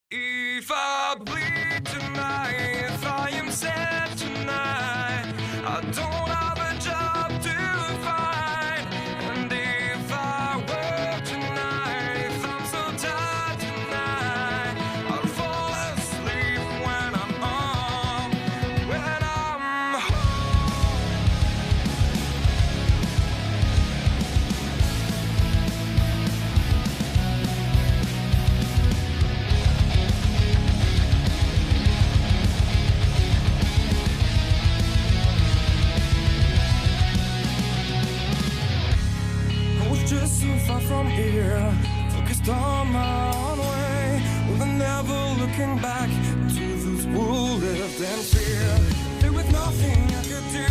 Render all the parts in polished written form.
If I bleed tonight, if I am sad tonight, I don't have a job to find. And if I work tonight, if I'm so tired tonight, I'll fall asleep when I'm home, when I'm just so far from here, focused on my own way, with never looking back to those who lived in fear. There was nothing I could do,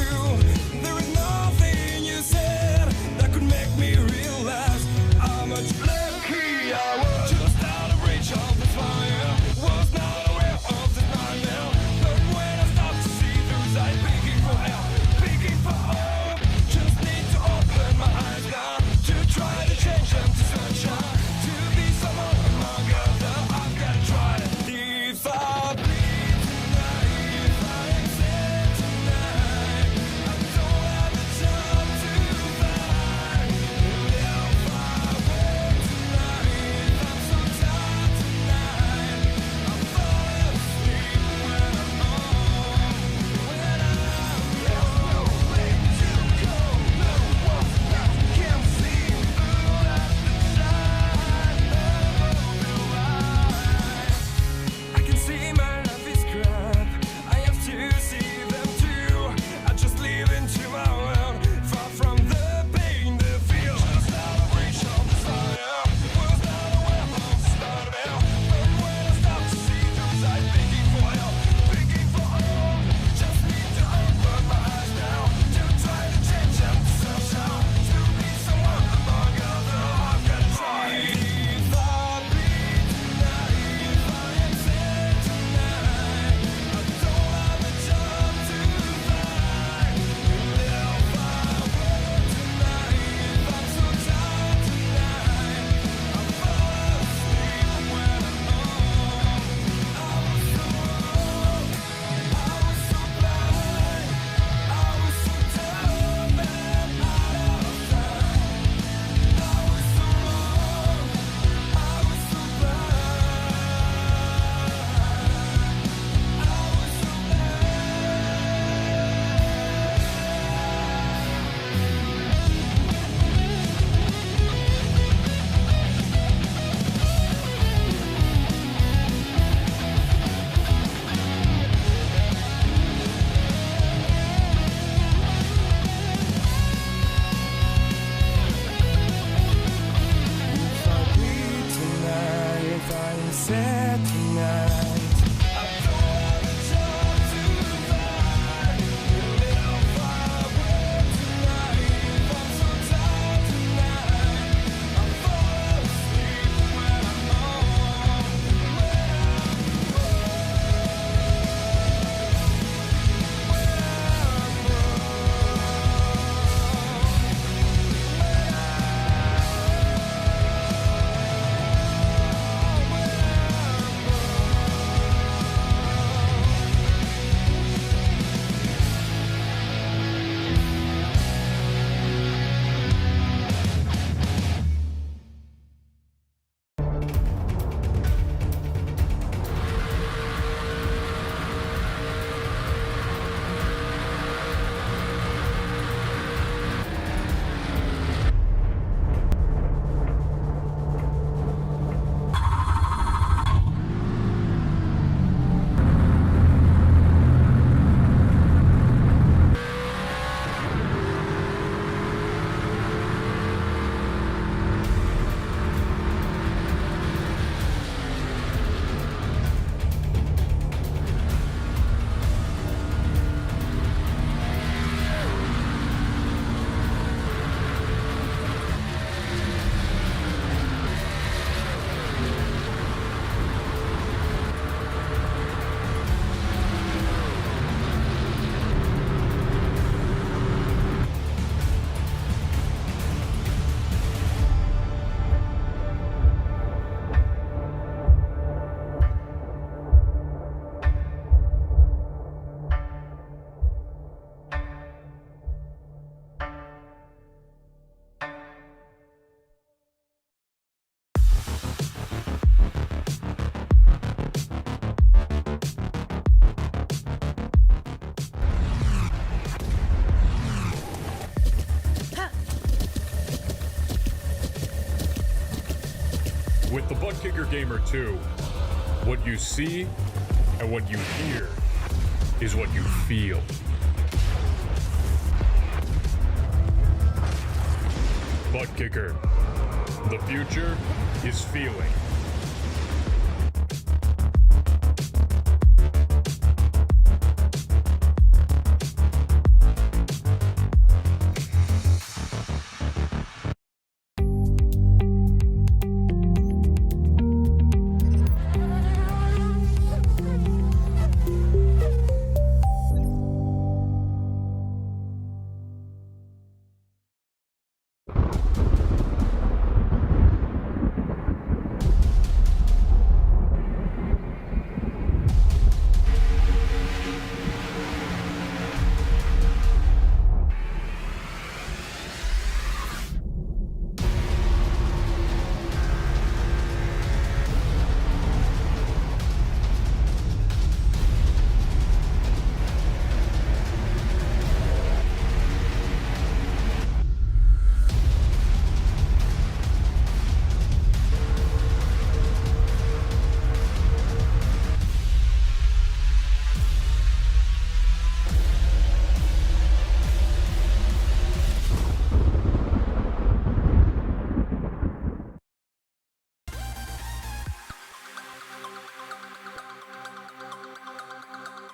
there was nothing you said that could make me realize how much lucky I was. Just out of reach of the fire, was not aware of the nightmare, but when I stopped to see through sight, begging for help, begging for hope, just need to open my eyes now. Try to change them to sunshine, to be someone among others. I've got to try it. If I bleed tonight, if I am sad tonight, With the ButtKicker Gamer2, what you see and what you hear is what you feel. ButtKicker, the future is feeling.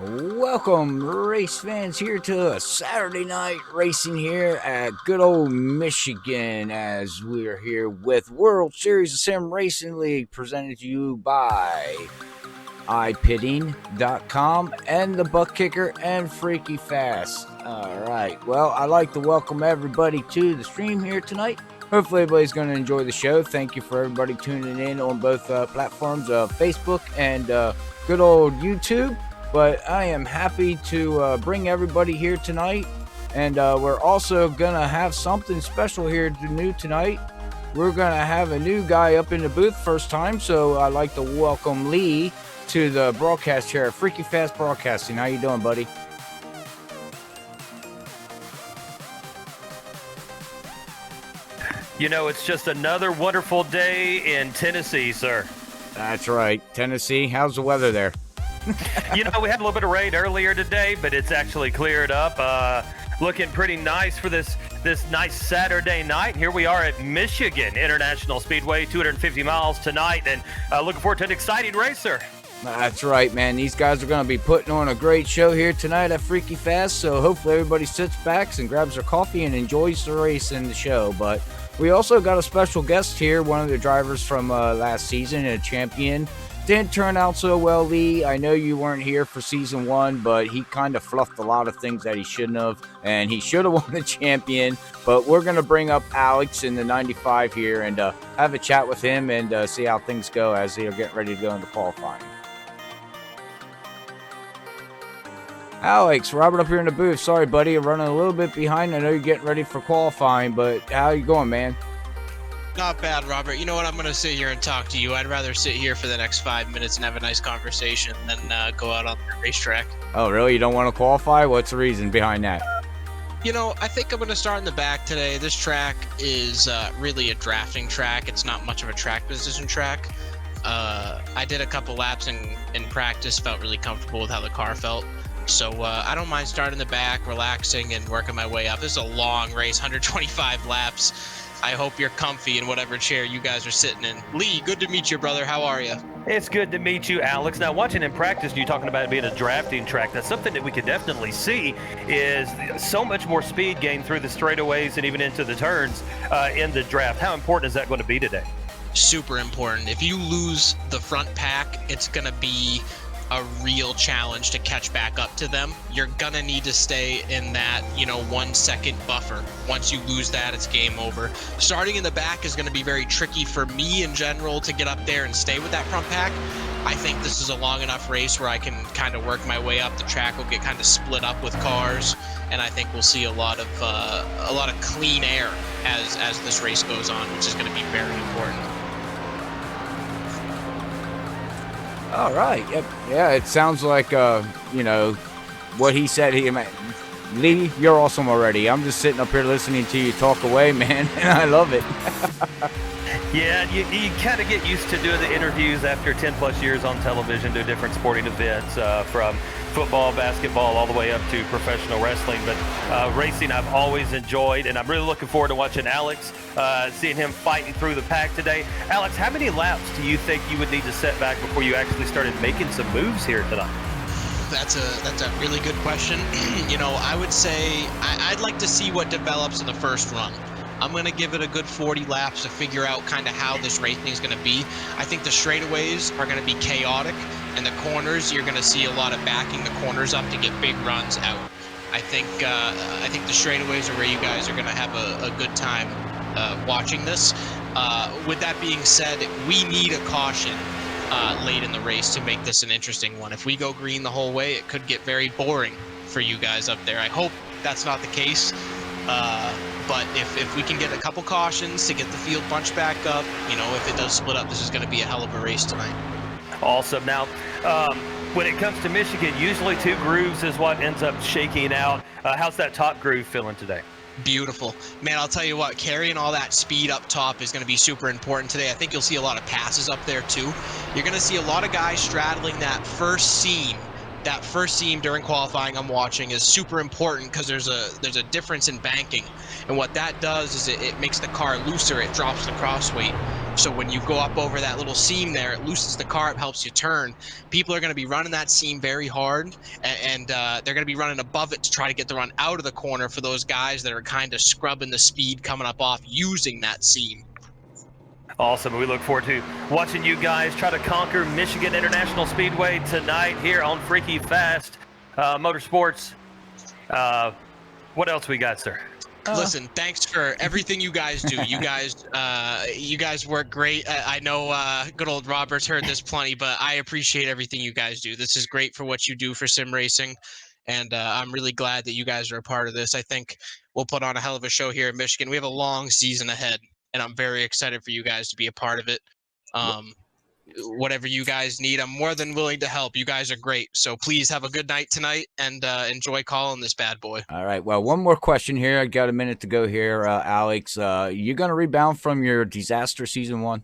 Welcome, race fans, here to a Saturday night racing here at good old Michigan, as we're here with World Series of Sim Racing League, presented to you by iPitting.com and the ButtKicker and Freaky Fast. All right, well, I'd like to welcome everybody to the stream here tonight. Hopefully everybody's going to enjoy the show. Thank you for everybody tuning in on both platforms of Facebook and good old YouTube. But I am happy to bring everybody here tonight. And we're also going to have something special here new tonight. We're going to have a new guy up in the booth first time. So I'd like to welcome Lee to the broadcast chair, Freaky Fast Broadcasting. How you doing, buddy? You know, it's just another wonderful day in Tennessee, sir. That's right. Tennessee. How's the weather there? You know, we had a little bit of rain earlier today, but it's actually cleared up. Looking pretty nice for this nice Saturday night. Here we are at Michigan International Speedway, 250 miles tonight, and looking forward to an exciting race, sir. That's right, man. These guys are going to be putting on a great show here tonight at Freaky Fast, so hopefully everybody sits back and grabs their coffee and enjoys the race and the show. But we also got a special guest here, one of the drivers from last season, a champion. Didn't turn out so well, Lee. I know you weren't here for season 1, but he kind of fluffed a lot of things that he shouldn't have, and he should have won the champion. But we're going to bring up Alex in the 95 here and have a chat with him and see how things go as they're getting ready to go into qualifying. Alex, Robert up here in the booth. Sorry, buddy, I'm running a little bit behind. I know you're getting ready for qualifying, but how you going, man? Not bad, Robert. You know what? I'm going to sit here and talk to you. I'd rather sit here for the next 5 minutes and have a nice conversation than go out on the racetrack. Oh, really? You don't want to qualify? What's the reason behind that? You know, I think I'm going to start in the back today. This track is really a drafting track. It's not much of a track position track. I did a couple laps in practice, felt really comfortable with how the car felt. So I don't mind starting in the back, relaxing, and working my way up. This is a long race, 125 laps. I hope you're comfy in whatever chair you guys are sitting in. Lee, good to meet you, brother. How are you? It's good to meet you, Alex. Now, watching in practice, you talking about it being a drafting track. That's something that we could definitely see is so much more speed gain through the straightaways and even into the turns in the draft. How important is that going to be today? Super important. If you lose the front pack, it's going to be a real challenge to catch back up to them. You're gonna need to stay in that 1 second buffer. Once you lose that, it's game over. Starting in the back is gonna be very tricky for me in general to get up there and stay with that front pack. I think this is a long enough race where I can kind of work my way up. The track will get kind of split up with cars, and I think we'll see a lot of clean air as this race goes on, which is going to be very important. All right. Yep. Yeah, it sounds like, what he said. Lee, you're awesome already. I'm just sitting up here listening to you talk away, man, and I love it. Yeah, you kind of get used to doing the interviews after 10 plus years on television to different sporting events, from football, basketball, all the way up to professional wrestling. But racing I've always enjoyed, and I'm really looking forward to watching Alex, seeing him fighting through the pack today. Alex, how many laps do you think you would need to set back before you actually started making some moves here tonight? That's a really good question. I would say I'd like to see what develops in the first run. I'm going to give it a good 40 laps to figure out kind of how this racing is going to be. I think the straightaways are going to be chaotic, and the corners, you're going to see a lot of backing the corners up to get big runs out. I think the straightaways are where you guys are going to have a good time watching this. With that being said, we need a caution late in the race to make this an interesting one. If we go green the whole way, it could get very boring for you guys up there. I hope that's not the case. But if we can get a couple cautions to get the field bunched back up, if it does split up, this is going to be a hell of a race tonight. Awesome. Now, when it comes to Michigan, usually 2 grooves is what ends up shaking out. How's that top groove feeling today? Beautiful. Man, I'll tell you what, carrying all that speed up top is going to be super important today. I think you'll see a lot of passes up there too. You're going to see a lot of guys straddling that first seam. That first seam during qualifying I'm watching is super important because there's a difference in banking. And what that does is it makes the car looser. It drops the cross weight. So when you go up over that little seam there, it loosens the car, it helps you turn. People are going to be running that seam very hard, and they're going to be running above it to try to get the run out of the corner for those guys that are kind of scrubbing the speed coming up off using that seam. Awesome. We look forward to watching you guys try to conquer Michigan International Speedway tonight here on Freaky Fast Motorsports. What else we got, sir? Listen, thanks for everything you guys do. You guys work great. I know good old Robert's heard this plenty, but I appreciate everything you guys do. This is great for what you do for sim racing, and I'm really glad that you guys are a part of this. I think we'll put on a hell of a show here in Michigan. We have a long season ahead, and I'm very excited for you guys to be a part of it. Whatever you guys need, I'm more than willing to help. You guys are great. So please have a good night tonight and enjoy calling this bad boy. All right. Well, one more question here. I got a minute to go here, Alex. You going to rebound from your disaster season 1?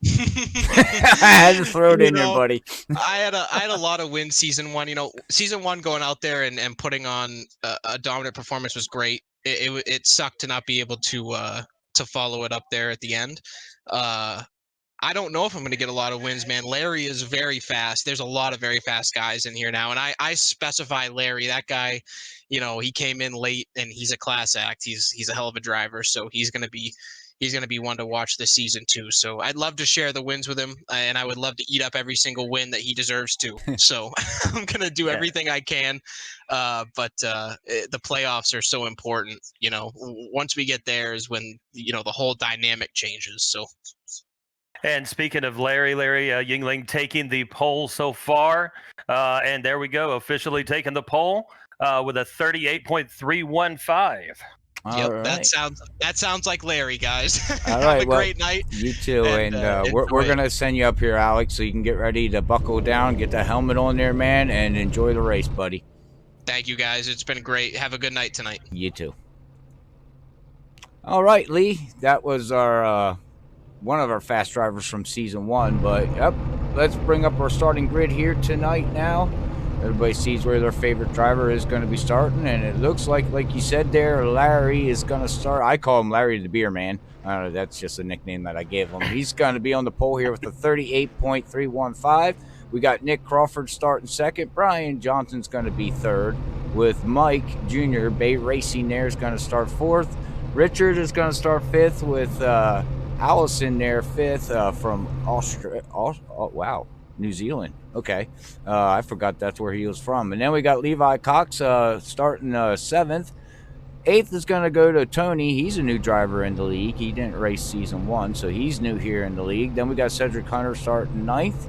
I had to throw it in there, buddy. I had a lot of wins season 1. Season 1 going out there and putting on a dominant performance was great. It sucked to not be able to follow it up there at the end. I don't know if I'm going to get a lot of wins, man. Larry is very fast. There's a lot of very fast guys in here now, and I specify Larry. That guy, he came in late, and he's a class act. He's a hell of a driver, so he's going to be one to watch this season too. So I'd love to share the wins with him, and I would love to eat up every single win that he deserves to. So I'm going to do everything I can, but the playoffs are so important. Once we get there is when the whole dynamic changes. So. And speaking of Larry Yingling taking the pole so far, and there we go, officially taking the pole with a 38.315. Yep, right. that sounds like Larry, guys. All Have right, a great night. You too, and we're going to send you up here, Alex, so you can get ready to buckle down, get the helmet on there, man, and enjoy the race, buddy. Thank you, guys. It's been great. Have a good night tonight. You too. All right, Lee, that was our one of our fast drivers from season 1, but yep, let's bring up our starting grid here tonight now. Everybody sees where their favorite driver is going to be starting, and it looks like you said there, Larry is going to start. I call him Larry the Beer Man. I don't know, that's just a nickname that I gave him. He's going to be on the pole here with a 38.315. We got Nick Crawford starting second. Brian Johnson's going to be third, with Mike Jr. Bay Racing there is going to start fourth. Richard is going to start fifth, with Allison there fifth from New Zealand. Okay. I forgot that's where he was from. And then we got Levi Cox starting seventh. Eighth is going to go to Tony. He's a new driver in the league. He didn't race season 1, so he's new here in the league. Then we got Cedric Hunter starting ninth.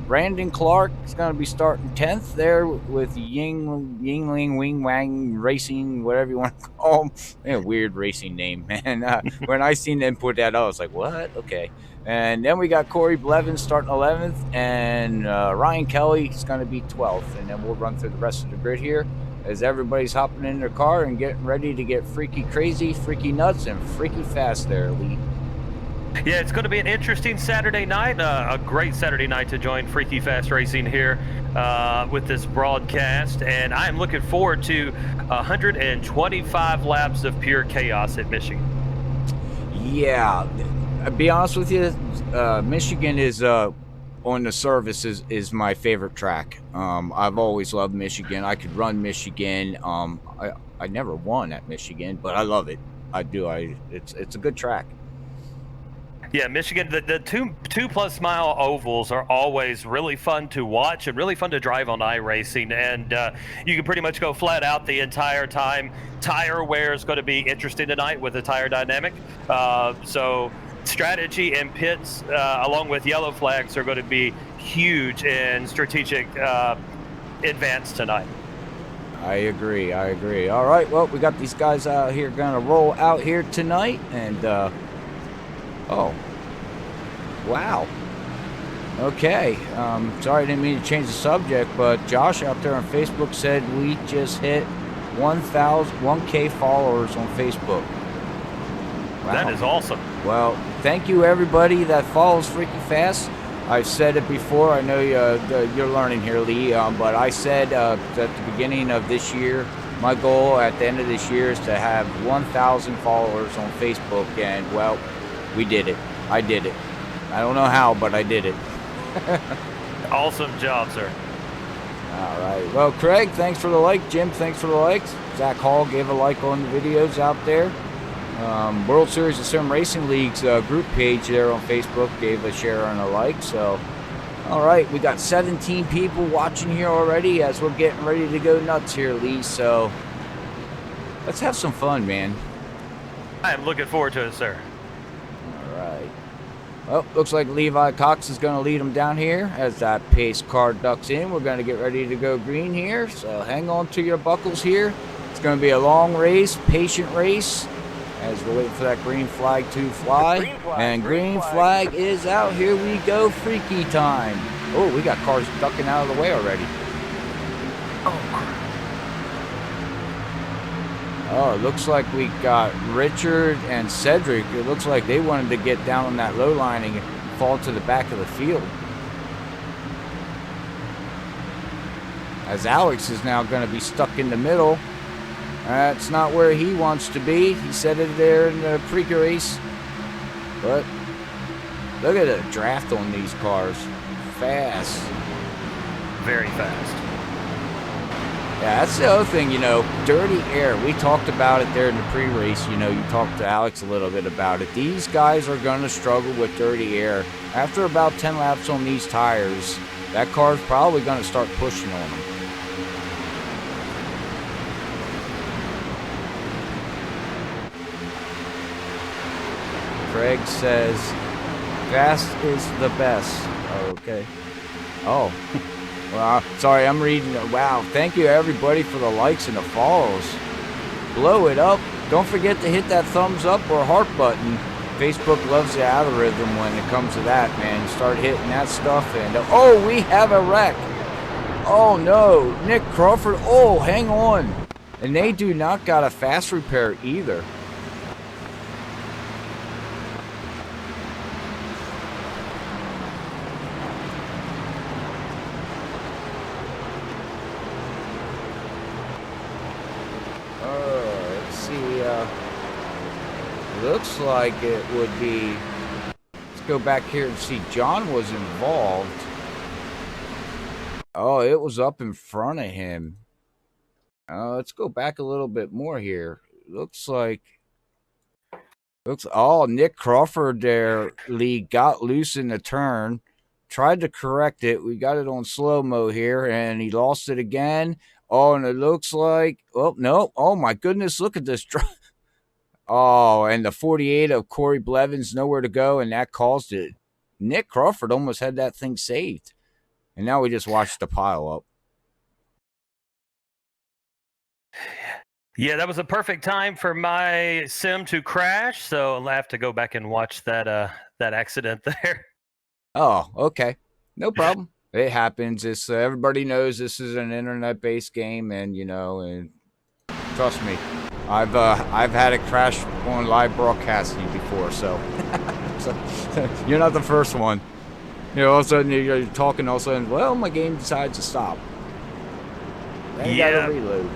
Brandon Clark is going to be starting 10th there with Yingling Wing Wang Racing, whatever you want to call him. Yeah, weird racing name, man. When I seen them put that out, I was like, what? Okay. And then we got Corey Blevins starting 11th, and Ryan Kelly is going to be 12th. And then we'll run through the rest of the grid here as everybody's hopping in their car and getting ready to get freaky crazy, freaky nuts, and freaky fast there, Lee. Yeah, it's going to be an interesting Saturday night. A great Saturday night to join Freaky Fast Racing here with this broadcast. And I am looking forward to 125 laps of pure chaos at Michigan. Yeah, I'll be honest with you, Michigan is on the surface is my favorite track. I've always loved Michigan. I could run Michigan. I never won at Michigan, but I love it. I do. It's a good track. Yeah, Michigan, the two-plus mile ovals are always really fun to watch and really fun to drive on iRacing. And you can pretty much go flat out the entire time. Tire wear is going to be interesting tonight with the tire dynamic. So strategy and pits, along with yellow flags, are going to be huge in strategic advance tonight. I agree. All right, well, we got these guys out here going to roll out here tonight. And, oh, wow. Okay. Sorry, I didn't mean to change the subject, but Josh out there on Facebook said we just hit 1K followers on Facebook. Wow. That is awesome. Well, thank you, everybody that follows Freaky Fast. I've said it before. I know you're learning here, Lee, but I said at the beginning of this year, my goal at the end of this year is to have 1,000 followers on Facebook, and, well, we did it. I did it. I don't know how, but I did it. Awesome job, sir. All right. Well, Craig, thanks for the like. Jim, thanks for the likes. Zach Hall gave a like on the videos out there. World Series of Sim Racing League's group page there on Facebook gave a share and a like. So, all right, we got 17 people watching here already as we're getting ready to go nuts here, Lee. So, let's have some fun, man. I am looking forward to it, sir. All right. Well, looks like Levi Cox is going to lead them down here as that pace car ducks in. We're going to get ready to go green here. So, hang on to your buckles here. It's going to be a long race, patient race, as we're waiting for that green flag to fly. And green flag is out. Here we go, freaky time. Oh, we got cars ducking out of the way already. Oh, it looks like we got Richard and Cedric. It looks like they wanted to get down on that low line and fall to the back of the field. As Alex is now going to be stuck in the middle. That's not where he wants to be. He said it there in the pre-race. But look at the draft on these cars. Fast. Very fast. Yeah, that's the other thing, dirty air. We talked about it there in the pre-race. You talked to Alex a little bit about it. These guys are going to struggle with dirty air. After about 10 laps on these tires, that car's probably going to start pushing on them. Craig says, fast is the best. Oh, okay. Oh. Well, sorry, I'm reading. Wow, thank you, everybody, for the likes and the follows. Blow it up. Don't forget to hit that thumbs up or heart button. Facebook loves the algorithm when it comes to that, man. Start hitting that stuff. And oh, we have a wreck. Oh, no. Nick Crawford. Oh, hang on. And they do not got a fast repair either. Looks like it would be, let's go back here and see, John was involved. Oh, it was up in front of him. Let's go back a little bit more here. Oh, Nick Crawford there, Lee, got loose in the turn, tried to correct it. We got it on slow-mo here, and he lost it again. Oh, and it looks like, oh, no. Oh, my goodness, look at this drive. Oh, and the 48 of Corey Blevins, nowhere to go, and that caused it. Nick Crawford almost had that thing saved. And now we just watched the pile up. Yeah, that was a perfect time for my sim to crash, so I'll have to go back and watch that accident there. Oh, okay. No problem. It happens. It's everybody knows this is an internet-based game, and, and trust me. I've had it crash on live broadcasting before, so it's You're not the first one. You know, all of a sudden you're talking, all of a sudden, well, my game decides to stop. Then you gotta reload.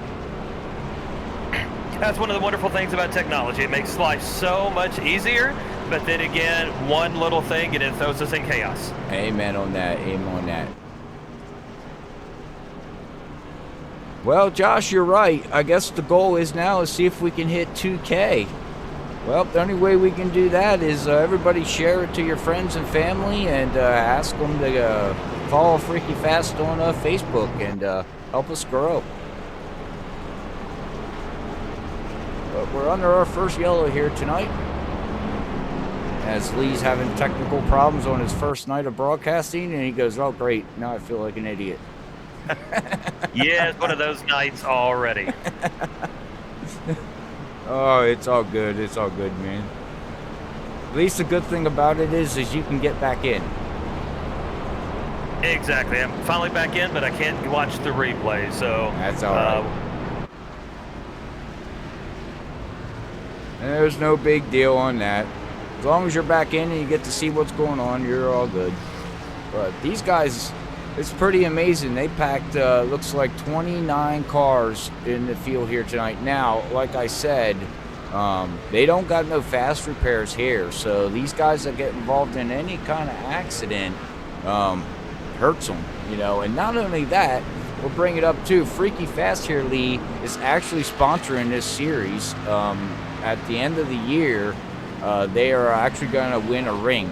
That's one of the wonderful things about technology. It makes life so much easier, but then again, one little thing and it throws us in chaos. Amen on that. Amen on that. Well, Josh, you're right. I guess the goal is now to see if we can hit 2K. Well, the only way we can do that is everybody share it to your friends and family and ask them to follow Freaky Fast on Facebook and help us grow. But we're under our first yellow here tonight, as Lee's having technical problems on his first night of broadcasting, and he goes, oh, great, now I feel like an idiot. Yeah, it's one of those nights already. Oh, it's all good. It's all good, man. At least the good thing about it is you can get back in. Exactly. I'm finally back in, but I can't watch the replay, so... That's all right. There's no big deal on that. As long as you're back in and you get to see what's going on, you're all good. But these guys, it's pretty amazing. They packed, looks like 29 cars in the field here tonight. Now, like I said, they don't got no fast repairs here. So these guys that get involved in any kind of accident hurts them, you know. And not only that, we'll bring it up too. Freaky Fast here, Lee, is actually sponsoring this series. At the end of the year, they are actually going to win a ring,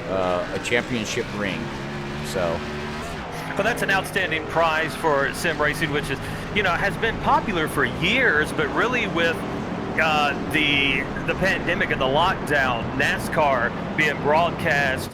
a championship ring. So, well, that's an outstanding prize for sim racing, which is, you know, has been popular for years, but really with the pandemic and the lockdown, NASCAR being broadcast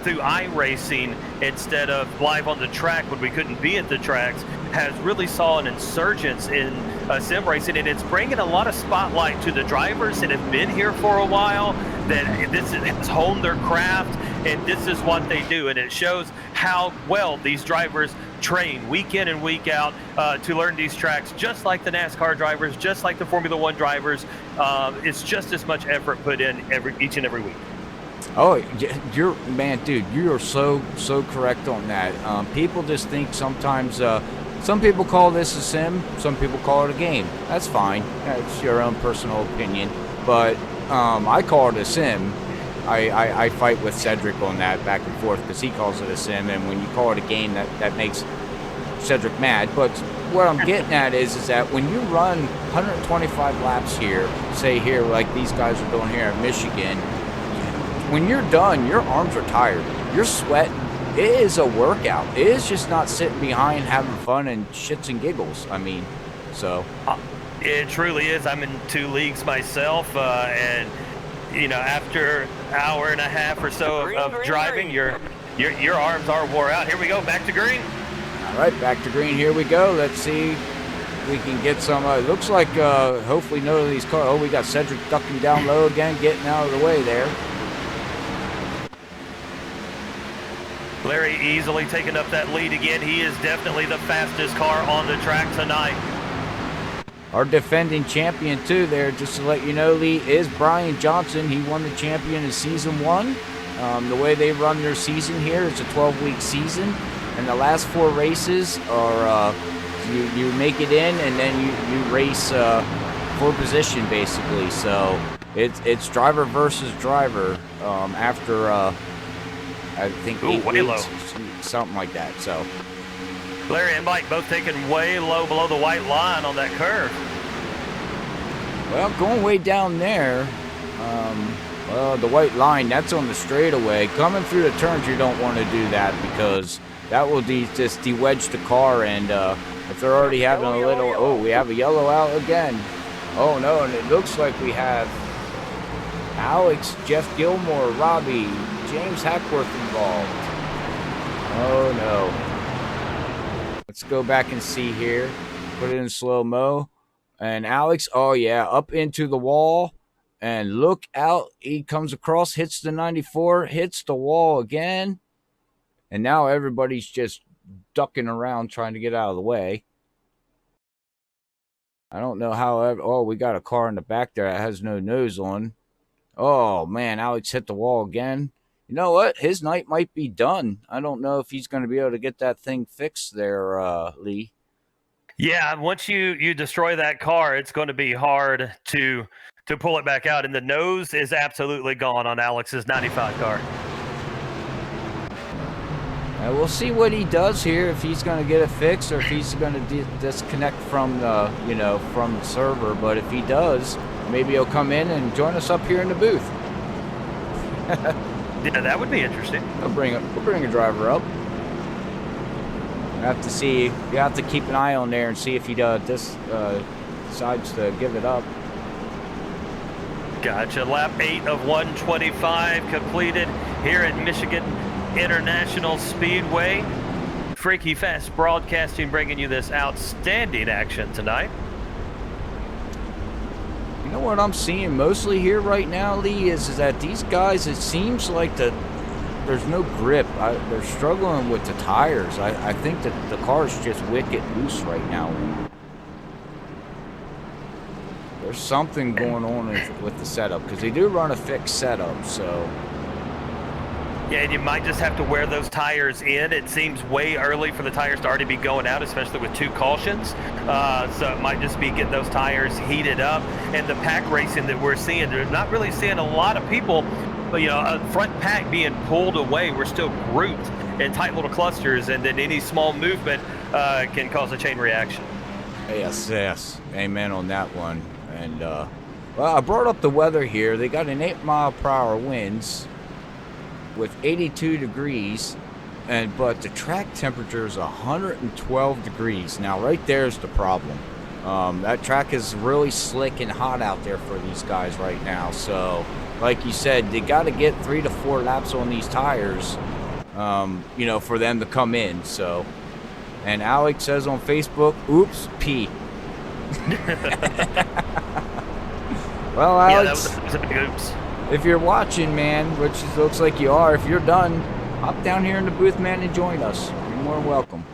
through iRacing instead of live on the track when we couldn't be at the tracks, has really saw an insurgence in sim racing, and it's bringing a lot of spotlight to the drivers that have been here for a while, that this has honed their craft, and this is what they do, and it shows how well these drivers train week in and week out to learn these tracks, just like the NASCAR drivers, just like the Formula One drivers. It's just as much effort put in each and every week. Oh, you're, man, dude, you are so correct on that. People just think sometimes, some people call this a sim, some people call it a game. That's fine. That's your own personal opinion. But I call it a sim. I fight with Cedric on that back and forth because he calls it a sim, and when you call it a game, that makes Cedric mad. But what I'm getting at is that when you run 125 laps here, say here like these guys are doing here at Michigan, when you're done, your arms are tired. You're sweating. It is a workout. It is just not sitting behind having fun and shits and giggles. I mean, so. It truly is. I'm in 2 leagues myself, and you know, after an hour and a half or so of driving, your arms are wore out. Here we go, back to green. All right, back to green. Here we go. Let's see if we can get some. It looks like hopefully none of these cars. Oh, we got Cedric ducking down low again, getting out of the way there. Larry easily taking up that lead again. He is definitely the fastest car on the track tonight. Our defending champion too there, just to let you know, Lee, is Brian Johnson. He won the champion in season 1. The way they run their season here is a 12-week season, and the last 4 races are you make it in, and then you race for position basically. So it's driver versus driver after I think 8 weeks, something like that. So Larry and Mike both taking way low below the white line on that curve. Well, going way down there, well, the white line, that's on the straightaway. Coming through the turns, you don't want to do that because that will just de-wedge the car, and if they're already having a little, oh, we have a yellow out again. Oh, no, and it looks like we have Alex, Jeff Gilmore, Robbie, James Hackworth involved. Oh, no. Let's go back and see here. Put it in slow-mo. And Alex, oh, yeah, up into the wall. And look out. He comes across, hits the 94, hits the wall again. And now everybody's just ducking around trying to get out of the way. I don't know how. Oh, we got a car in the back there that has no nose on. Oh man, Alex hit the wall again. You know what? His night might be done. I don't know if he's going to be able to get that thing fixed there, Lee. Yeah, once you destroy that car, it's going to be hard to pull it back out. And the nose is absolutely gone on Alex's 95 car. We'll see what he does here, if he's going to get it fixed or if he's going to disconnect from the, from the server. But if he does, maybe he'll come in and join us up here in the booth. Yeah, that would be interesting. We'll bring a driver up. You have to see. You have to keep an eye on there and see if he decides to give it up. Gotcha. Lap 8 of 125 completed here at Michigan International Speedway. Freaky Fast Broadcasting bringing you this outstanding action tonight. You know what I'm seeing mostly here right now, Lee, is that these guys, it seems like there's no grip. They're struggling with the tires. I think that the car is just wicked loose right now. There's something going on with the setup, because they do run a fixed setup, so... Yeah, and you might just have to wear those tires in. It seems way early for the tires to already be going out, especially with 2 cautions. So it might just be getting those tires heated up. And the pack racing that we're seeing, we're not really seeing a lot of people, but front pack being pulled away. We're still grouped in tight little clusters, and then any small movement can cause a chain reaction. Yes. Amen on that one. And, well, I brought up the weather here. They got an 8-mile-per-hour winds with 82 degrees, but the track temperature is 112 degrees. Now, right there's the problem. That track is really slick and hot out there for these guys right now. So, like you said, they got to get 3 to 4 laps on these tires, for them to come in. So, and Alex says on Facebook, "Oops, P." Well, Alex, that was a big oops. If you're watching, man, which looks like you are, if you're done, hop down here in the booth, man, and join us. You're more than welcome.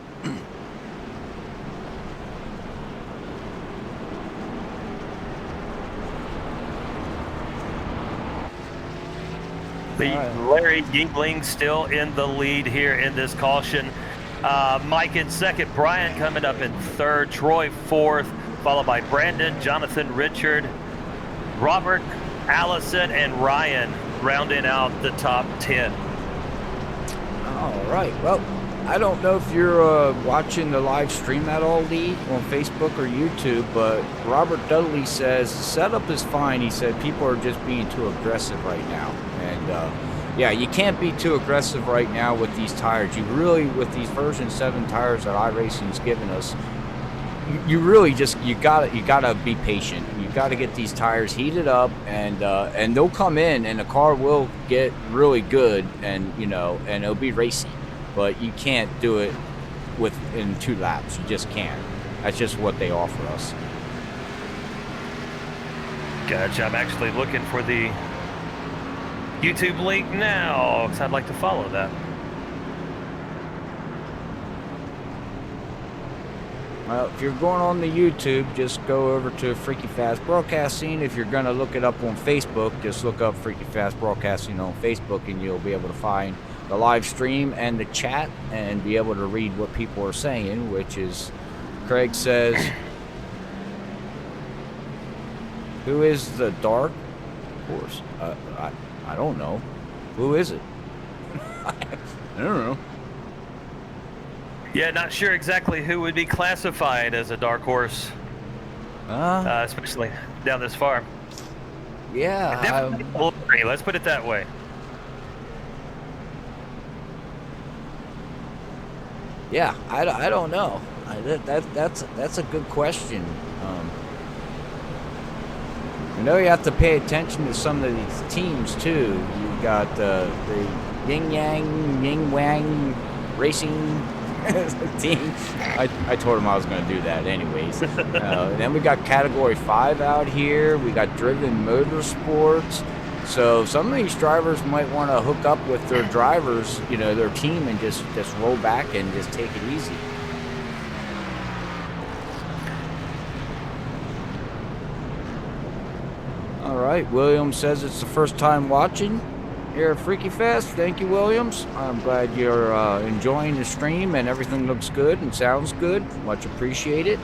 Larry Yingling still in the lead here in this caution. Mike in second, Brian coming up in third, Troy fourth, followed by Brandon, Jonathan, Richard, Robert, Allison, and Ryan rounding out the top 10. All right. Well, I don't know if you're watching the live stream at all, Lee, on Facebook or YouTube, but Robert Dudley says the setup is fine. He said people are just being too aggressive right now. And, yeah, you can't be too aggressive right now with these tires. You really, with these version 7 tires that iRacing's given us, you really just you gotta be patient. You gotta get these tires heated up, and they'll come in, and the car will get really good, and and it'll be racy. But you can't do it in 2 laps. You just can't. That's just what they offer us. Gotcha. I'm actually looking for the YouTube link now, because I'd like to follow that. Well, if you're going on the YouTube, just go over to Freaky Fast Broadcasting. If you're going to look it up on Facebook, just look up Freaky Fast Broadcasting on Facebook, and you'll be able to find the live stream and the chat and be able to read what people are saying, which is, Craig says, who is the dark horse? I don't know. Who is it? I don't know. Yeah, not sure exactly who would be classified as a dark horse, especially down this far. Yeah. Definitely blurry, let's put it that way. Yeah, I don't know. That's a good question. I know you have to pay attention to some of these teams too. You've got the Yin Wang Racing team. I told him I was going to do that anyways. Then we got Category 5 out here. We got Driven Motorsports. So some of these drivers might want to hook up with their drivers, their team, and just roll back and just take it easy. All right, Williams says it's the first time watching here at Freaky Fest. Thank you, Williams. I'm glad you're enjoying the stream and everything looks good and sounds good. Much appreciated.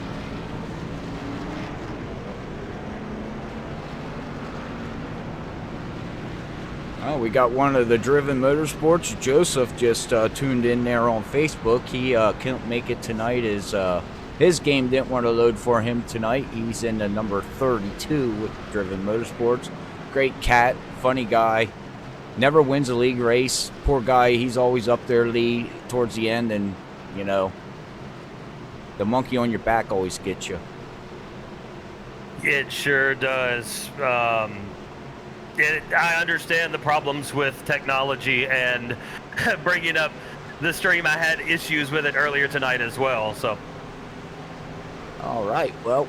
Oh, we got one of the Driven Motorsports. Joseph just tuned in there on Facebook. He couldn't make it tonight. His game didn't want to load for him tonight. He's in the number 32 with Driven Motorsports. Great cat, funny guy. Never wins a league race. Poor guy, he's always up there lead towards the end, and, you know, the monkey on your back always gets you. It sure does. I understand the problems with technology, and bringing up the stream, I had issues with it earlier tonight as well. So, all right, well,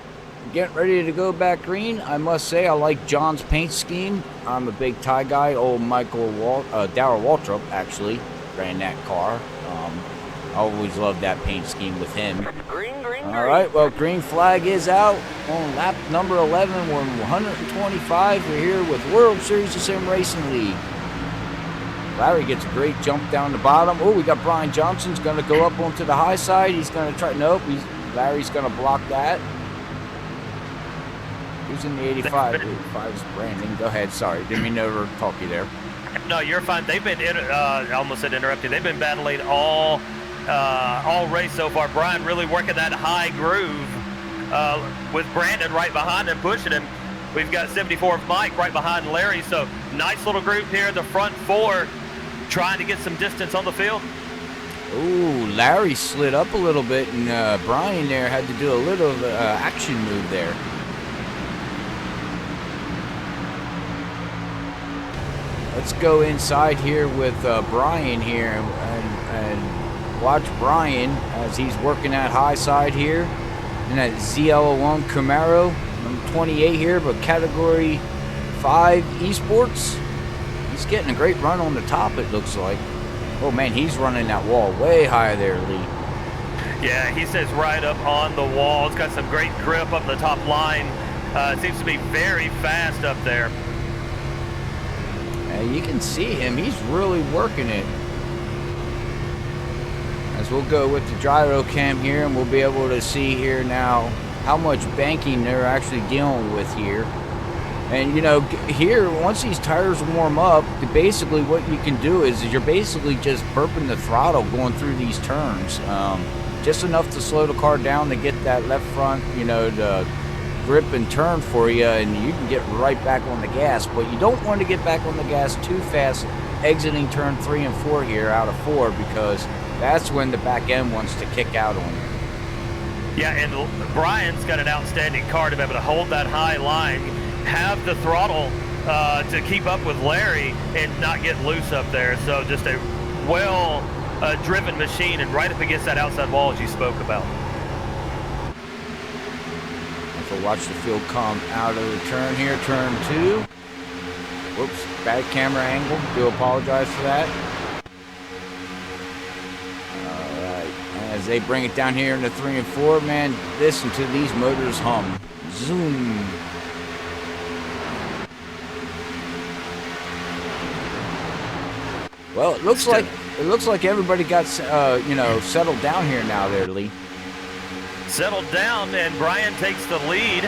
getting ready to go back green. I must say I like John's paint scheme. I'm a big tie guy. Old Darrell Waltrip actually ran that car. I always loved that paint scheme with him. All right, well, green flag is out on lap number 11. We're 125. We're here with World Series of Sim Racing League. Larry gets a great jump down the bottom. Oh, we got Brian Johnson's going to go up onto the high side. He's going to try. Nope, Larry's going to block that. Who's in the 85? 85 is Brandon. Go ahead. Sorry, didn't mean to overtalk you there. No, you're fine. They've been I almost said interrupted. They've been battling all race so far. Brian really working that high groove with Brandon right behind him, pushing him. We've got 74 Mike right behind Larry. So nice little group here. The front four trying to get some distance on the field. Ooh, Larry slid up a little bit, and Brian there had to do a little action move there. Let's go inside here with Brian here and watch Brian as he's working that high side here in that ZL01 Camaro. Number 28 here, but category 5 esports. He's getting a great run on the top, it looks like. Oh man, he's running that wall way higher there, Lee. Yeah, he says right up on the wall. It's got some great grip up the top line. It seems to be very fast up there. You can see him. He's really working it. As we'll go with the gyro cam here, and we'll be able to see here now how much banking they're actually dealing with here. And you know, here, once these tires warm up, basically what you can do is you're basically just burping the throttle going through these turns. Just enough to slow the car down to get that left front, you know, the grip and turn for you, and you can get right back on the gas. But you don't want to get back on the gas too fast exiting turn 3 and 4 here out of 4, because that's when the back end wants to kick out on you. Yeah, and Brian's got an outstanding car to be able to hold that high line, have the throttle to keep up with Larry and not get loose up there. So just a well driven machine, and right up against that outside wall as you spoke about. So watch the field come out of the turn here, turn 2. Whoops, bad camera angle. Do apologize for that. All right, as they bring it down here into 3 and 4, man, listen to these motors hum. Zoom. Well, it looks like everybody got you know, settled down here now there, Lee. Settled down, and Brian takes the lead,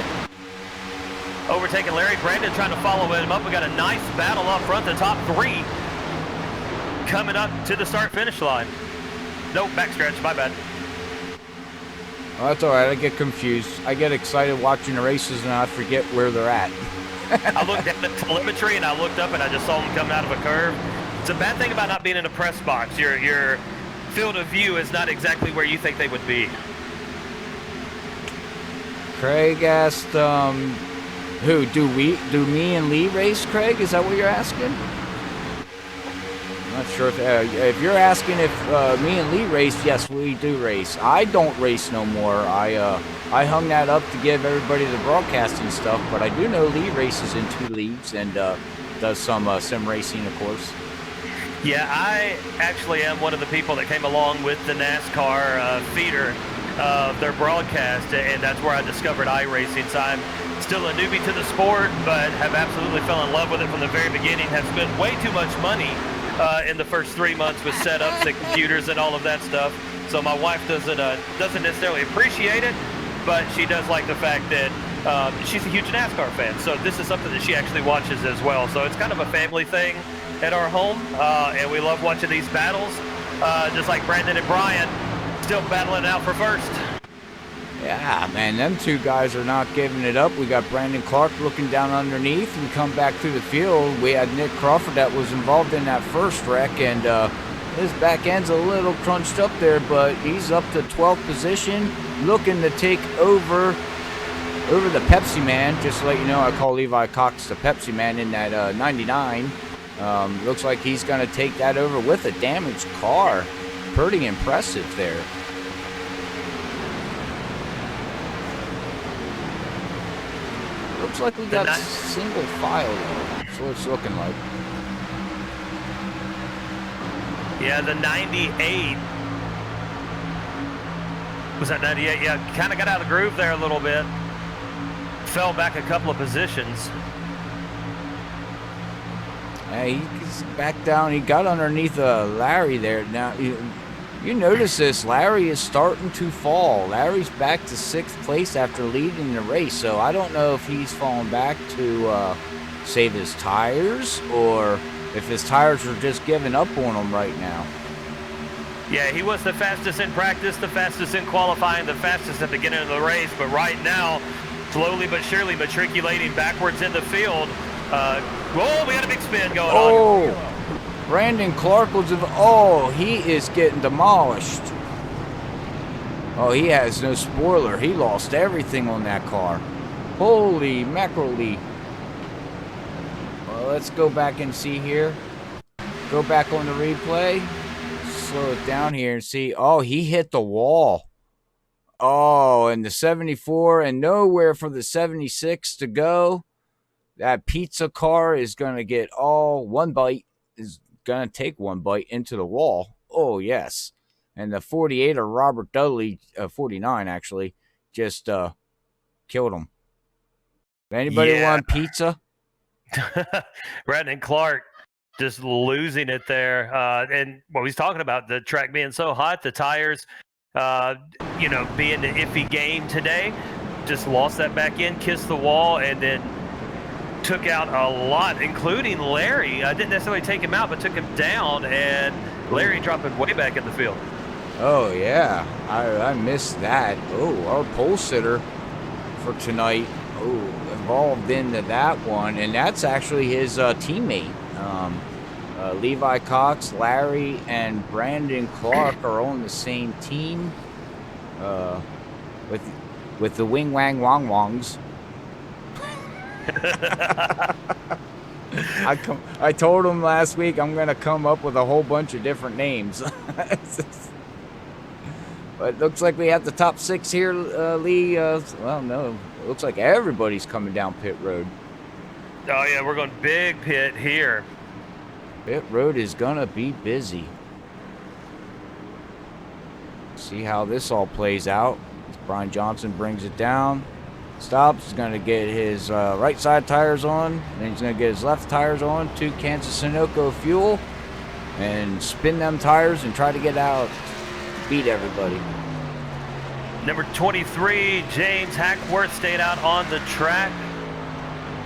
overtaking Larry. Brandon trying to follow him up. We got a nice battle up front. The top 3 coming up to the start-finish line. Nope, backstretch. My bad. Oh, that's all right. I get confused. I get excited watching the races, and I forget where they're at. I looked at the telemetry, and I looked up, and I just saw them coming out of a curve. It's a bad thing about not being in a press box. Your field of view is not exactly where you think they would be. Craig asked, who, do me and Lee race, Craig? Is that what you're asking? I'm not sure if you're asking if me and Lee race, yes, we do race. I don't race no more. I hung that up to give everybody the broadcasting stuff, but I do know Lee races in 2 leagues and does some sim racing, of course. Yeah, I actually am one of the people that came along with the NASCAR feeder of their broadcast, and that's where I discovered iRacing. So I'm still a newbie to the sport, but have absolutely fell in love with it from the very beginning. Have spent way too much money in the first 3 months with setups and computers and all of that stuff. So my wife doesn't necessarily appreciate it, but she does like the fact that she's a huge NASCAR fan. So this is something that she actually watches as well. So it's kind of a family thing at our home, and we love watching these battles. Just like Brandon and Brian, still battling out for first. Yeah, man, them two guys are not giving it up. We got Brandon Clark looking down underneath. We come back through the field. We had Nick Crawford that was involved in that first wreck, and his back end's a little crunched up there, but he's up to 12th position, looking to take over the Pepsi Man. Just to let you know, I call Levi Cox the Pepsi Man in that 99. Looks like he's going to take that over with a damaged car. Pretty impressive there. Looks like we got single file though. That's what it's looking like. Yeah, the 98. Was that 98? Yeah, kind of got out of the groove there a little bit. Fell back a couple of positions. Yeah, he's back down. He got underneath Larry there. Now, you notice this. Larry is starting to fall. Larry's back to 6th place after leading the race. So I don't know if he's falling back to save his tires or if his tires are just giving up on him right now. Yeah, he was the fastest in practice, the fastest in qualifying, the fastest at the beginning of the race. But right now, slowly but surely matriculating backwards in the field. Whoa, we had a big spin going on. Oh, Brandon Clark was, he is getting demolished. Oh, he has no spoiler. He lost everything on that car. Holy mackerel. Well, let's go back and see here. Go back on the replay. Slow it down here and see. Oh, he hit the wall. Oh, and the 74 and nowhere for the 76 to go. That pizza car is going to get one bite, is going to take one bite into the wall. Oh, yes. And the 48 of Robert Dudley, 49 actually, just killed him. Anybody want pizza? Brandon Clark just losing it there. And what he's talking about, the track being so hot, the tires, being the iffy game today, just lost that back end, kissed the wall, and then took out a lot, including Larry. Didn't necessarily take him out, but took him down, and Larry dropping way back in the field. Oh, yeah. I missed that. Oh, our pole sitter for tonight, involved into that one, and that's actually his teammate. Levi Cox, Larry, and Brandon Clark are on the same team with the Wing Wang Wong Wongs. I told him last week I'm going to come up with a whole bunch of different names. But it looks like we have the top 6 here, Lee. Well, no, it looks like everybody's coming down pit road. Oh, yeah, we're going big pit here. Pit road is going to be busy. See how this all plays out. Brian Johnson brings it down. Stops. He's going to get his right side tires on. Then he's going to get his left tires on. 2 cans of Sunoco fuel. And spin them tires and try to get out. Beat everybody. Number 23, James Hackworth, stayed out on the track.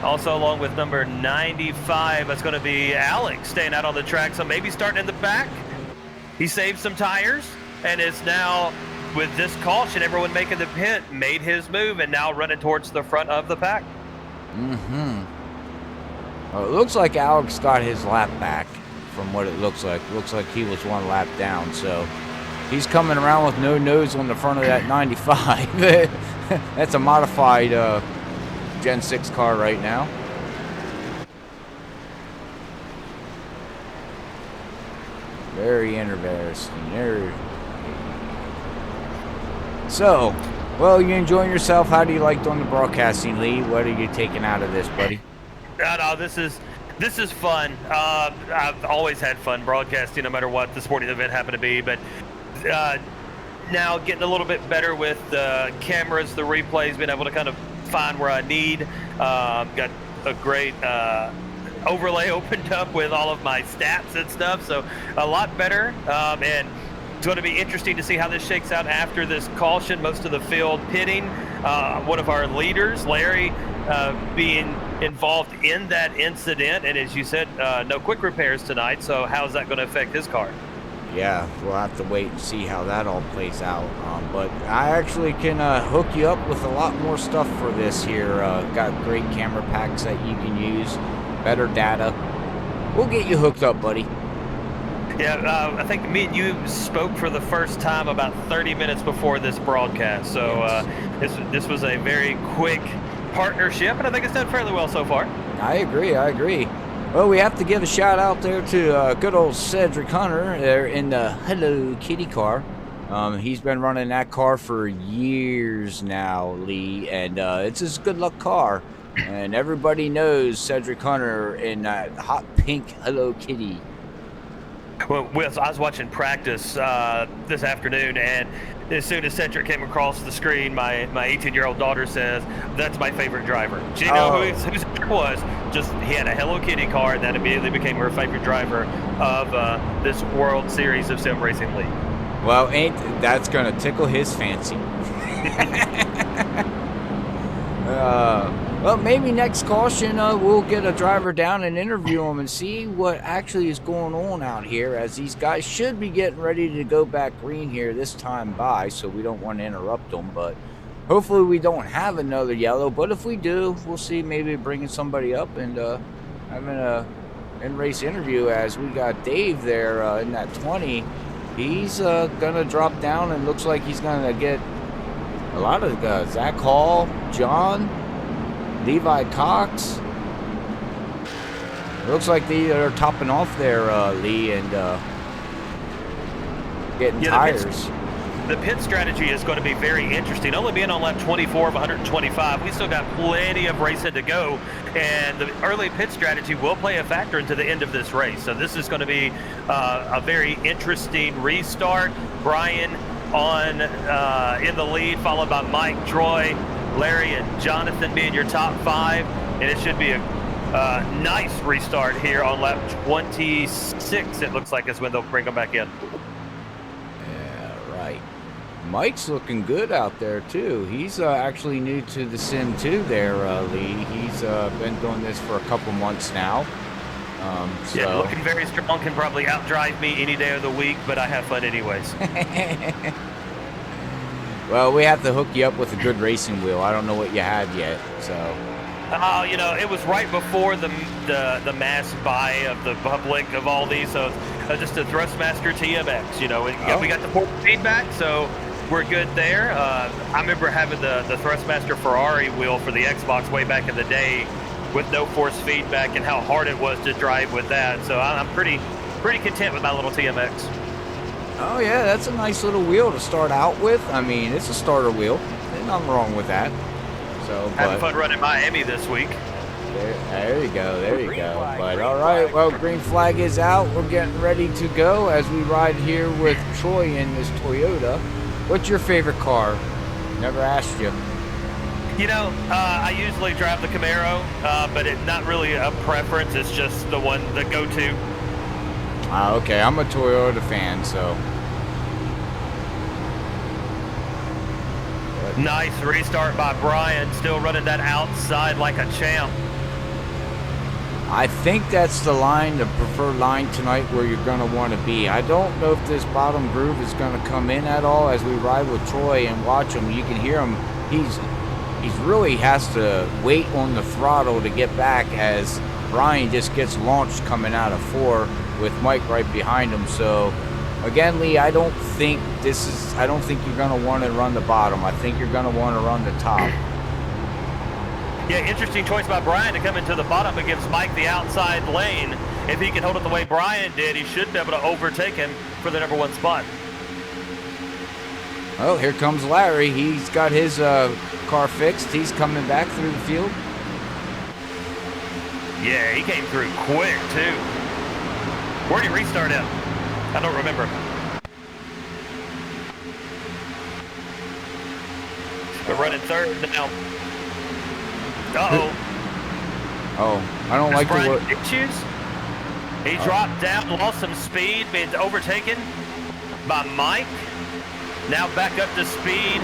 Also along with number 95, that's going to be Alex staying out on the track. So maybe starting in the back. He saved some tires and is now, with this caution, everyone making the pit, made his move and now running towards the front of the pack. Well, it looks like Alex got his lap back from what it looks like. Looks like he was 1 lap down, so he's coming around with no nose on the front of that 95. That's a modified Gen 6 car right now. Very interesting. So, well, you enjoying yourself? How do you like doing the broadcasting, Lee? What are you taking out of this, buddy? No, this is fun. I've always had fun broadcasting, no matter what the sporting event happened to be. But now getting a little bit better with the cameras, the replays, being able to kind of find where I need. Got a great overlay opened up with all of my stats and stuff, so a lot better. And it's going to be interesting to see how this shakes out after this caution. Most of the field pitting. One of our leaders, Larry, being involved in that incident, and as you said, no quick repairs tonight. So how's that going to affect his car? Yeah, we'll have to wait and see how that all plays out. But I actually can hook you up with a lot more stuff for this here. Got great camera packs that you can use, better data. We'll get you hooked up, buddy. Yeah, I think me and you spoke for the first time about 30 minutes before this broadcast. So this was a very quick partnership, and I think it's done fairly well so far. I agree. Well, we have to give a shout out there to good old Cedric Hunter there in the Hello Kitty car. He's been running that car for years now, Lee, and it's his good luck car. And everybody knows Cedric Hunter in that hot pink Hello Kitty. Well, I was watching practice this afternoon, and as soon as Cedric came across the screen, my 18-year-old daughter says, "That's my favorite driver." She didn't know who it was. Just he had a Hello Kitty car, and that immediately became her favorite driver of this World Series of Sim Racing League. Well, that's gonna tickle his fancy. Well, maybe next caution we'll get a driver down and interview him and see what actually is going on out here, as these guys should be getting ready to go back green here this time by, so we don't want to interrupt them. But hopefully we don't have another yellow, but if we do, we'll see maybe bringing somebody up and having a in-race interview, as we got Dave there in that 20. He's gonna drop down, and looks like he's gonna get a lot of Zach Hall, John, Levi Cox. It looks like they are topping off there, Lee, and getting tires. The pit strategy is going to be very interesting. Only being on lap 24 of 125, we still got plenty of racing to go, and the early pit strategy will play a factor into the end of this race. So this is going to be a very interesting restart. Brian on in the lead, followed by Mike, Troy, Larry, and Jonathan being your top 5, and it should be a nice restart here on lap 26. It looks like is when they'll bring them back in. Yeah, right. Mike's looking good out there too. He's actually new to the Sim 2 there, Lee. He's been doing this for a couple months now. Yeah, looking very strong. Can probably outdrive me any day of the week, but I have fun anyways. Well, we have to hook you up with a good racing wheel. I don't know what you have yet, so. You know, it was right before the mass buy of the public of all these, so just a Thrustmaster TMX. You know, we got the port feedback, so we're good there. I remember having the Thrustmaster Ferrari wheel for the Xbox way back in the day, with no force feedback, and how hard it was to drive with that. So I'm pretty content with my little TMX. Oh yeah, that's a nice little wheel to start out with. I mean, it's a starter wheel. There's nothing wrong with that. So, having fun running Miami this week. There you go. But all right, well, green flag is out. We're getting ready to go as we ride here with Troy in this Toyota. What's your favorite car? Never asked you. You know, I usually drive the Camaro, but it's not really a preference. It's just the go-to. Okay, I'm a Toyota fan, so. Nice restart by Brian, still running that outside like a champ. I think that's the preferred line tonight where you're going to want to be. I don't know if this bottom groove is going to come in at all as we ride with Troy and watch him. You can hear him. He's really has to wait on the throttle to get back as Brian just gets launched coming out of 4 with Mike right behind him. So again, Lee, I don't think you're going to want to run the bottom. I think you're going to want to run the top. Yeah, interesting choice by Brian to come into the bottom, but gives Mike the outside lane. If he can hold it the way Brian did, he should be able to overtake him for the #1 spot. Oh, here comes Larry. He's got his car fixed. He's coming back through the field. Yeah, he came through quick, too. Where'd he restart at? I don't remember. We're running third now. Uh-oh. Oh, I don't like the word. Issues. He dropped down, lost some speed, being overtaken by Mike. Now back up to speed.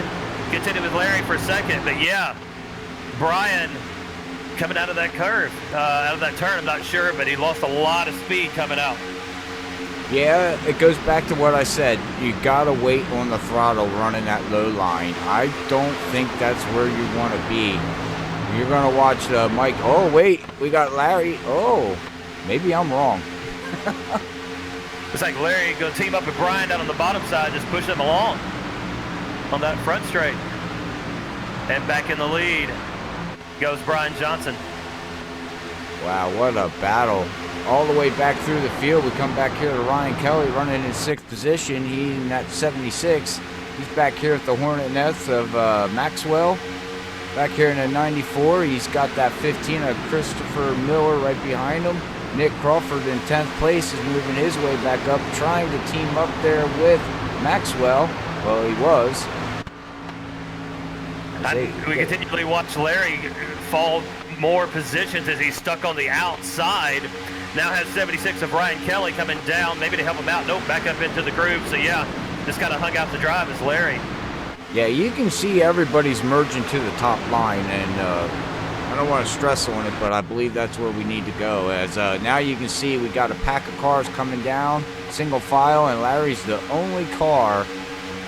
Continued with Larry for a second, but yeah, Brian coming out of that curve, out of that turn, I'm not sure, but he lost a lot of speed coming out. Yeah, it goes back to what I said. You gotta wait on the throttle running that low line. I don't think that's where you want to be. You're gonna watch Mike. Oh wait, we got Larry. Oh, maybe I'm wrong. It's like Larry gonna team up with Brian down on the bottom side, just push them along on that front straight. And back in the lead goes Brian Johnson. Wow, what a battle. All the way back through the field, we come back here to Ryan Kelly running in 6th position. He in that 76. He's back here at the Hornet Nest of Maxwell. Back here in the 94, he's got that 15 of Christopher Miller right behind him. Nick Crawford in 10th place is moving his way back up, trying to team up there with Maxwell. Well, he was. We continually watch Larry fall more positions as he's stuck on the outside. Now has 76 of Ryan Kelly coming down, maybe to help him out. Nope, back up into the groove. So yeah, just kind of hung out the drive as Larry. Yeah, you can see everybody's merging to the top line, and I don't want to stress on it, but I believe that's where we need to go. As now you can see we got a pack of cars coming down, single file, and Larry's the only car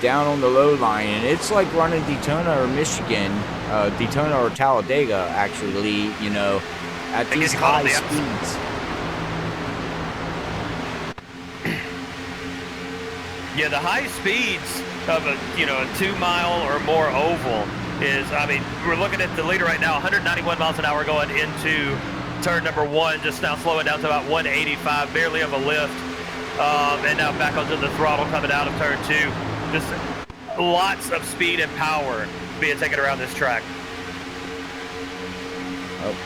down on the low line, and it's like running Daytona or Michigan, Daytona or Talladega, actually, you know, at these high speeds. Yeah, the high speeds of a 2 mile or more oval is, I mean, we're looking at the leader right now, 191 miles an hour going into turn number 1, just now slowing down to about 185, barely of a lift, and now back onto the throttle coming out of turn 2. Just lots of speed and power being taken around this track.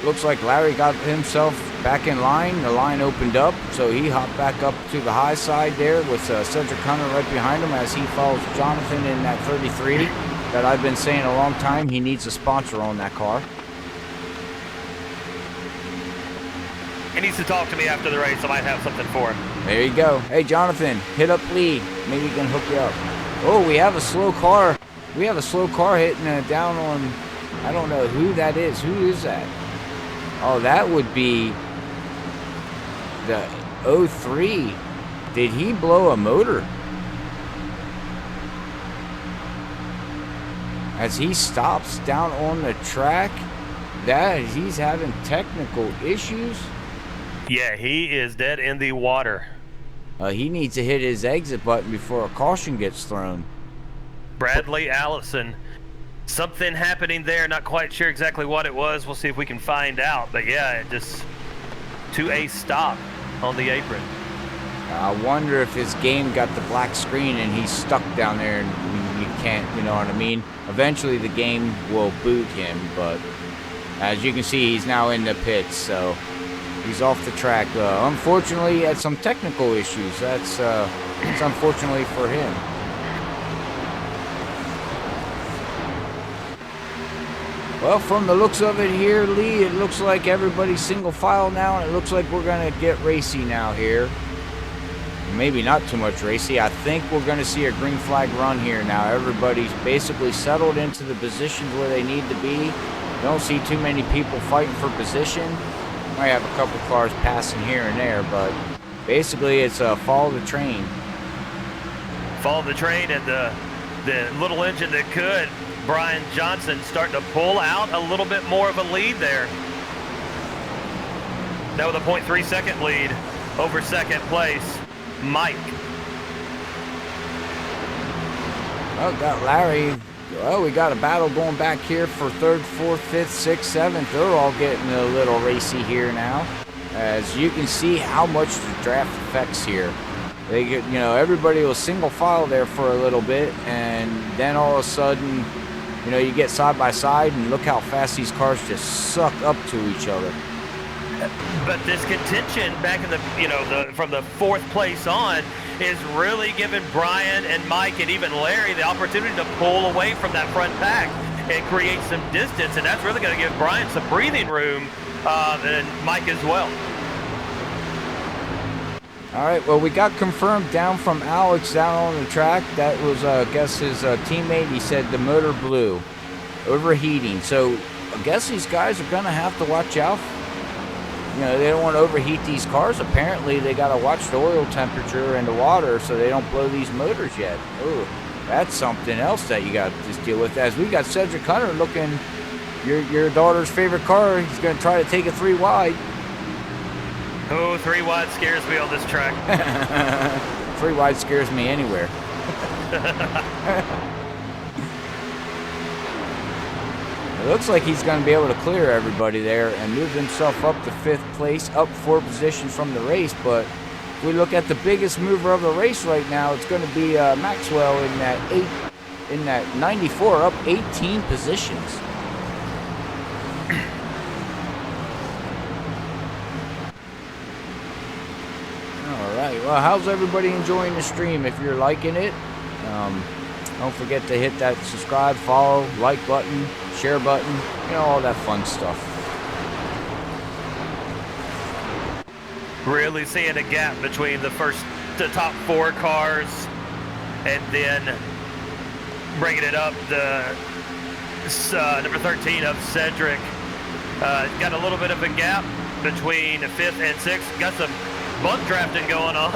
Looks like Larry got himself back in line. The line opened up, so he hopped back up to the high side there with Cedric Hunter right behind him as he follows Jonathan in that 33 that I've been saying a long time. He needs a sponsor on that car. He needs to talk to me after the race. I might have something for him. There you go. Hey, Jonathan, hit up lead. Maybe he can hook you up. Oh, we have a slow car. We have a slow car hitting down on, I don't know who that is. Who is that? Oh, that would be the 03. Did he blow a motor? As he stops down on the track, he's having technical issues. Yeah, he is dead in the water. He needs to hit his exit button before a caution gets thrown. Bradley Allison. Something happening there, not quite sure exactly what it was. We'll see if we can find out. But yeah, it just to a stop on the apron. I wonder if his game got the black screen and he's stuck down there and you can't, you know what I mean? Eventually the game will boot him, but as you can see, he's now in the pits, so he's off the track. Unfortunately, he had some technical issues. That's unfortunately for him. Well, from the looks of it here, Lee, it looks like everybody's single file now, and it looks like we're going to get racy now here. Maybe not too much racy. I think we're going to see a green flag run here now. Everybody's basically settled into the positions where they need to be. Don't see too many people fighting for position. Might have a couple cars passing here and there, but basically it's a follow the train. Follow the train, and the little engine that could. Brian Johnson starting to pull out a little bit more of a lead there. Now with a 0.3 second lead over second place, Mike. Oh, got Larry. Well, we got a battle going back here for 3rd, 4th, 5th, 6th, 7th. They're all getting a little racy here now. As you can see how much the draft affects here. They get, everybody was single file there for a little bit, and then all of a sudden, you get side by side, and look how fast these cars just suck up to each other. But this contention back in the, from the 4th place on is really giving Brian and Mike and even Larry the opportunity to pull away from that front pack. and create some distance, and that's really going to give Brian some breathing room, and Mike as well. All right, well, we got confirmed down from Alex down on the track. That was, I guess, his teammate. He said the motor blew, overheating. So I guess these guys are going to have to watch out. You know, they don't want to overheat these cars. Apparently, they got to watch the oil temperature and the water so they don't blow these motors yet. Ooh, that's something else that you got to just deal with. As we got Cedric Hunter looking, your daughter's favorite car. He's going to try to take it 3 wide. Oh, 3 wide scares me on this track. 3 wide scares me anywhere. It looks like he's going to be able to clear everybody there and move himself up to 5th place, up 4 positions from the race. But if we look at the biggest mover of the race right now, it's going to be Maxwell in that 94, up 18 positions. Well, how's everybody enjoying the stream? If you're liking it, don't forget to hit that subscribe, follow, like button, share button, you know, all that fun stuff. Really seeing a gap between the top 4 cars, and then bringing it up the number 13 of Cedric. Got a little bit of a gap between 5th and 6th. Got some bump drafting going on,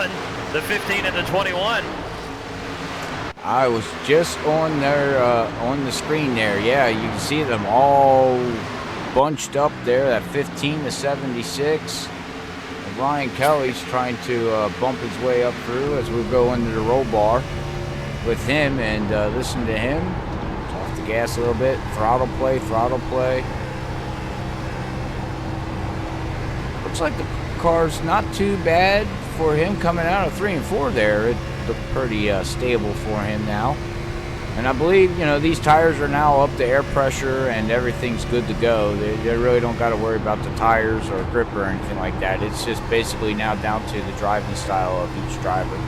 the 15 and the 21. I was just on there, on the screen there. Yeah, you can see them all bunched up there, that 15 to 76. And Ryan Kelly's trying to bump his way up through as we go into the roll bar with him and listen to him. Off the gas a little bit, throttle play, throttle play. Looks like the car's not too bad for him coming out of 3 and 4 there. It looked pretty stable for him now. And I believe, you know, these tires are now up to air pressure and everything's good to go. They really don't got to worry about the tires or grip or anything like that. It's just basically now down to the driving style of each driver.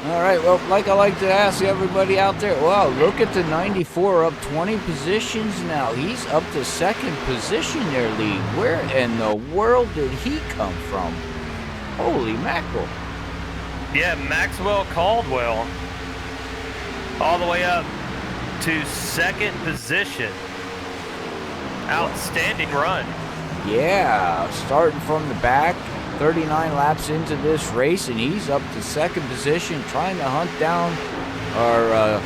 All right, well, like I like to ask everybody out there, wow, look at the 94 up 20 positions now. He's up to 2nd position there, lead. Where in the world did he come from? Holy mackerel. Yeah, Maxwell Caldwell all the way up to 2nd position. Outstanding run. Yeah, starting from the back. 39 laps into this race, and he's up to 2nd position, trying to hunt down our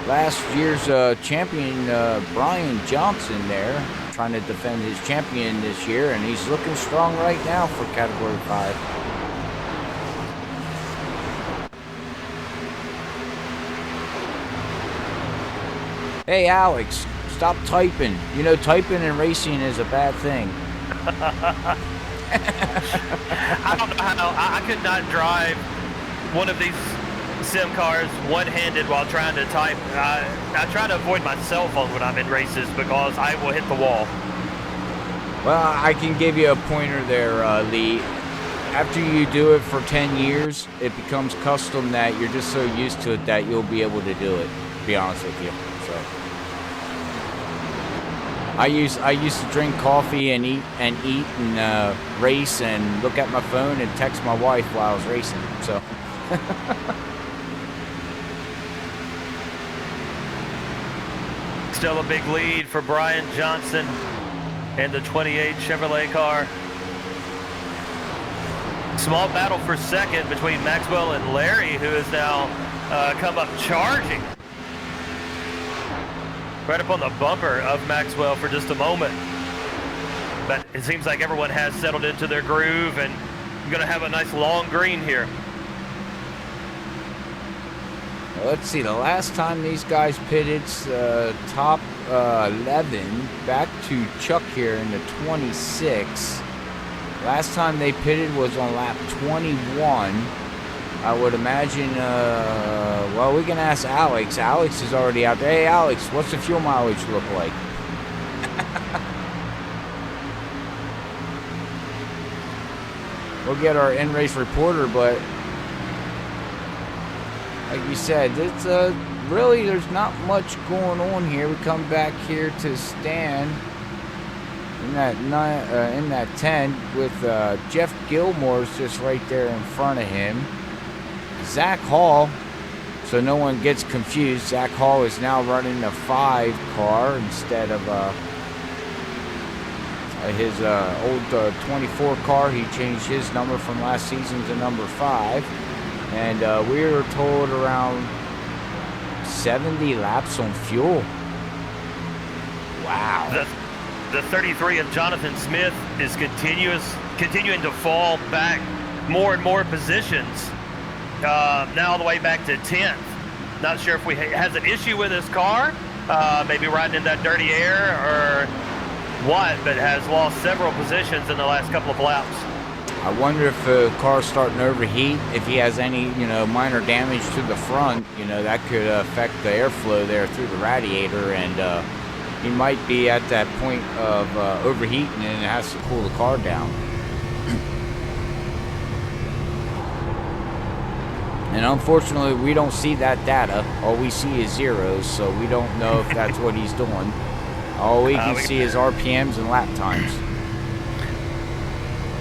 last year's champion, Brian Johnson there, trying to defend his champion this year, and he's looking strong right now for Category 5. Hey, Alex, stop typing. You know, typing and racing is a bad thing. I don't know how I could not drive one of these sim cars one-handed while trying to type. I try to avoid my cell phone when I'm in races because I will hit the wall. Well, I can give you a pointer there, Lee. After you do it for 10 years, it becomes custom that you're just so used to it that you'll be able to do it, to be honest with you. So I used to drink coffee and eat and race and look at my phone and text my wife while I was racing. So still a big lead for Brian Johnson and the 28 Chevrolet car. Small battle for 2nd between Maxwell and Larry, who has now come up charging. Right up on the bumper of Maxwell for just a moment. But it seems like everyone has settled into their groove and going to have a nice long green here. Let's see, the last time these guys pitted, top 11, back to Chuck here in the 26. Last time they pitted was on lap 21. I would imagine, well, we can ask Alex. Alex is already out there. Hey, Alex, what's the fuel mileage look like? we'll get our in-race reporter, but like you said, it's really there's not much going on here. We come back here to Stan in that 10 with Jeff Gilmore's just right there in front of him. Zach Hall, so no one gets confused, Zach Hall is now running a 5 car instead of his old 24 car. He changed his number from last season to number 5. And we were told around 70 laps on fuel. Wow. The 33 of Jonathan Smith is continuing to fall back more and more positions. Now all the way back to 10th. Not sure if he has an issue with his car, maybe riding in that dirty air or what, but has lost several positions in the last couple of laps. I wonder if the car's starting to overheat, if he has any, minor damage to the front, that could affect the airflow there through the radiator, and he might be at that point of overheating and it has to cool the car down. And unfortunately, we don't see that data. All we see is zeros, so we don't know if that's what he's doing. All we can see is RPMs and lap times.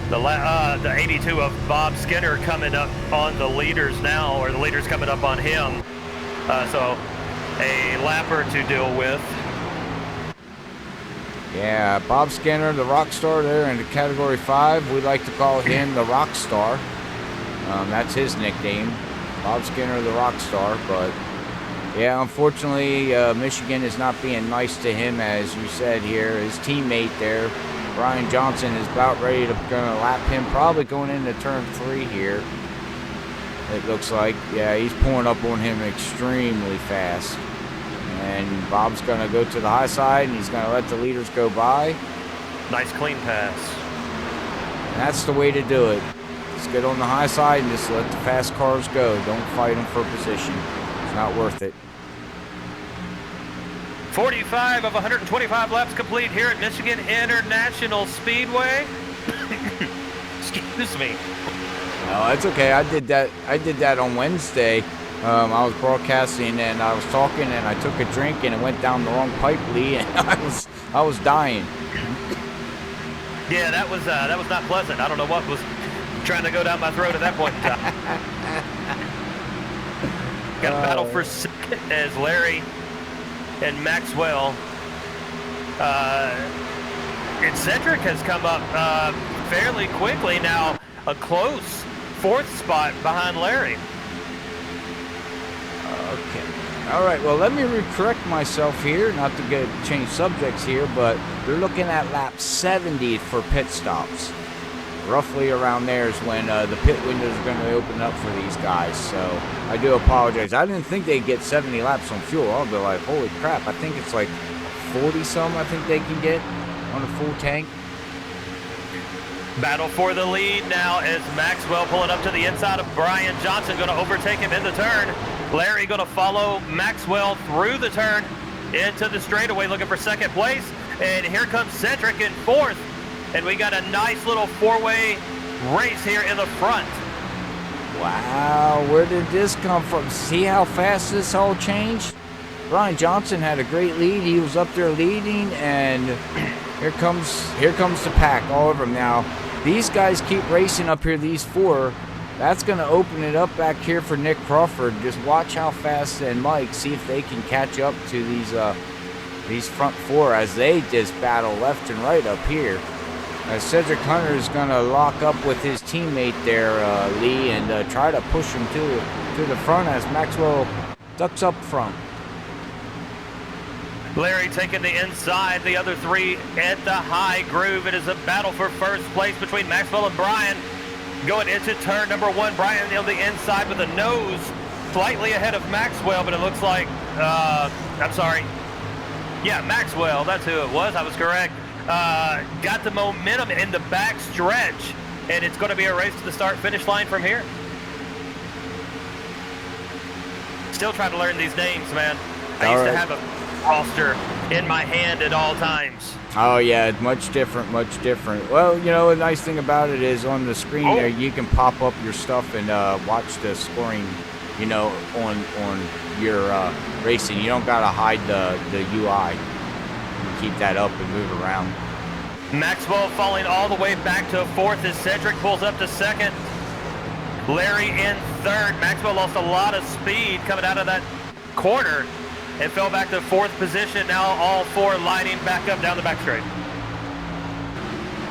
The 82 of Bob Skinner coming up on the leaders now, or the leaders coming up on him. So a lapper to deal with. Yeah, Bob Skinner, the rock star there in the category 5. We like to call him the rock star. That's his nickname, Bob Skinner, the rock star. But yeah, unfortunately, Michigan is not being nice to him, as you said here. His teammate there, Brian Johnson, is about ready to lap him, probably going into turn 3 here. It looks like, yeah, he's pulling up on him extremely fast. And Bob's going to go to the high side, and he's going to let the leaders go by. Nice clean pass. And that's the way to do it. Just get on the high side and just let the fast cars go. Don't fight them for position. It's not worth it. 45 of 125 laps complete here at Michigan International Speedway. Excuse me. No, it's okay. I did that on Wednesday. I was broadcasting and I was talking and I took a drink and it went down the wrong pipe, Lee, and I was dying. Yeah, that was not pleasant. I don't know what was trying to go down my throat at that point in time. Got a battle for second as Larry and Maxwell. And Cedric has come up fairly quickly now, a close 4th spot behind Larry. Okay. All right. Well, let me correct myself here, not to change subjects here, but they're looking at lap 70 for pit stops. Roughly around there is when the pit windows are going to open up for these guys. So I do apologize. I didn't think they'd get 70 laps on fuel. I'll be like, holy crap. I think it's like 40-some I think they can get on a full tank. Battle for the lead now as Maxwell pulling up to the inside of Brian Johnson, going to overtake him in the turn. Larry going to follow Maxwell through the turn into the straightaway, looking for second place. And here comes Cedric in 4th. And we got a nice little 4-way race here in the front. Wow, where did this come from? See how fast this all changed? Brian Johnson had a great lead. He was up there leading, and here comes the pack all over him. Now, these guys keep racing up here, these 4. That's going to open it up back here for Nick Crawford. Just watch how fast, and Mike, see if they can catch up to these front 4 as they just battle left and right up here. Cedric Hunter is going to lock up with his teammate there, Lee, and try to push him to the front as Maxwell ducks up front. Larry taking the inside, the other 3 at the high groove. It is a battle for first place between Maxwell and Brian. Going into turn number 1, Brian on the inside with a nose, slightly ahead of Maxwell, but it looks like, I'm sorry. Yeah, Maxwell, that's who it was. I was correct. Got the momentum in the back stretch, and it's going to be a race to the start-finish line from here. Still trying to learn these names, man. I used to have a roster in my hand at all times. Oh yeah, much different, much different. Well, you know, the nice thing about it is on the screen there, you can pop up your stuff and watch the scoring, you know, on your racing. You don't gotta hide the UI. You can keep that up and move around. Maxwell falling all the way back to fourth as Cedric pulls up to second. Larry in third. Maxwell lost a lot of speed coming out of that corner and fell back to fourth position. Now all four lining back up down the back straight.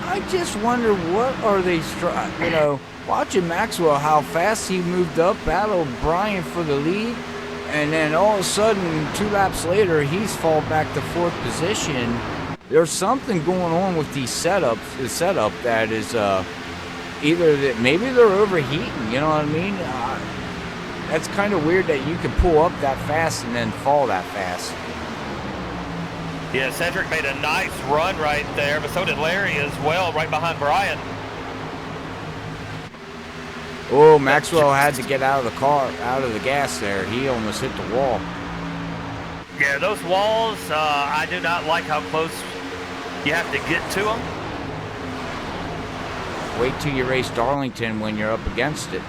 I just wonder what are they, you know, watching Maxwell, how fast he moved up, battled Brian for the lead, and then all of a sudden, 2 laps later, he's fall back to fourth position. There's something going on with these setups, the setup that is either that maybe they're overheating, you know what I mean? That's kind of weird that you can pull up that fast and then fall that fast. Yeah, Cedric made a nice run right there, but so did Larry as well, right behind Brian. Oh, Maxwell had to get out of the car, out of the gas there. He almost hit the wall. Yeah, those walls, I do not like how close you have to get to them. Wait till you race Darlington when you're up against it.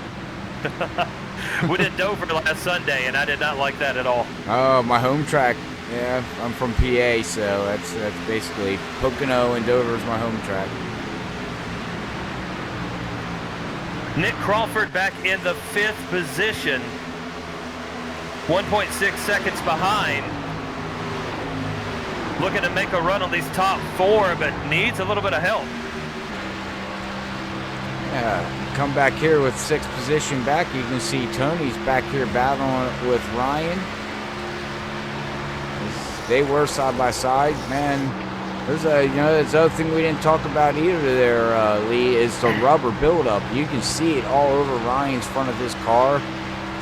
We did Dover last Sunday, and I did not like that at all. Oh, my home track. Yeah, I'm from PA, so that's basically Pocono and Dover is my home track. Nick Crawford back in the 5th position. 1.6 seconds behind. Looking to make a run on these top 4, but needs a little bit of help. Yeah, come back here with 6th position back. You can see Tony's back here battling with Ryan. They were side by side, man. There's there's the other thing we didn't talk about either there, Lee, is the rubber buildup. You can see it all over Ryan's front of his car.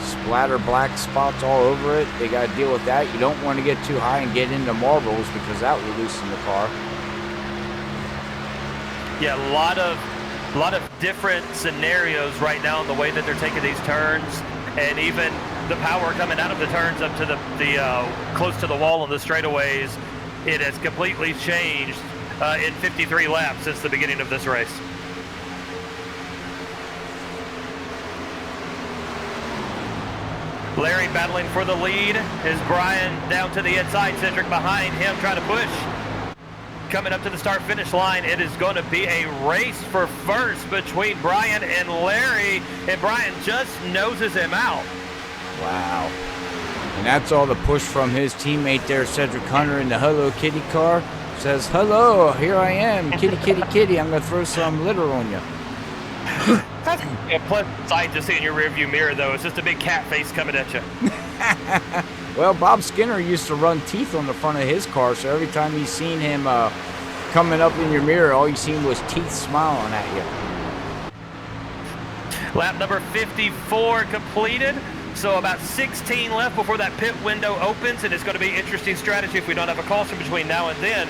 Splatter black spots all over it. They got to deal with that. You don't want to get too high and get into marbles because that will loosen the car. Yeah, a lot of different scenarios right now in the way that they're taking these turns, and even the power coming out of the turns up to the close to the wall on the straightaways. It has completely changed in 53 laps since the beginning of this race. Larry battling for the lead as Brian down to the inside, Cedric behind him trying to push. Coming up to the start-finish line, it is going to be a race for first between Brian and Larry, and Brian just noses him out. Wow. And that's all the push from his teammate there, Cedric Hunter, in the Hello Kitty car. Says, hello, here I am, kitty, kitty, kitty. I'm going to throw some litter on you. That's a pleasant sight to see in your rearview mirror, though. It's just a big cat face coming at you. Well, Bob Skinner used to run teeth on the front of his car, so every time you seen him coming up in your mirror, all you seen was teeth smiling at you. Lap number 54 completed. So about 16 left before that pit window opens, and it's going to be interesting strategy if we don't have a caution between now and then.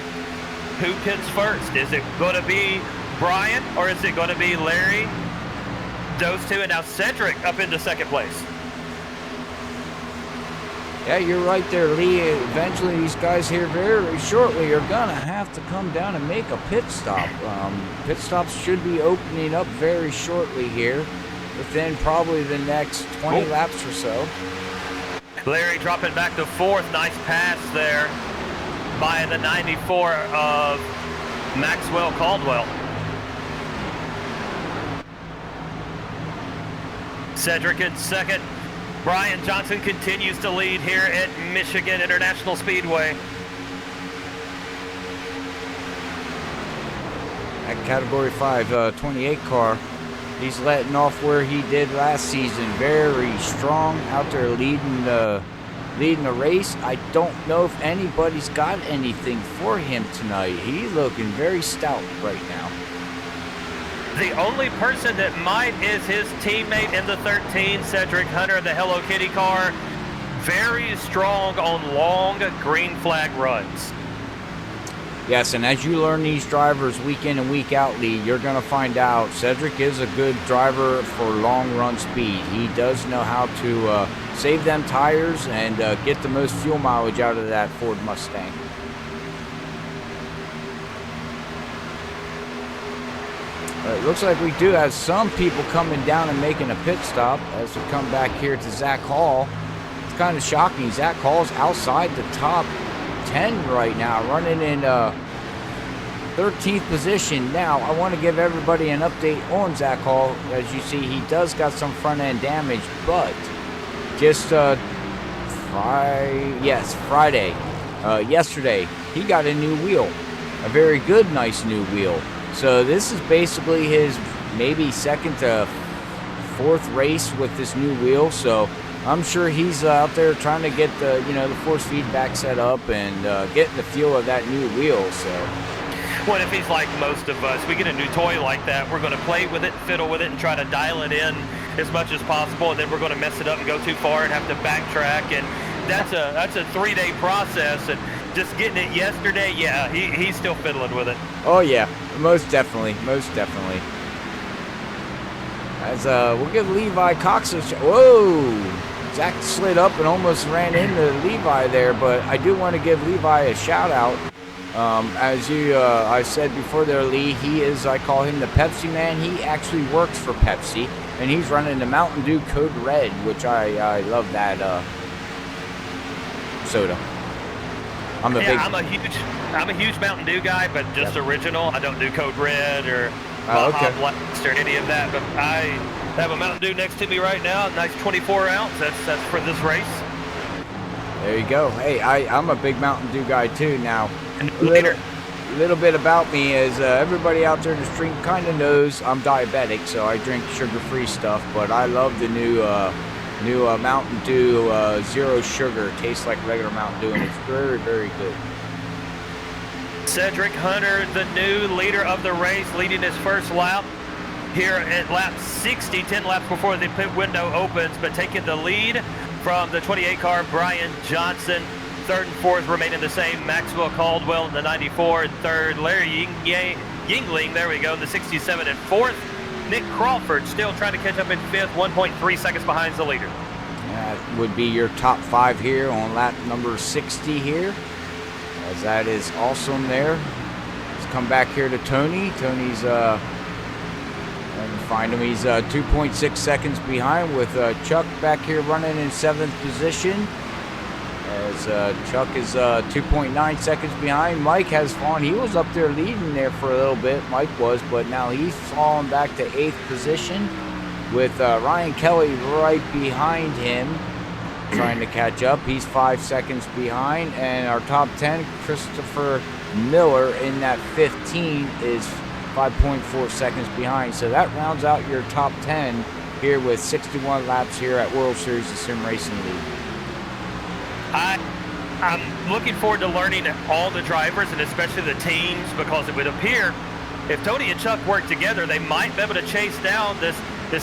Who pits first? Is it going to be Brian, or is it going to be Larry? Those two, and now Cedric up into 2nd place. Yeah, you're right there, Lee. Eventually, these guys here very shortly are going to have to come down and make a pit stop. Pit stops should be opening up very shortly here, within probably the next 20 laps or so. Larry dropping back to 4th. Nice pass there by the 94 of Maxwell Caldwell. Cedric in 2nd. Brian Johnson continues to lead here at Michigan International Speedway. That Category 5 28 car, he's letting off where he did last season. Very strong out there leading the race. I don't know if anybody's got anything for him tonight. He's looking very stout right now. The only person that might is his teammate in the 13, Cedric Hunter, the Hello Kitty car. Very strong on long green flag runs. Yes, and as you learn these drivers week in and week out, Lee, you're going to find out Cedric is a good driver for long run speed. He does know how to save them tires and get the most fuel mileage out of that Ford Mustang. It looks like we do have some people coming down and making a pit stop as we come back here to Zach Hall. It's kind of shocking. Zach Hall's outside the top 10 right now, running in 13th position. Now, I want to give everybody an update on Zach Hall. As you see, he does got some front end damage, but just Friday, yesterday, he got a new wheel, a very good, nice new wheel. So this is basically his maybe second to fourth race with this new wheel. So I'm sure he's out there trying to get the the force feedback set up and getting the feel of that new wheel. So what if he's like most of us? We get a new toy like that, we're going to play with it, fiddle with it, and try to dial it in as much as possible, and then we're going to mess it up and go too far and have to backtrack. And that's a 3-day process. And just getting it yesterday, yeah, he's still fiddling with it. Oh yeah, most definitely. As we'll give Levi Cox a whoa, Zach slid up and almost ran into Levi there, but I do want to give Levi a shout out. As I said before there, Lee, he is, I call him the Pepsi man. He actually works for Pepsi, and he's running the Mountain Dew Code Red, which I love that soda. I'm a huge Mountain Dew guy, but just original. I don't do Code Red or Baja Blast or any of that. But I have a Mountain Dew next to me right now, a nice 24 ounce. That's for this race. There you go. Hey, I'm a big Mountain Dew guy too. Now, a little bit about me is everybody out there in the stream kind of knows I'm diabetic, so I drink sugar-free stuff. But I love the new Mountain Dew Zero Sugar. Tastes like regular Mountain Dew, and it's very, very good. Cedric Hunter, the new leader of the race, leading his first lap here at lap 60, 10 laps before the pit window opens, but taking the lead from the 28 car, Brian Johnson. Third and fourth remaining the same. Maxwell Caldwell in the 94 and third. Larry Yingling, there we go, in the 67 and fourth. Nick Crawford still trying to catch up in fifth, 1.3 seconds behind the leader. That would be your top 5 here on lap number 60 here, as that is awesome there. Let's come back here to Tony. Tony's, let me find him. He's 2.6 seconds behind with Chuck back here running in 7th position. As Chuck is 2.9 seconds behind. Mike has fallen. He was up there leading there for a little bit, Mike was, but now he's fallen back to 8th position with Ryan Kelly right behind him trying to catch up. He's 5 seconds behind, and our top 10, Christopher Miller in that 15 is 5.4 seconds behind. So that rounds out your top 10 here with 61 laps here at World Series of Sim Racing League. I'm looking forward to learning all the drivers and especially the teams, because it would appear if Tony and Chuck work together, they might be able to chase down this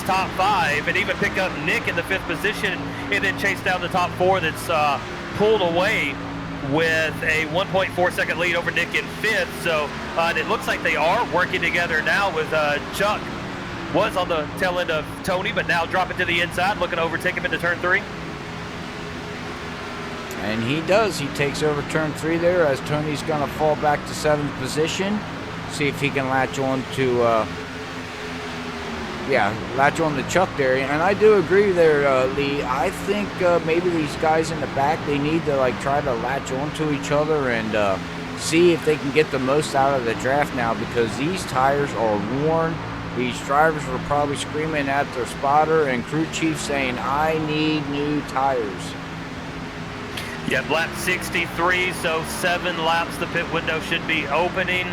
top 5 and even pick up Nick in the 5th position and then chase down the top 4 that's pulled away with a 1.4 second lead over Nick in 5th. So it looks like they are working together now, with Chuck was on the tail end of Tony, but now dropping to the inside, looking to overtake him into turn 3. And he does. He takes over turn 3 there as Tony's going to fall back to 7th position. See if he can latch on to, latch on to Chuck there. And I do agree there, Lee. I think maybe these guys in the back, they need to try to latch on to each other and see if they can get the most out of the draft now, because these tires are worn. These drivers were probably screaming at their spotter and crew chief saying, I need new tires. Yep, lap 63, so 7 laps the pit window should be opening.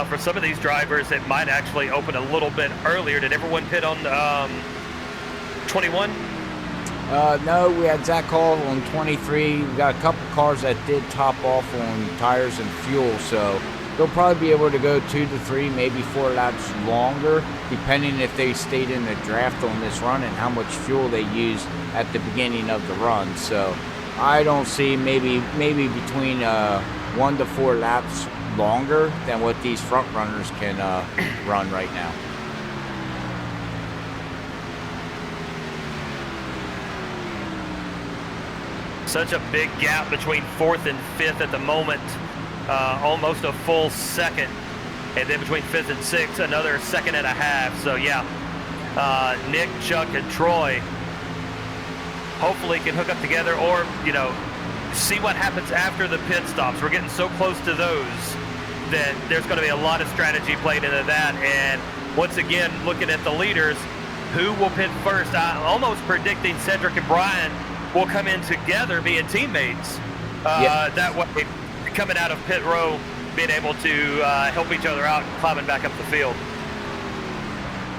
For some of these drivers, it might actually open a little bit earlier. Did everyone pit on 21? No, we had Zach Hall on 23. We got a couple cars that did top off on tires and fuel, so they'll probably be able to go 2 to 3, maybe 4 laps longer, depending if they stayed in the draft on this run and how much fuel they used at the beginning of the run. So I don't see maybe between 1 to 4 laps longer than what these front runners can run right now. Such a big gap between 4th and 5th at the moment. Almost a full second And then between 5th and 6th, another 2.5. So yeah, Nick, Chuck, and Troy hopefully can hook up together, or, you know, see what happens after the pit stops. We're getting so close to those that there's going to be a lot of strategy played into that. And once again, looking at the leaders, who will pit first? I'm almost predicting Cedric and Brian will come in together being teammates. That way, coming out of pit row, being able to help each other out and climbing back up the field.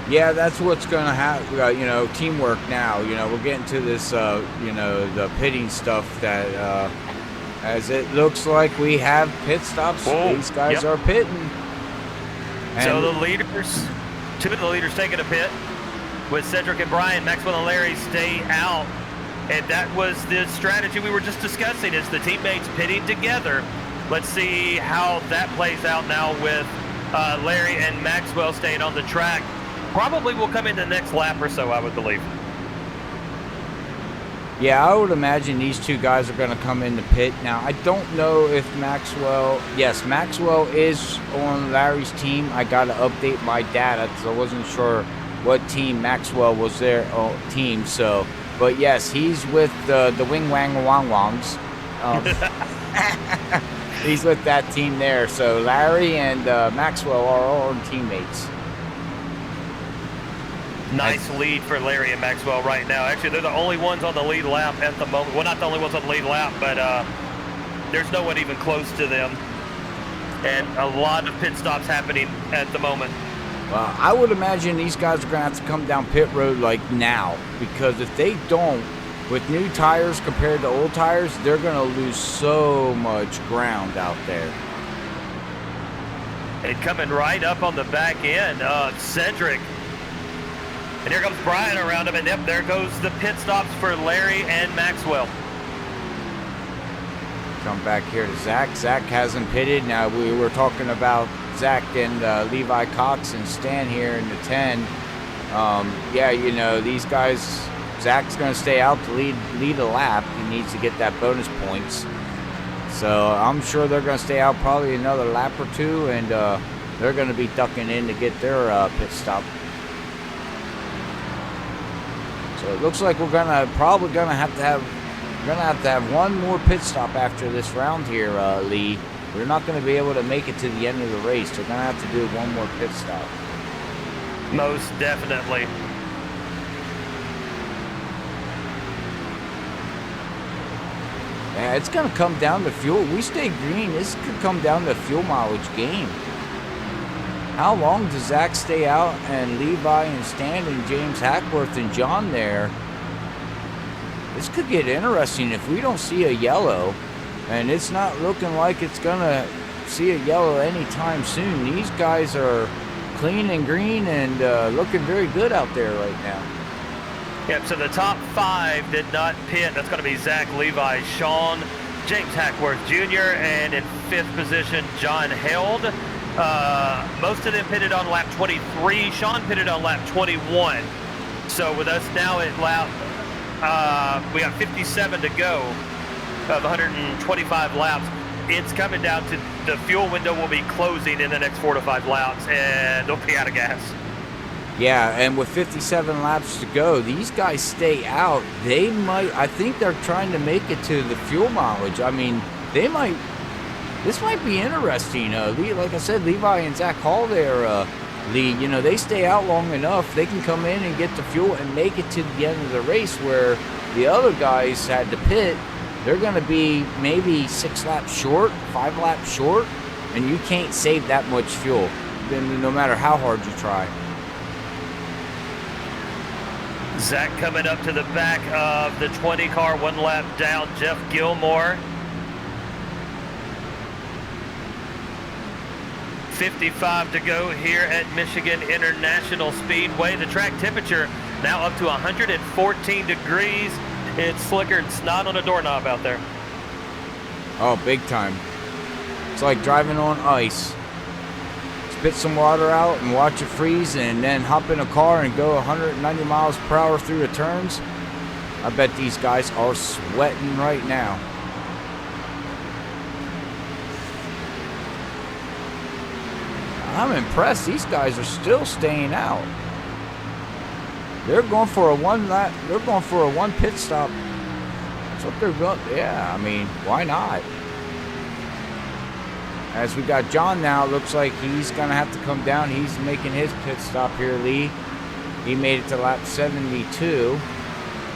Yeah, that's what's going to happen, you know, teamwork now. You know, we're getting to this, you know, the pitting stuff that, as it looks like we have pit stops. Whoa, these guys are pitting. And so the leaders, 2 of the leaders taking a pit, with Cedric and Brian. Maxwell and Larry stay out. And that was the strategy we were just discussing, is the teammates pitting together. Let's see how that plays out now with Larry and Maxwell staying on the track. Probably will come in the next lap or so, I would believe. yeah, I would imagine these 2 guys are going to come in the pit. Now, I don't know if Maxwell, yes, Maxwell is on Larry's team. I got to update my data because I wasn't sure what team Maxwell was their team. So, but yes, he's with the Wing Wang Wang Wangs. He's with that team there. So Larry and Maxwell are all teammates. Nice lead for Larry and Maxwell right now. Actually, they're the only ones on the lead lap at the moment. Well, not the only ones on the lead lap, but there's no one even close to them. And a lot of pit stops happening at the moment. Well, I would imagine these guys are going to have to come down pit road like now, because if they don't, with new tires compared to old tires, they're going to lose so much ground out there. And coming right up on the back end, Cedric. And here comes Brian around him, and yep, there goes the pit stops for Larry and Maxwell. Come back here to Zach. Zach hasn't pitted. Now, we were talking about Zach and Levi Cox and Stan here in the 10. Yeah, you know, these guys, Zach's going to stay out to lead a lap. He needs to get that bonus points. So I'm sure they're going to stay out probably another lap or 2, and they're going to be ducking in to get their pit stop. So it looks like we're probably gonna have to have one more pit stop after this round here, Lee. We're not going to be able to make it to the end of the race. We're going to have to do one more pit stop. Most definitely. Yeah, it's going to come down to fuel. We stay green. This could come down to fuel mileage game. How long does Zach stay out, and Levi and Stan and James Hackworth and John there? This could get interesting if we don't see a yellow, and it's not looking like it's going to see a yellow anytime soon. These guys are clean and green and looking very good out there right now. Yep, so the top 5 did not pit. That's going to be Zach, Levi, Sean, James Hackworth Jr., and in 5th position, John Held. Most of them pitted on lap 23. Sean pitted on lap 21. So with us now at lap, we got 57 to go of 125 laps. It's coming down to the fuel window will be closing in the next 4 to 5 laps, and they'll be out of gas. Yeah, and with 57 laps to go, these guys stay out. They might, I think they're trying to make it to the fuel mileage. I mean, they might, this might be interesting. Like I said, Levi and Zach Hall there, you know, they stay out long enough, they can come in and get the fuel and make it to the end of the race, where the other guys had to pit. They're going to be maybe 6 laps short, 5 laps short, and you can't save that much fuel, no matter how hard you try. Zach coming up to the back of the 20 car, 1 lap down, Jeff Gilmore. 55 to go here at Michigan International Speedway. The track temperature now up to 114 degrees. It's slicker and snot on a doorknob out there. Oh, big time. It's like driving on ice. Spit some water out and watch it freeze, and then hop in a car and go 190 miles per hour through the turns. I bet these guys are sweating right now. I'm impressed. These guys are still staying out. They're going for a they're going for a one pit stop. That's what they're going. Yeah, I mean, why not? As we got John now, looks like he's gonna have to come down. He's making his pit stop here, Lee. He made it to lap 72.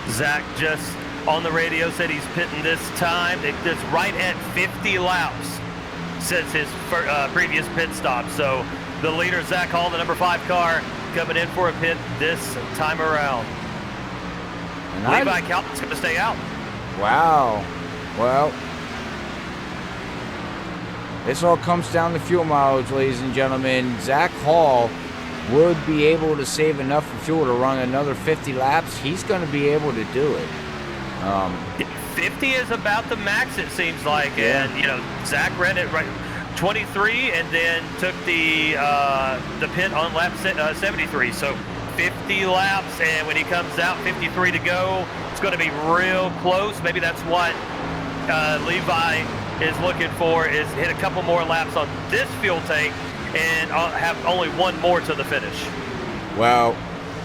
Zach just on the radio said he's pitting this time. It's right at 50 laps since his previous pit stop. So the leader, Zach Hall, the number 5 car, coming in for a pit this time around. And Levi Calvin's going to stay out. Wow. Well, this all comes down to fuel mileage, ladies and gentlemen. Zach Hall would be able to save enough fuel to run another 50 laps. He's going to be able to do it. 50 is about the max, it seems like. Yeah. And, you know, Zach ran it right 23 and then took the pit on lap 73. So 50 laps, and when he comes out, 53 to go. It's going to be real close. Maybe that's what Levi is looking for, is hit a couple more laps on this fuel tank and have only one more to the finish. Well,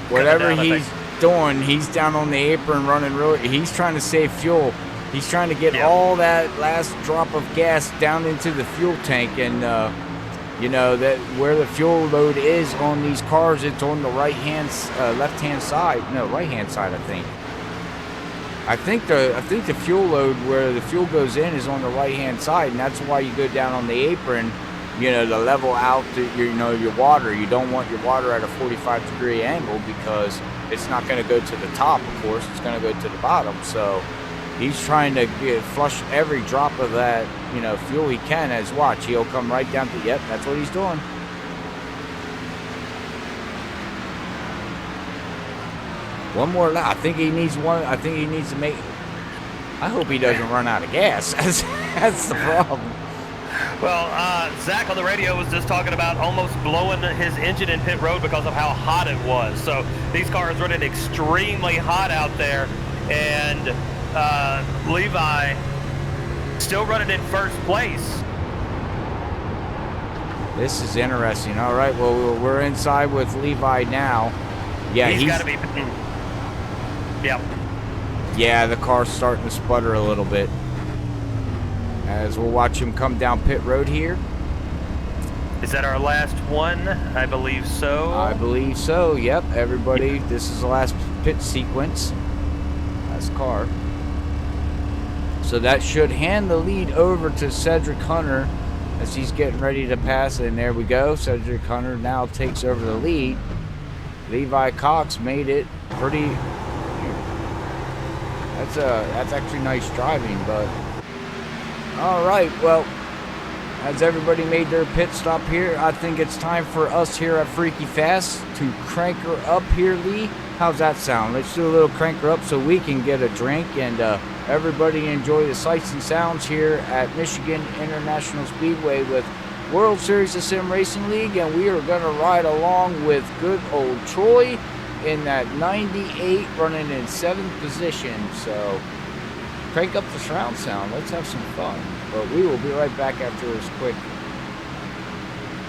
whatever he's doing, he's down on the apron running really. He's trying to save fuel. He's trying to get all that last drop of gas down into the fuel tank, and you know that where the fuel load is on these cars, it's on the left-hand side. No, right-hand side, I think. I think the fuel load where the fuel goes in is on the right-hand side, and that's why you go down on the apron, you know, to level out your water. You don't want your water at a 45-degree angle because it's not going to go to the top, of course. It's going to go to the bottom. So he's trying to flush every drop of that, you know, fuel he can. As watch, he'll come right down to, yep, that's what he's doing. One more lap. I think he needs one. I think he needs to make. I hope he doesn't run out of gas. That's the problem. Well, Zach on the radio was just talking about almost blowing his engine in pit road because of how hot it was. So these cars running extremely hot out there, and Levi still running in first place. This is interesting. All right, well, we're inside with Levi now. Yeah, he's got to be. Yep. Yeah, the car's starting to sputter a little bit. As we'll watch him come down pit road here. Is that our last one? I believe so. I believe so, yep. Everybody, this is the last pit sequence. Last car. So that should hand the lead over to Cedric Hunter as he's getting ready to pass. And there we go. Cedric Hunter now takes over the lead. Levi Cox made it pretty... That's actually nice driving, but... Alright, well, as everybody made their pit stop here, I think it's time for us here at Freaky Fast to crank her up here, Lee. How's that sound? Let's do a little crank her up so we can get a drink and everybody enjoy the sights and sounds here at Michigan International Speedway with World Series of Sim Racing League, and we are going to ride along with good old Troy in that 98 running in 7th position. So crank up the surround sound. Let's have some fun. But we will be right back after this quick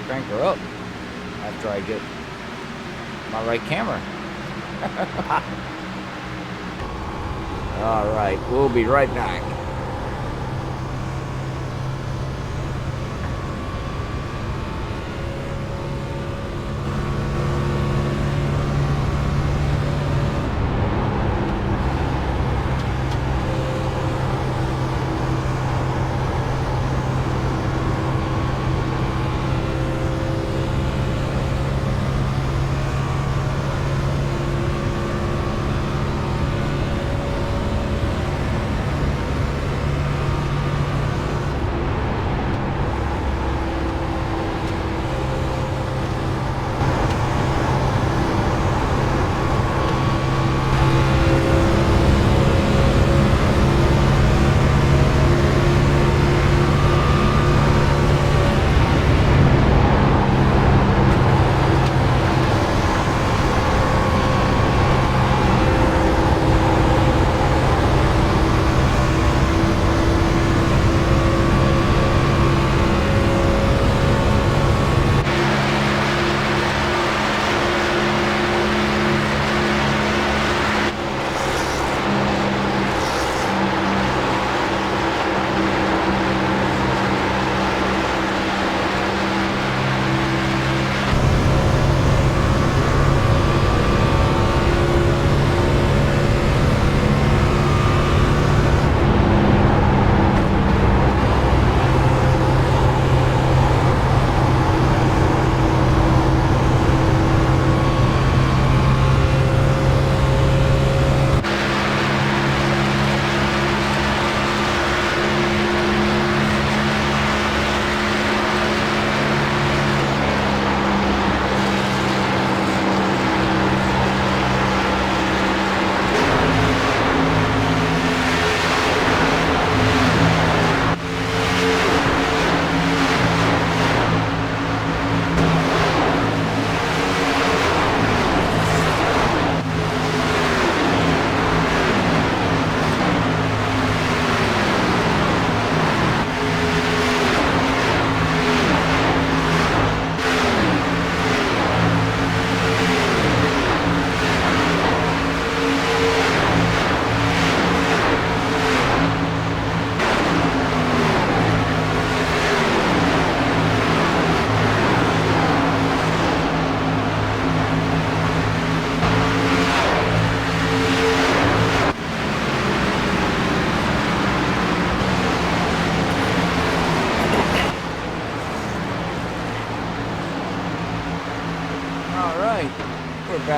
crank her up after I get my right camera. All right, we'll be right back.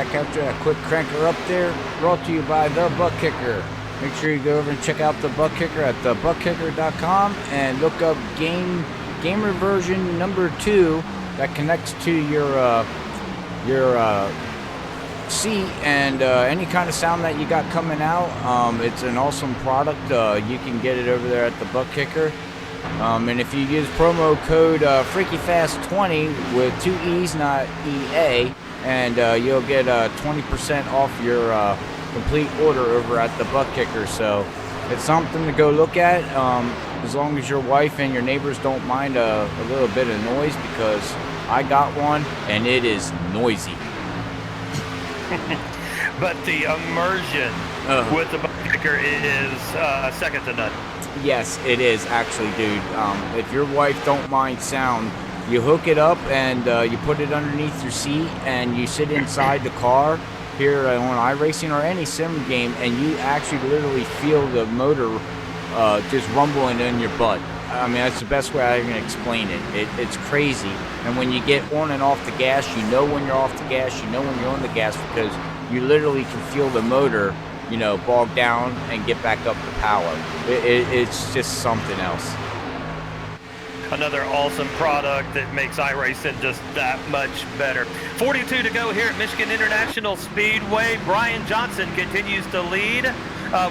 back after that quick cranker up there. Brought to you by the ButtKicker. Make sure you go over and check out the ButtKicker at ButtKicker.com and look up gamer version number 2 that connects to your seat and any kind of sound that you got coming out. It's an awesome product. You can get it over there at the ButtKicker. And if you use promo code FreakyFast20 with 2 E's, not EA, and you'll get 20% off your complete order over at the ButtKicker. So it's something to go look at, as long as your wife and your neighbors don't mind a little bit of noise, because I got one and it is noisy. But the immersion with the ButtKicker is second to none. Yes, it is actually, dude. If your wife don't mind sound, you hook it up and you put it underneath your seat and you sit inside the car here on iRacing or any sim game, and you actually literally feel the motor just rumbling in your butt. I mean, that's the best way I can explain it. It's crazy. And when you get on and off the gas, you know when you're off the gas, you know when you're on the gas, because you literally can feel the motor, you know, bog down and get back up to power. It's just something else. Another awesome product that makes iRacing just that much better. 42 to go here at Michigan International Speedway. Brian Johnson continues to lead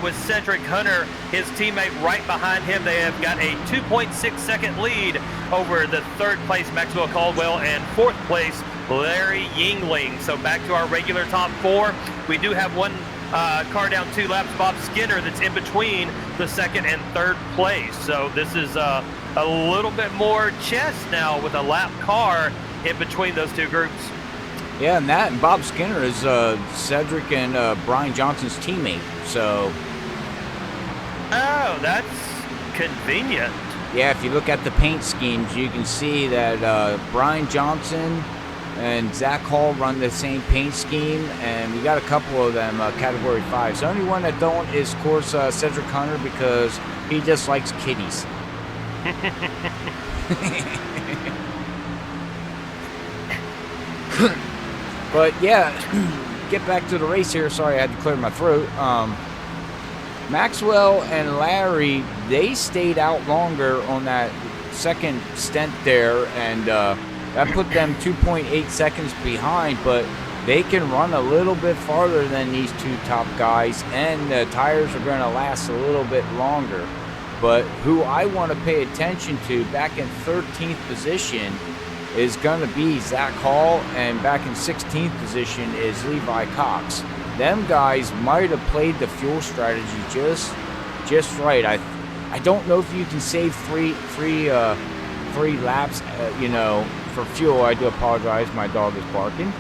with Cedric Hunter, his teammate, right behind him. They have got a 2.6 second lead over the third place Maxwell Caldwell and fourth place Larry Yingling. So back to our regular top 4. We do have one car down 2 laps, Bob Skinner, that's in between the second and third place. So this is a little bit more chess now with a lap car in between those two groups. Yeah, and Bob Skinner is Cedric and Brian Johnson's teammate. So. Oh, that's convenient. Yeah, if you look at the paint schemes, you can see that Brian Johnson and Zach Hall run the same paint scheme, and we got a couple of them category 5. The only one that don't is, of course, Cedric Hunter, because he just likes kitties. But yeah, get back to the race here. Sorry, I had to clear my throat. Maxwell and Larry, they stayed out longer on that second stint there, and that put them 2.8 seconds behind, but they can run a little bit farther than these two top guys, and the tires are going to last a little bit longer. But who I want to pay attention to back in 13th position is going to be Zach Hall, and back in 16th position is Levi Cox. Them guys might have played the fuel strategy just right. I don't know if you can save three laps, you know, for fuel. I do apologize. My dog is barking.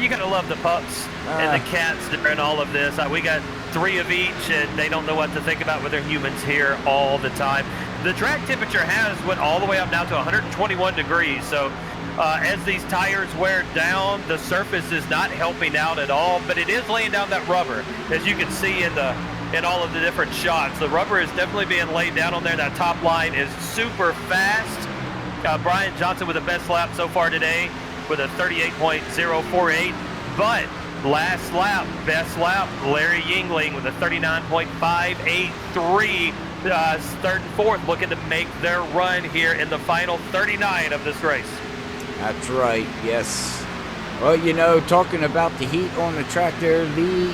You gotta love the pups and the cats during all of this. We got 3 of each, and they don't know what to think about with their humans here all the time. The track temperature has went all the way up now to 121 degrees. So as these tires wear down, the surface is not helping out at all, but it is laying down that rubber, as you can see in all of the different shots. The rubber is definitely being laid down on there. That top line is super fast. Brian Johnson with the best lap so far today, with a 38.048, but last lap, best lap, Larry Yingling with a 39.583, third and fourth, looking to make their run here in the final 39 of this race. That's right, yes. Well, you know, talking about the heat on the track there, Lee,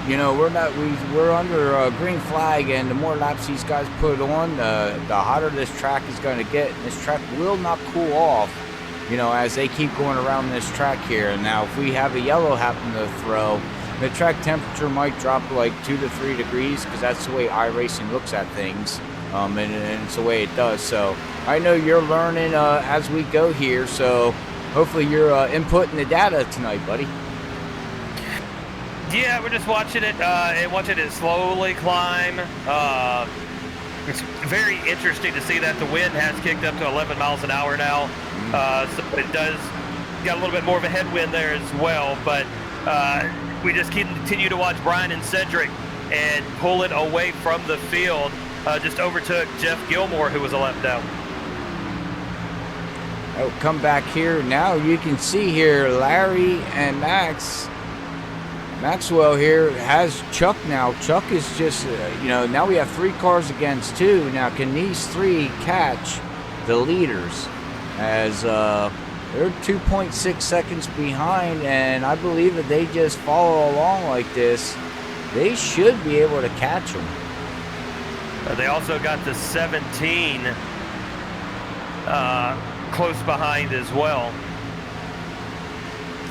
you know, we're under a green flag, and the more laps these guys put on, the hotter this track is going to get. This track will not cool off, you know, as they keep going around this track here. Now, if we have a yellow happen to throw, the track temperature might drop like 2 to 3 degrees, because that's the way iRacing looks at things, and it's the way it does. So I know you're learning as we go here, so hopefully you're inputting the data tonight, buddy. Yeah, we're just watching it and watching it slowly climb. It's very interesting to see that the wind has kicked up to 11 miles an hour now. So it does got a little bit more of a headwind there as well. But we just continue to watch Brian and Cedric and pull it away from the field. Just overtook Jeff Gilmore, who was a lap down. Oh, come back here. Now you can see here Larry and Maxwell here has Chuck now. Chuck is just, now we have 3 cars against 2. Now, can these 3 catch the leaders? As they're 2.6 seconds behind, and I believe that they just follow along like this, they should be able to catch them. They also got the 17 close behind as well.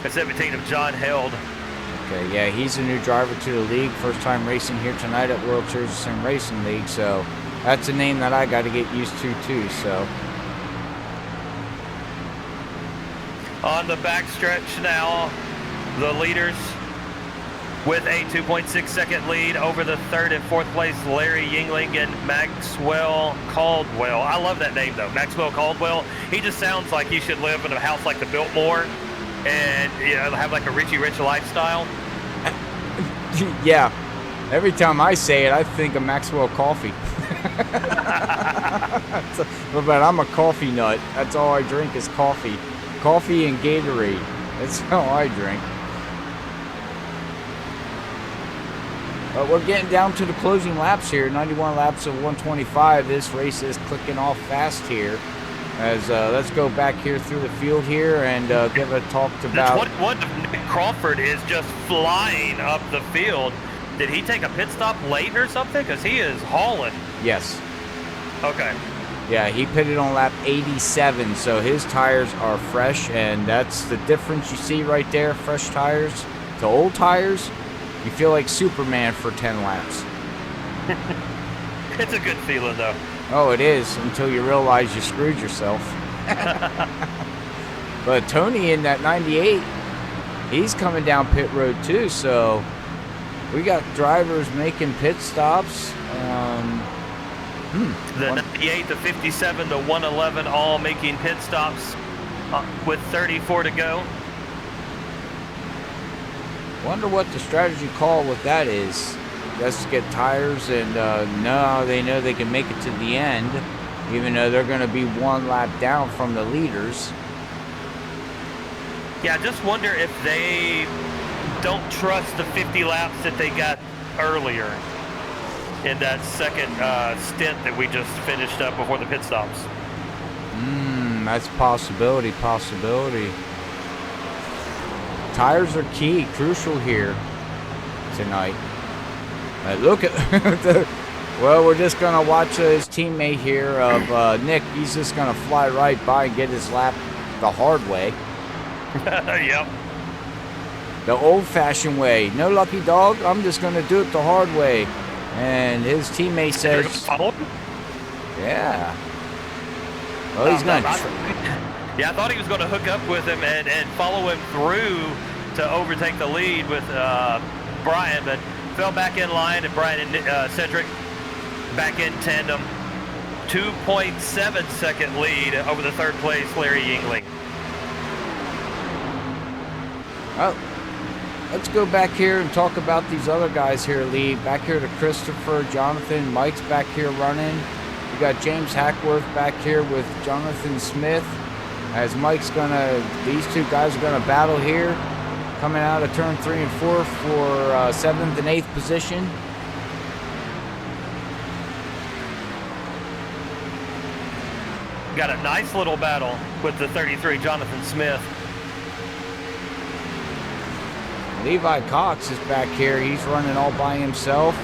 The 17 of John Held. Okay, yeah, he's a new driver to the league. First time racing here tonight at World Series Sim Racing League, so that's a name that I got to get used to too, so. On the backstretch now, the leaders with a 2.6 second lead over the 3rd and 4th place, Larry Yingling and Maxwell Caldwell. I love that name though, Maxwell Caldwell. He just sounds like he should live in a house like the Biltmore and have like a Richie Rich lifestyle. Yeah, every time I say it, I think of Maxwell Coffee. But I'm a coffee nut. That's all I drink is coffee. Coffee and Gatorade. That's how I drink. But we're getting down to the closing laps here. 91 laps of 125. This race is clicking off fast here. As let's go back here through the field here and give a talk about. The 21 of Nick Crawford is just flying up the field. Did he take a pit stop late or something? Because he is hauling. Yes. Okay. Yeah, he pitted on lap 87, so his tires are fresh, and that's the difference you see right there. Fresh tires to old tires. You feel like Superman for 10 laps. It's a good feeling though. Oh, it is, until you realize you screwed yourself. But Tony in that 98, he's coming down pit road too, so we got drivers making pit stops. The 98, the 57, the 111, all making pit stops with 34 to go. Wonder what the strategy call with that is. Let's get tires, and now they know they can make it to the end, even though they're going to be 1 lap down from the leaders. Yeah, I just wonder if they don't trust the 50 laps that they got earlier in that second stint that we just finished up before the pit stops. That's possibility. Tires are key, crucial here tonight. Look at well, we're just gonna watch his teammate here of Nick. He's just gonna fly right by and get his lap the hard way. Yep. The old-fashioned way. No, lucky dog, I'm just gonna do it the hard way. And his teammate says, yeah. Well, he's gonna yeah, I thought he was going to hook up with him and follow him through to overtake the lead with Brian, but fell back in line, and Brian and Cedric back in tandem. 2.7 second lead over the 3rd place, Larry Yingling. Oh, let's go back here and talk about these other guys here, Lee. Back here to Christopher, Jonathan, Mike's back here running. We got James Hackworth back here with Jonathan Smith. As Mike's these 2 guys are gonna battle here, coming out of turn 3 and 4 for 7th and 8th position. Got a nice little battle with the 33, Jonathan Smith. Levi Cox is back here. He's running all by himself.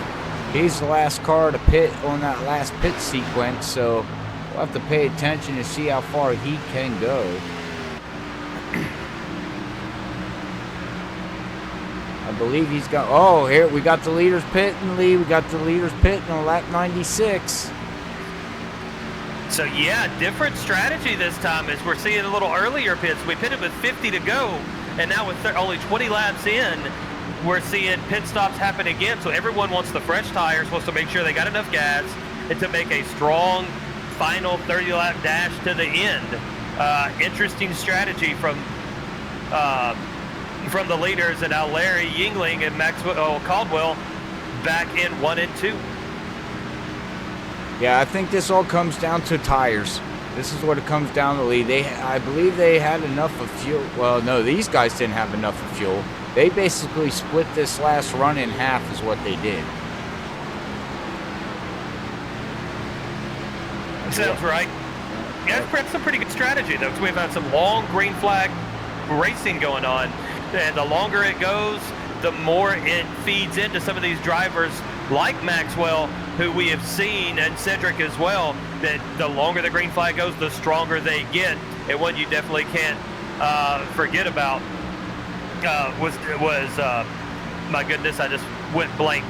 He's the last car to pit on that last pit sequence, so we'll have to pay attention to see how far he can go. I believe he's got, oh, here we got the leaders pitting, Lee. We got the leaders pitting on lap 96. So yeah, different strategy this time as we're seeing a little earlier pits. We pitted with 50 to go, and now with only 20 laps in, we're seeing pit stops happen again. So everyone wants the fresh tires, wants to make sure they got enough gas, and to make a strong final 30-lap dash to the end. Interesting strategy from the leaders, and now Larry Yingling and Maxwell Caldwell back in 1 and 2. Yeah, I think this all comes down to tires. This is what it comes down to, Lee. I believe they had enough of fuel. Well, no, these guys didn't have enough of fuel. They basically split this last run in half is what they did. Sounds right. Yeah, that's a pretty good strategy, though, because we've had some long green flag racing going on. And the longer it goes, the more it feeds into some of these drivers like Maxwell, who we have seen, and Cedric as well, that the longer the green flag goes, the stronger they get. And one you definitely can't forget about was my goodness, I just went blank.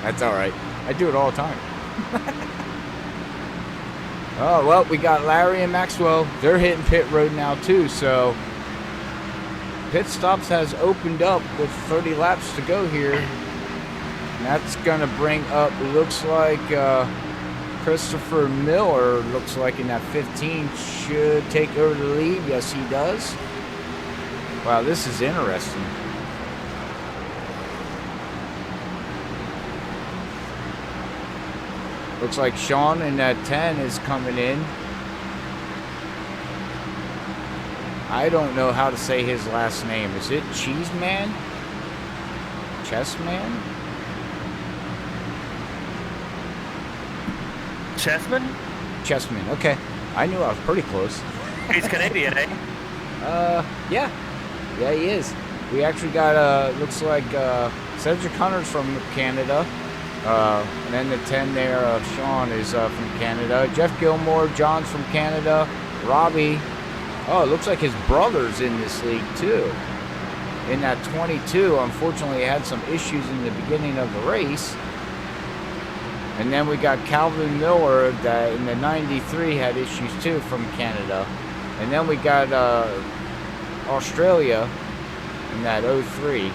That's all right. I do it all the time. Oh, well, we got Larry and Maxwell. They're hitting pit road now, too, so pit stops has opened up with 30 laps to go here. And that's going to bring up, looks like Christopher Miller, looks like in that 15, should take over the lead. Yes, he does. Wow, this is interesting. Looks like Sean in that 10 is coming in. I don't know how to say his last name. Is it Cheeseman? Chessman? Chessman? Chessman, okay. I knew I was pretty close. He's Canadian, eh? Yeah. Yeah, he is. We actually got, looks like, Cedric Hunter's from Canada. And then the 10 there of Sean is from Canada. Jeff Gilmore, John's from Canada. Robbie, oh, it looks like his brother's in this league too. In that 22, unfortunately, he had some issues in the beginning of the race. And then we got Calvin Miller that in the 93 had issues too from Canada. And then we got Australia in that 03.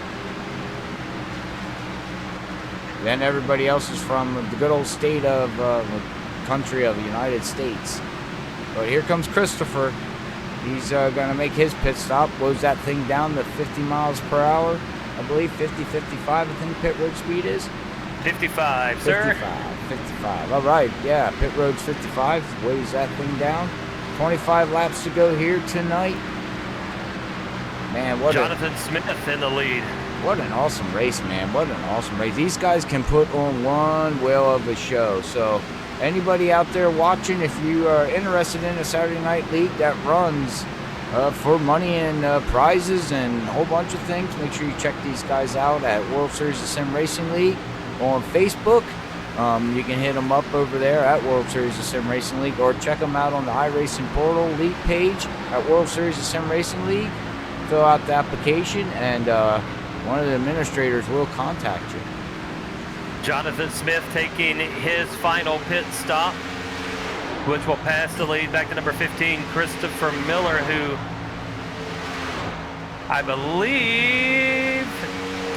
Then everybody else is from the good old state of the country of the United States. But here comes Christopher. He's going to make his pit stop. Blows that thing down to 50 miles per hour. I believe 50, 55, I think pit road speed is. 55, sir. 55. All right, yeah, pit road's 55. Weighs that thing down. 25 laps to go here tonight. Man, what Jonathan Smith in the lead. What an awesome race, man. What an awesome race. These guys can put on one whale of a show. So anybody out there watching, if you are interested in a Saturday night league that runs for money and prizes and a whole bunch of things, make sure you check these guys out at World Series of Sim Racing League on Facebook. You can hit them up over there at World Series of Sim Racing League, or check them out on the iRacing Portal League page at World Series of Sim Racing League. Fill out the application, and one of the administrators will contact you. Jonathan Smith taking his final pit stop, which will pass the lead back to number 15, Christopher Miller, who I believe...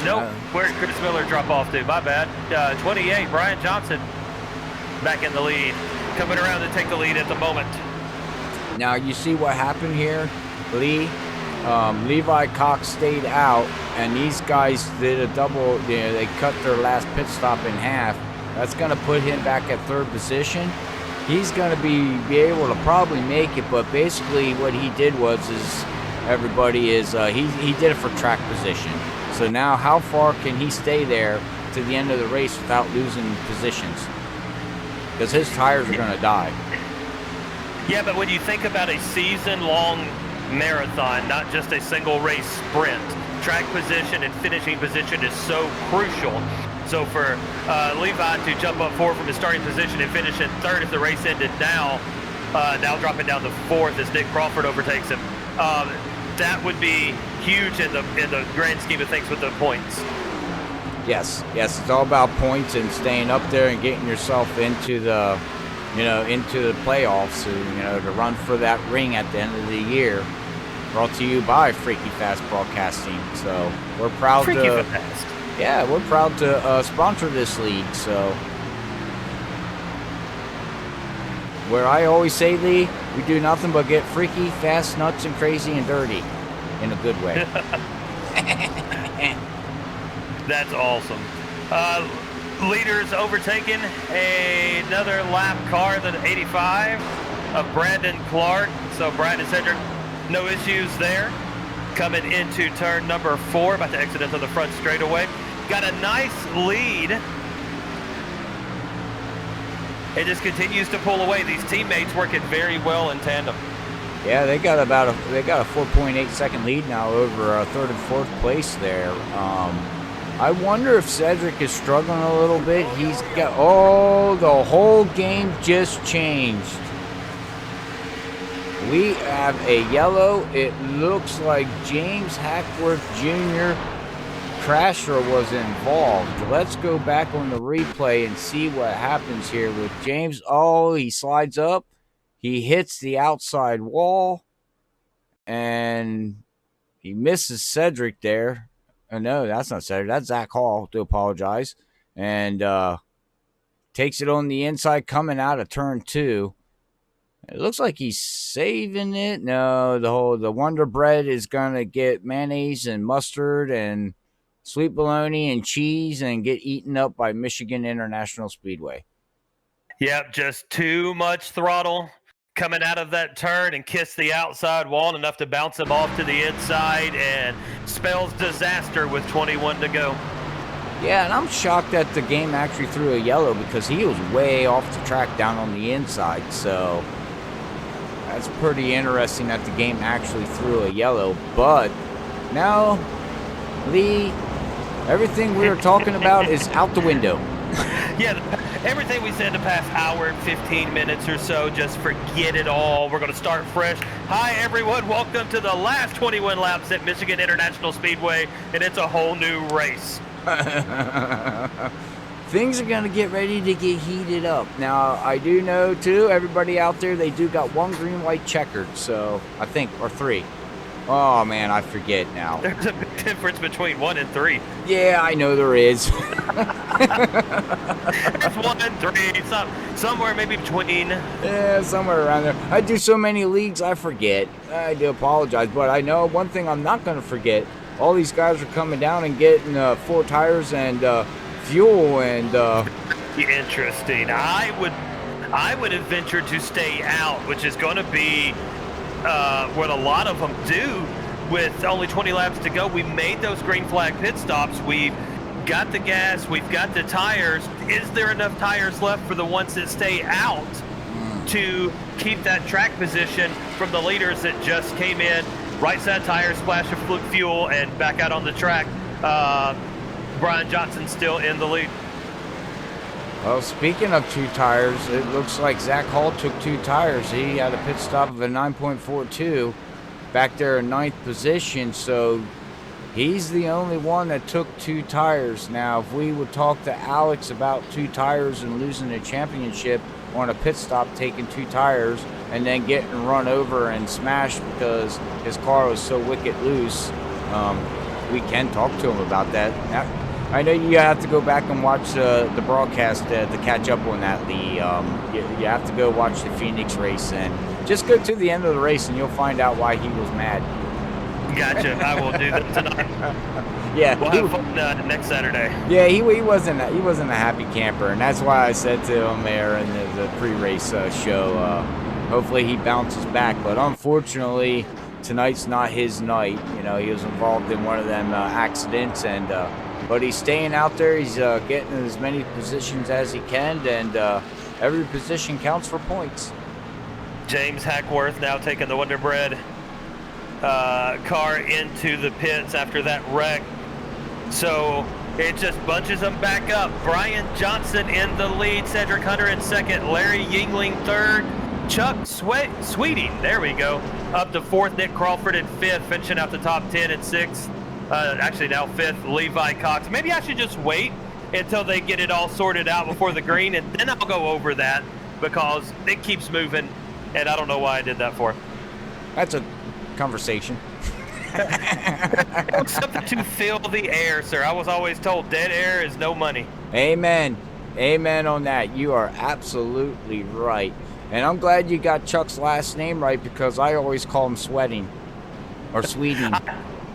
Nope, where did Chris Miller drop off to? My bad. 28, Brian Johnson back in the lead. Coming around to take the lead at the moment. Now, you see what happened here, Lee? Levi Cox stayed out, and these guys did a double. They cut their last pit stop in half. That's going to put him back at third position. He's going to be able to probably make it, but basically what he did he did it for track position. So now how far can he stay there to the end of the race without losing positions? Because his tires are going to die. Yeah, but when you think about a season-long marathon, not just a single race sprint, track position and finishing position is so crucial. So for Levi to jump up forward from his starting position and finish in third if the race ended now dropping down to fourth as Nick Crawford overtakes him, that would be huge in the grand scheme of things with the points. Yes, it's all about points and staying up there and getting yourself into the playoffs, to run for that ring at the end of the year. Brought to you by Freaky Fast Broadcasting. So we're proud Fast. Yeah, we're proud to sponsor this league. So where I always say, Lee, we do nothing but get freaky, fast, nuts, and crazy and dirty in a good way. That's awesome. Leaders overtaking another lap car, the 85. of Brandon Clark. So Brian and Cedric, no issues there. Coming into turn number 4, about to exit into the front straightaway. Got a nice lead. It just continues to pull away. These teammates working very well in tandem. Yeah, they got a 4.8 second lead now over third and fourth place there. I wonder if Cedric is struggling a little bit. He's got the whole game just changed. We have a yellow. It looks like James Hackworth Jr. Crasher was involved. Let's go back on the replay and see what happens here with James. Oh, he slides up. He hits the outside wall. And he misses Cedric there. Oh, no, that's not Cedric. That's Zach Hall. Do apologize. And takes it on the inside coming out of turn 2. It looks like he's saving it. No, the Wonder Bread is going to get mayonnaise and mustard and sweet bologna and cheese and get eaten up by Michigan International Speedway. Yep, just too much throttle coming out of that turn and kiss the outside wall enough to bounce him off to the inside and spells disaster with 21 to go. Yeah, and I'm shocked that the game actually threw a yellow because he was way off the track down on the inside. So that's pretty interesting that the game actually threw a yellow. But now, Lee, everything we were talking about is out the window. Yeah, everything we said the past hour and 15 minutes or so, just forget it all. We're going to start fresh. Hi, everyone. Welcome to the last 21 laps at Michigan International Speedway, and it's a whole new race. Things are going to get ready to get heated up. Now, I do know, too, everybody out there, they do got 1 green, white checkered, so I think, or 3. Oh, man, I forget now. There's a big difference between 1 and 3. Yeah, I know there is. It's 1 and 3, somewhere maybe between. Yeah, somewhere around there. I do so many leagues, I forget. I do apologize, but I know one thing I'm not going to forget. All these guys are coming down and getting 4 tires and fuel and Interesting. I would have ventured to stay out, which is going to be what a lot of them do with only 20 laps to go. We made those green flag pit stops. We've got the gas, we've got the tires. Is there enough tires left for the ones that stay out to keep that track position from the leaders that just came in? Right side tire, splash of fuel, and back out on the track. Brian Johnson still in the lead. Well, speaking of 2 tires, it looks like Zach Hall took 2 tires. He had a pit stop of a 9.42 back there in 9th position, so he's the only one that took 2 tires. Now, if we would talk to Alex about 2 tires and losing a championship on a pit stop, taking 2 tires, and then getting run over and smashed because his car was so wicked loose, we can talk to him about that. Now, I know you have to go back and watch the broadcast to catch up on that, Lee. You have to go watch the Phoenix race and just go to the end of the race and you'll find out why he was mad. Gotcha. I will do that tonight. Yeah, we'll have fun next Saturday. Yeah, he wasn't a happy camper, and that's why I said to him there in the pre-race show. Hopefully he bounces back, but unfortunately tonight's not his night. You know, he was involved in one of them accidents, and but he's staying out there. He's getting as many positions as he can, and every position counts for points. James Hackworth now taking the Wonder Bread car into the pits after that wreck. So it just bunches them back up. Brian Johnson in the lead, Cedric Hunter in second, Larry Yingling third, Chuck Sweeting, there we go, up to fourth, Nick Crawford in fifth, finishing out the top 10 in sixth. Actually now fifth, Levi Cox. Maybe I should just wait until they get it all sorted out before the green, and then I'll go over that because it keeps moving, and I don't know why I did that for. That's a conversation. It's something to fill the air, sir. I was always told dead air is no money. Amen. Amen on that. You are absolutely right. And I'm glad you got Chuck's last name right because I always call him Sweating or Sweeting.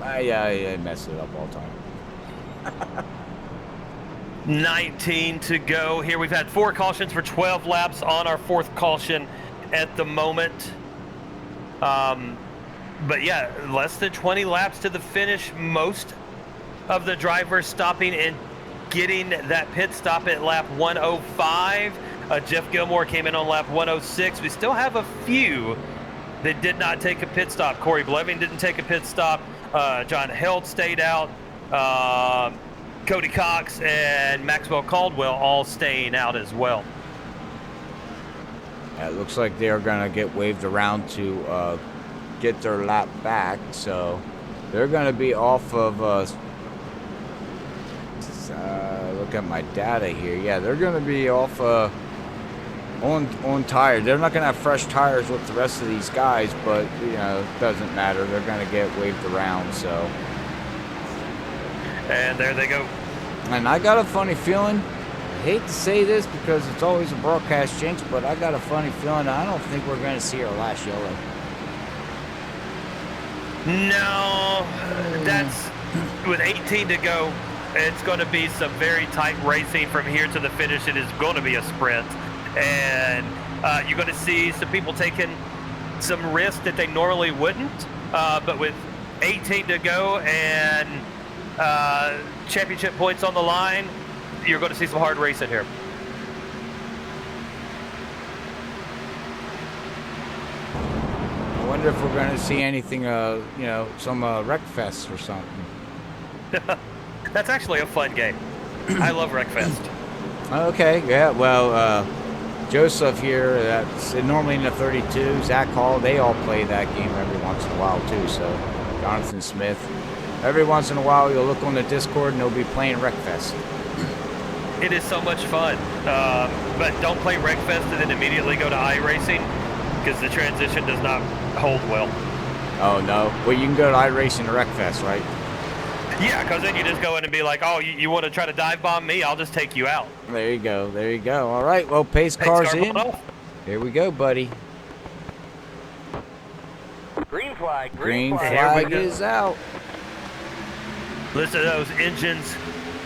I mess it up all the time. 19 to go here. We've had 4 cautions for 12 laps on our 4th caution. at the moment. But yeah, less than 20 laps to the finish. Most of the drivers stopping and getting that pit stop at lap 105. Jeff Gilmore came in on lap 106. We still have a few that did not take a pit stop. Corey Bleving didn't take a pit stop. John Held stayed out. Cody Cox and Maxwell Caldwell all staying out as well. Yeah, it looks like they're going to get waved around to get their lap back. So they're going to be off of, look at my data here. Yeah, they're going to be off on tires. They're not going to have fresh tires with the rest of these guys, but, you know, it doesn't matter. They're going to get waved around, so. And there they go. And I got a funny feeling, I hate to say this because it's always a broadcast jinx, but I got a funny feeling I don't think we're going to see our last yellow. No, that's with 18 to go. It's going to be some very tight racing from here to the finish. It is going to be a sprint. And you're going to see some people taking some risks that they normally wouldn't. But with 18 to go and championship points on the line, you're going to see some hard racing here. I wonder if we're going to see anything, you know, some Wreckfest or something. That's actually a fun game. I love Wreckfest. Okay, yeah, well, Joseph here, that's normally in the 32, Zach Hall, they all play that game every once in a while too, so Jonathan Smith. Every once in a while you'll look on the Discord and they'll be playing Wreckfest. It is so much fun, but don't play Wreckfest and then immediately go to iRacing because the transition does not hold well. Oh no, well you can go to iRacing to Wreckfest, right? Yeah, because then you just go in and be like, oh, you want to try to dive bomb me? I'll just take you out. There you go, there you go. All right, well, pace car's in. Here we go, buddy. Green flag. Green flag is out. Listen to those engines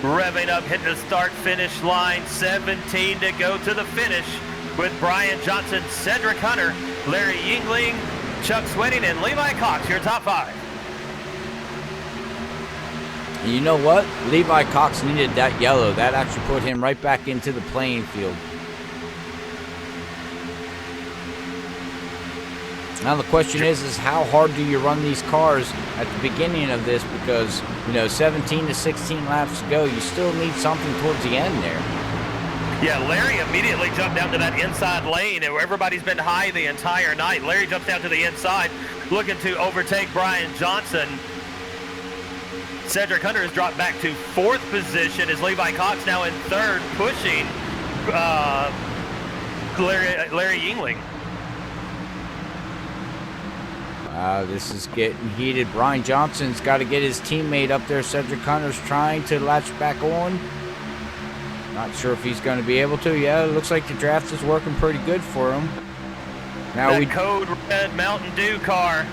revving up, hitting the start-finish line. 17 to go to the finish with Brian Johnson, Cedric Hunter, Larry Yingling, Chuck Sweating, and Levi Cox, your top five. And you know what? Levi Cox needed that yellow. That actually put him right back into the playing field. Now the question is how hard do you run these cars at the beginning of this? Because, you know, 17 to 16 laps to go, you still need something towards the end there. Yeah, Larry immediately jumped down to that inside lane, and everybody's been high the entire night. Larry jumps down to the inside, looking to overtake Brian Johnson. Cedric Hunter has dropped back to fourth position as Levi Cox now in third, pushing Larry Yingling. This is getting heated. Brian Johnson's got to get his teammate up there. Cedric Hunter's trying to latch back on. Not sure if he's going to be able to. Yeah, it looks like the draft is working pretty good for him. Now that code red Mountain Dew car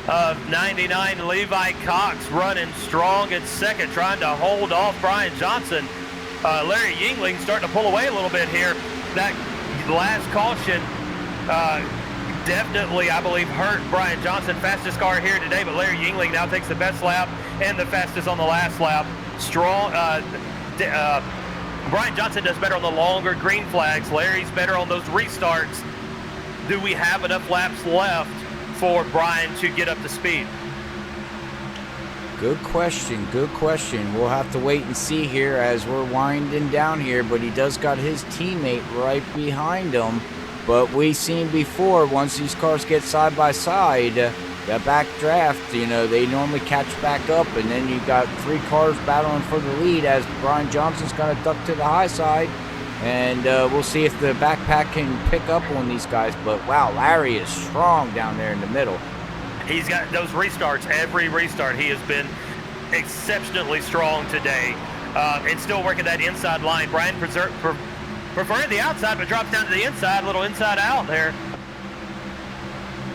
of 99, Levi Cox running strong in second, trying to hold off Brian Johnson. Larry Yingling starting to pull away a little bit here. That last caution definitely, I believe, hurt Brian Johnson. Fastest car here today, but Larry Yingling now takes the best lap and the fastest on the last lap. Strong. Brian Johnson does better on the longer green flags. Larry's better on those restarts. Do we have enough laps left for Brian to get up to speed? Good question, good question. We'll have to wait and see here as we're winding down here, but he does got his teammate right behind him. But we've seen before, once these cars get side by side, that back draft, you know, they normally catch back up, and then you got three cars battling for the lead as Brian Johnson's going to duck to the high side. And we'll see if the backpack can pick up on these guys. But wow, Larry is strong down there in the middle. He's got those restarts. Every restart, he has been exceptionally strong today. And still working that inside line. Brian preferring the outside, but drops down to the inside. A little inside out there.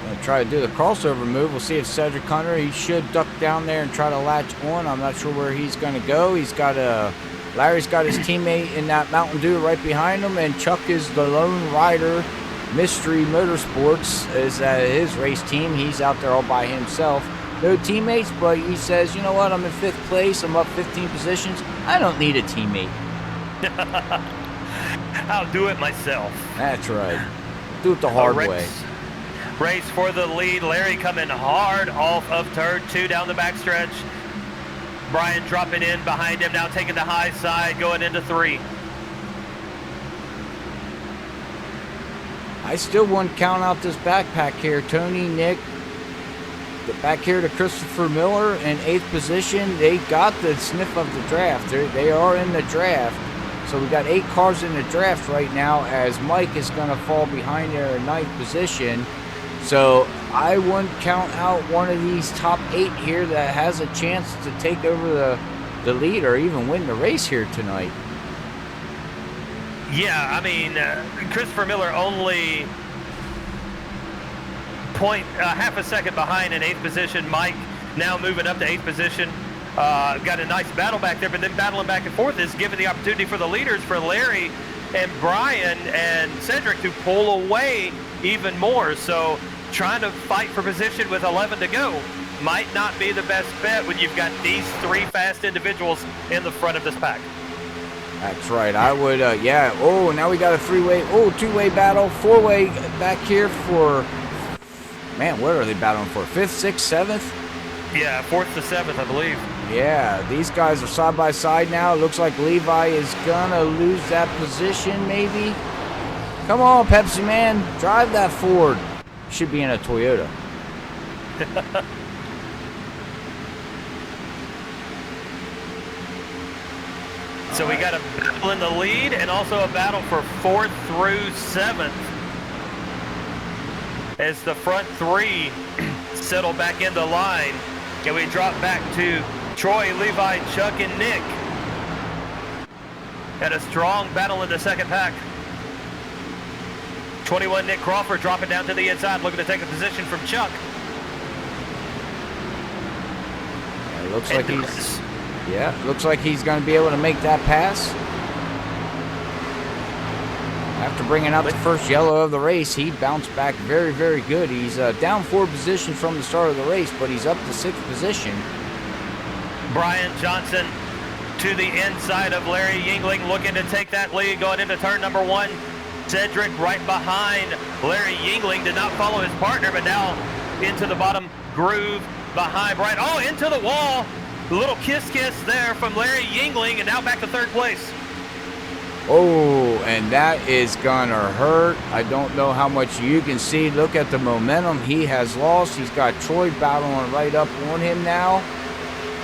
Gonna try to do the crossover move. We'll see if Cedric Hunter, he should duck down there and try to latch on. I'm not sure where he's going to go. He's got Larry's got his teammate in that Mountain Dew right behind him, and Chuck is the lone rider Mystery Motorsports is his race team. He's out there all by himself. No teammates, but he says, you know what, I'm in 5th place. I'm up 15 positions. I don't need a teammate. I'll do it myself. That's right. Do it the hard way. Race for the lead. Larry coming hard off of turn 2 down the backstretch. Brian dropping in behind him now, taking the high side, going into 3. I still wouldn't count out this backpack here. Tony, Nick, back here to Christopher Miller in 8th position. They got the sniff of the draft. They are in the draft. So we got 8 cars in the draft right now, as Mike is going to fall behind there in 9th position. So I wouldn't count out one of these top 8 here that has a chance to take over the lead or even win the race here tonight. Yeah, I mean, Christopher Miller only half a second behind in 8th position. Mike now moving up to 8th position. Got a nice battle back there, but then battling back and forth is giving the opportunity for the leaders, for Larry and Brian and Cedric, to pull away even more. So trying to fight for position with 11 to go might not be the best bet when you've got these 3 fast individuals in the front of this pack. That's right. I would, yeah. Oh, now we got a 3-way, 2-way battle, 4-way back here for, man, what are they battling for? 5th, 6th, 7th? Yeah, 4th to 7th, I believe. Yeah, these guys are side by side now. It looks like Levi is gonna lose that position, maybe. Come on, Pepsi Man, drive that Ford. Should be in a Toyota. So we got a battle in the lead and also a battle for 4th through 7th. As the front 3 settle back into line, and we drop back to Troy, Levi, Chuck, and Nick. Got a strong battle in the second pack. 21 Nick Crawford dropping down to the inside, looking to take a position from Chuck. Yeah, it looks like he's... Yeah, looks like he's going to be able to make that pass. After bringing out the first yellow of the race, he bounced back very, very good. He's down 4 positions from the start of the race, but he's up to 6th position. Brian Johnson to the inside of Larry Yingling, looking to take that lead going into turn number 1. Cedric right behind Larry Yingling, did not follow his partner, but now into the bottom groove behind Brian. Oh, into the wall. A little kiss there from Larry Yingling, and now back to 3rd place. Oh, and that is gonna hurt. I don't know how much you can see. Look at the momentum he has lost. He's got Troy battling right up on him now.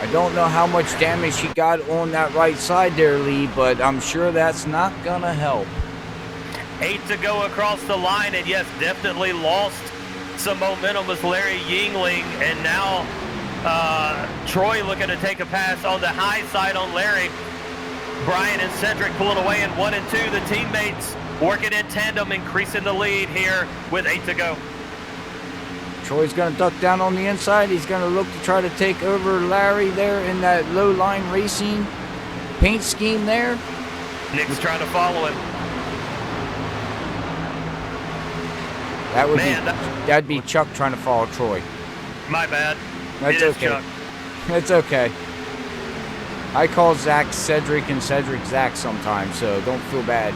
I don't know how much damage he got on that right side there, Lee, but I'm sure that's not gonna help. 8 to go across the line, and yes, definitely lost some momentum with Larry Yingling, and now Troy looking to take a pass on the high side on Larry. Brian and Cedric pulling away in 1 and 2. The teammates working in tandem, increasing the lead here with 8 to go. Troy's going to duck down on the inside. He's going to look to try to take over Larry there in that low line racing paint scheme there. Nick's trying to follow him. That would that'd be Chuck trying to follow Troy. My bad. That's okay. Chuck. That's okay. I call Zach Cedric and Cedric Zach sometimes, so don't feel bad.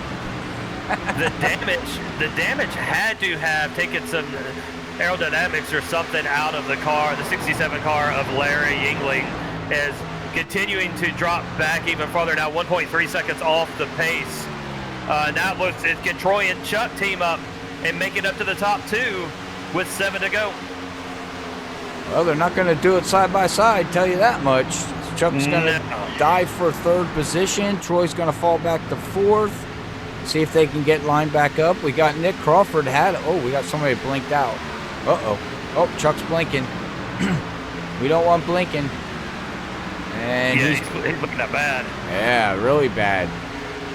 the damage had to have taken some aerodynamics or something out of the car. The 67 car of Larry Yingling is continuing to drop back even further now, 1.3 seconds off the pace. Now it looks, can Troy and Chuck team up and make it up to the top 2 with 7 to go? Well, they're not going to do it side by side, tell you that much. Chuck's going to dive for 3rd position. Troy's going to fall back to 4th. See if they can get lined back up. We got Nick Crawford we got somebody blinked out. Uh-oh. Oh, Chuck's blinking. We don't want blinking. And he's looking that bad. Yeah, really bad.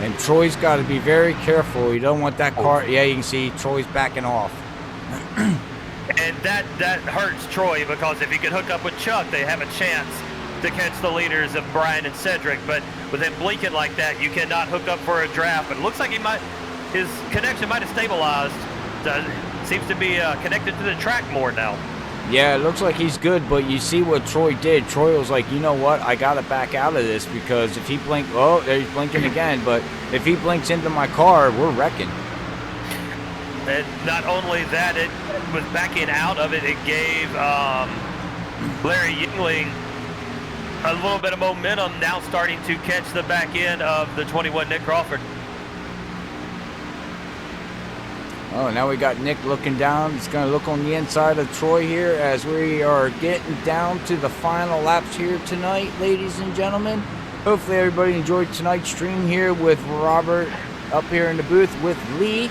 And Troy's got to be very careful. You don't want that car. Yeah, you can see Troy's backing off. And that hurts Troy, because if he can hook up with Chuck, they have a chance to catch the leaders of Brian and Cedric. But with him blinking like that, you cannot hook up for a draft. But it looks like his connection might have stabilized. seems to be connected to the track more now. Yeah, it looks like he's good, but you see what Troy did. Troy was like, you know what? I got to back out of this because if he blink, oh, there he's blinking again. But if he blinks into my car, we're wrecking. And not only that, it was backing out of it. It gave Larry Yingling a little bit of momentum, now starting to catch the back end of the 21 Nick Crawford. Oh, now we got Nick looking down. He's going to look on the inside of Troy here as we are getting down to the final laps here tonight, ladies and gentlemen. Hopefully everybody enjoyed tonight's stream here with Robert up here in the booth with Lee,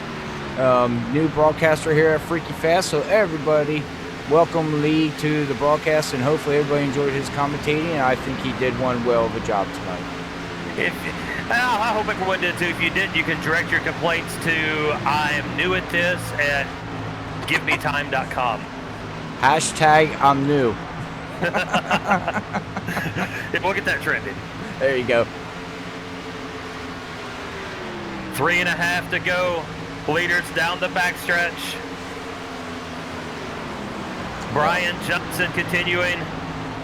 new broadcaster here at Freaky Fast. So everybody, welcome Lee to the broadcast, and hopefully everybody enjoyed his commentating, and I think he did one well of a job tonight. I hope everyone did too. If you did, you can direct your complaints to I am new at this at givemetime.com. Hashtag I'm new. We'll get that trending. There you go. 3.5 to go. Leaders down the backstretch. Brian Johnson continuing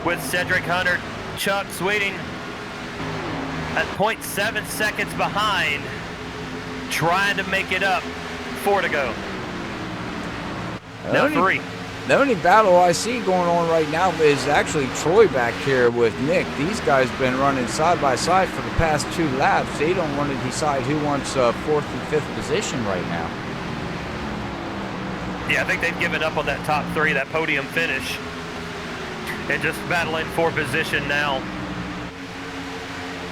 with Cedric Hunter. Chuck Sweeting at 0.7 seconds behind, trying to make it up. 4 to go. Now 3. The only battle I see going on right now is actually Troy back here with Nick. These guys been running side by side for the past 2 laps. They don't want to decide who wants 4th and 5th position right now. Yeah, I think they've given up on that top 3, that podium finish, and just battling for position now.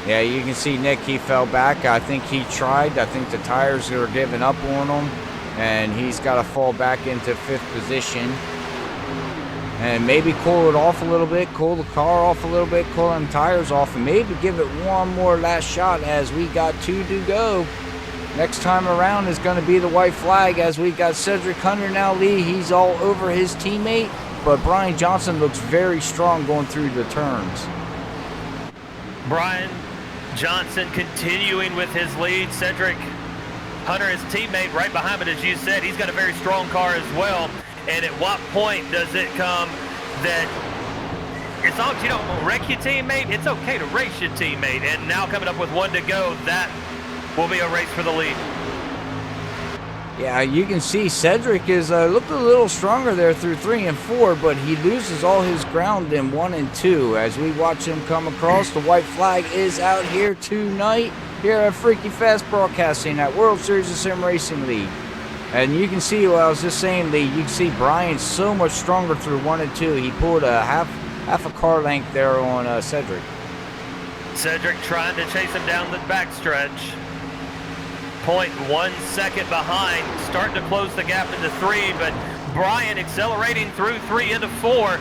Yeah, you can see Nick, he fell back. I think he tried. I think the tires are giving up on him, and he's got to fall back into 5th position. And maybe cool it off a little bit, cool the car off a little bit, cool them tires off, and maybe give it one more last shot as we got 2 to go. Next time around is going to be the white flag as we got Cedric Hunter now, Lee. He's all over his teammate, but Brian Johnson looks very strong going through the turns. Brian Johnson continuing with his lead. Cedric Hunter, his teammate, right behind him. As you said, he's got a very strong car as well. And at what point does it come that as long as you don't wreck your teammate, it's okay to race your teammate? And now coming up with 1 to go, that will be a race for the lead. Yeah, you can see Cedric is looked a little stronger there through 3 and 4, but he loses all his ground in 1 and 2. As we watch him come across, the white flag is out here tonight here at Freaky Fast Broadcasting at World Series of Sim Racing League. And you can see what I was just saying, Lee, you can see Brian so much stronger through 1 and 2. He pulled a half a car length there on Cedric. Cedric trying to chase him down the backstretch. 0.1 second behind, starting to close the gap into 3, but Brian accelerating through 3 into 4,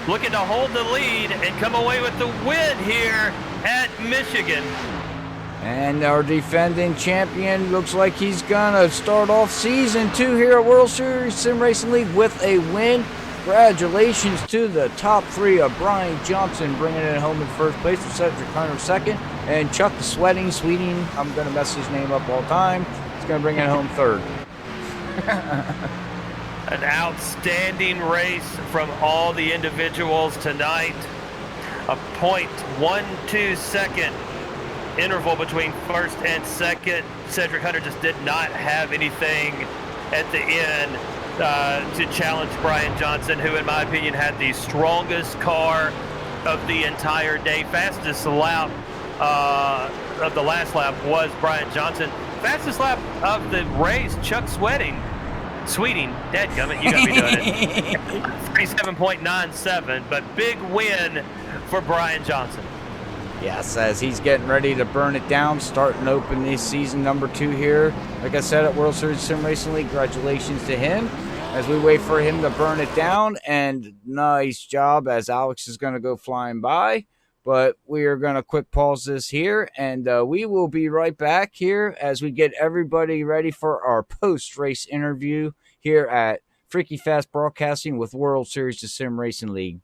looking to hold the lead and come away with the win here at Michigan. And our defending champion looks like he's gonna start off season 2 here at World Series Sim Racing League with a win. Congratulations to the top 3 of Brian Johnson bringing it home in 1st place with Cedric Hunter 2nd, and Chuck the Sweeting, I'm gonna mess his name up all the time, he's gonna bring it home 3rd. An outstanding race from all the individuals tonight. A 0.12 second interval between 1st and 2nd. Cedric Hunter just did not have anything at the end to challenge Brian Johnson, who in my opinion had the strongest car of the entire day. Fastest lap of the last lap was Brian Johnson. Fastest lap of the race, Chuck Sweeting, dadgummit, you got me doing it. 37.97, but big win for Brian Johnson. Yes, as he's getting ready to burn it down, starting open this season number 2 here. Like I said, at World Series Sim Racing League, congratulations to him as we wait for him to burn it down. And nice job as Alex is going to go flying by. But we are going to quick pause this here, and we will be right back here as we get everybody ready for our post-race interview here at Freaky Fast Broadcasting with World Series of Sim Racing League.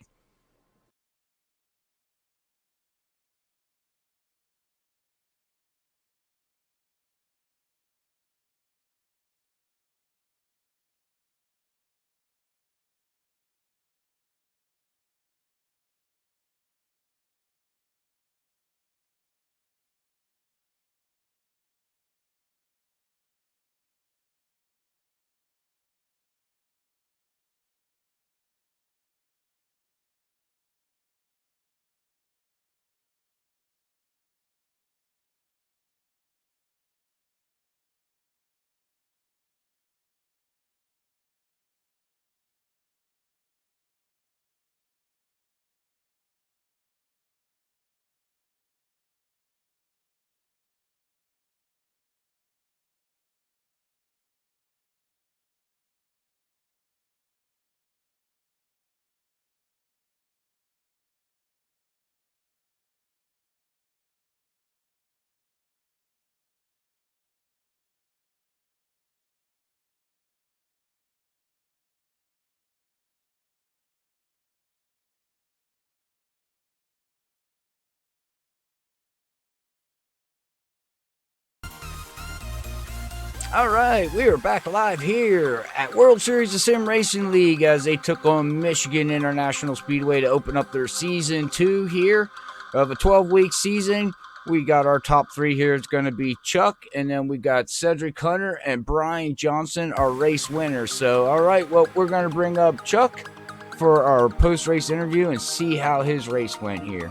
All right, we are back live here at World Series of Sim Racing League as they took on Michigan International Speedway to open up their season 2 here of a 12-week season. We got our top 3 here. It's going to be Chuck, and then we got Cedric Hunter and Brian Johnson, our race winners. So, all right, well, we're going to bring up Chuck for our post-race interview and see how his race went here.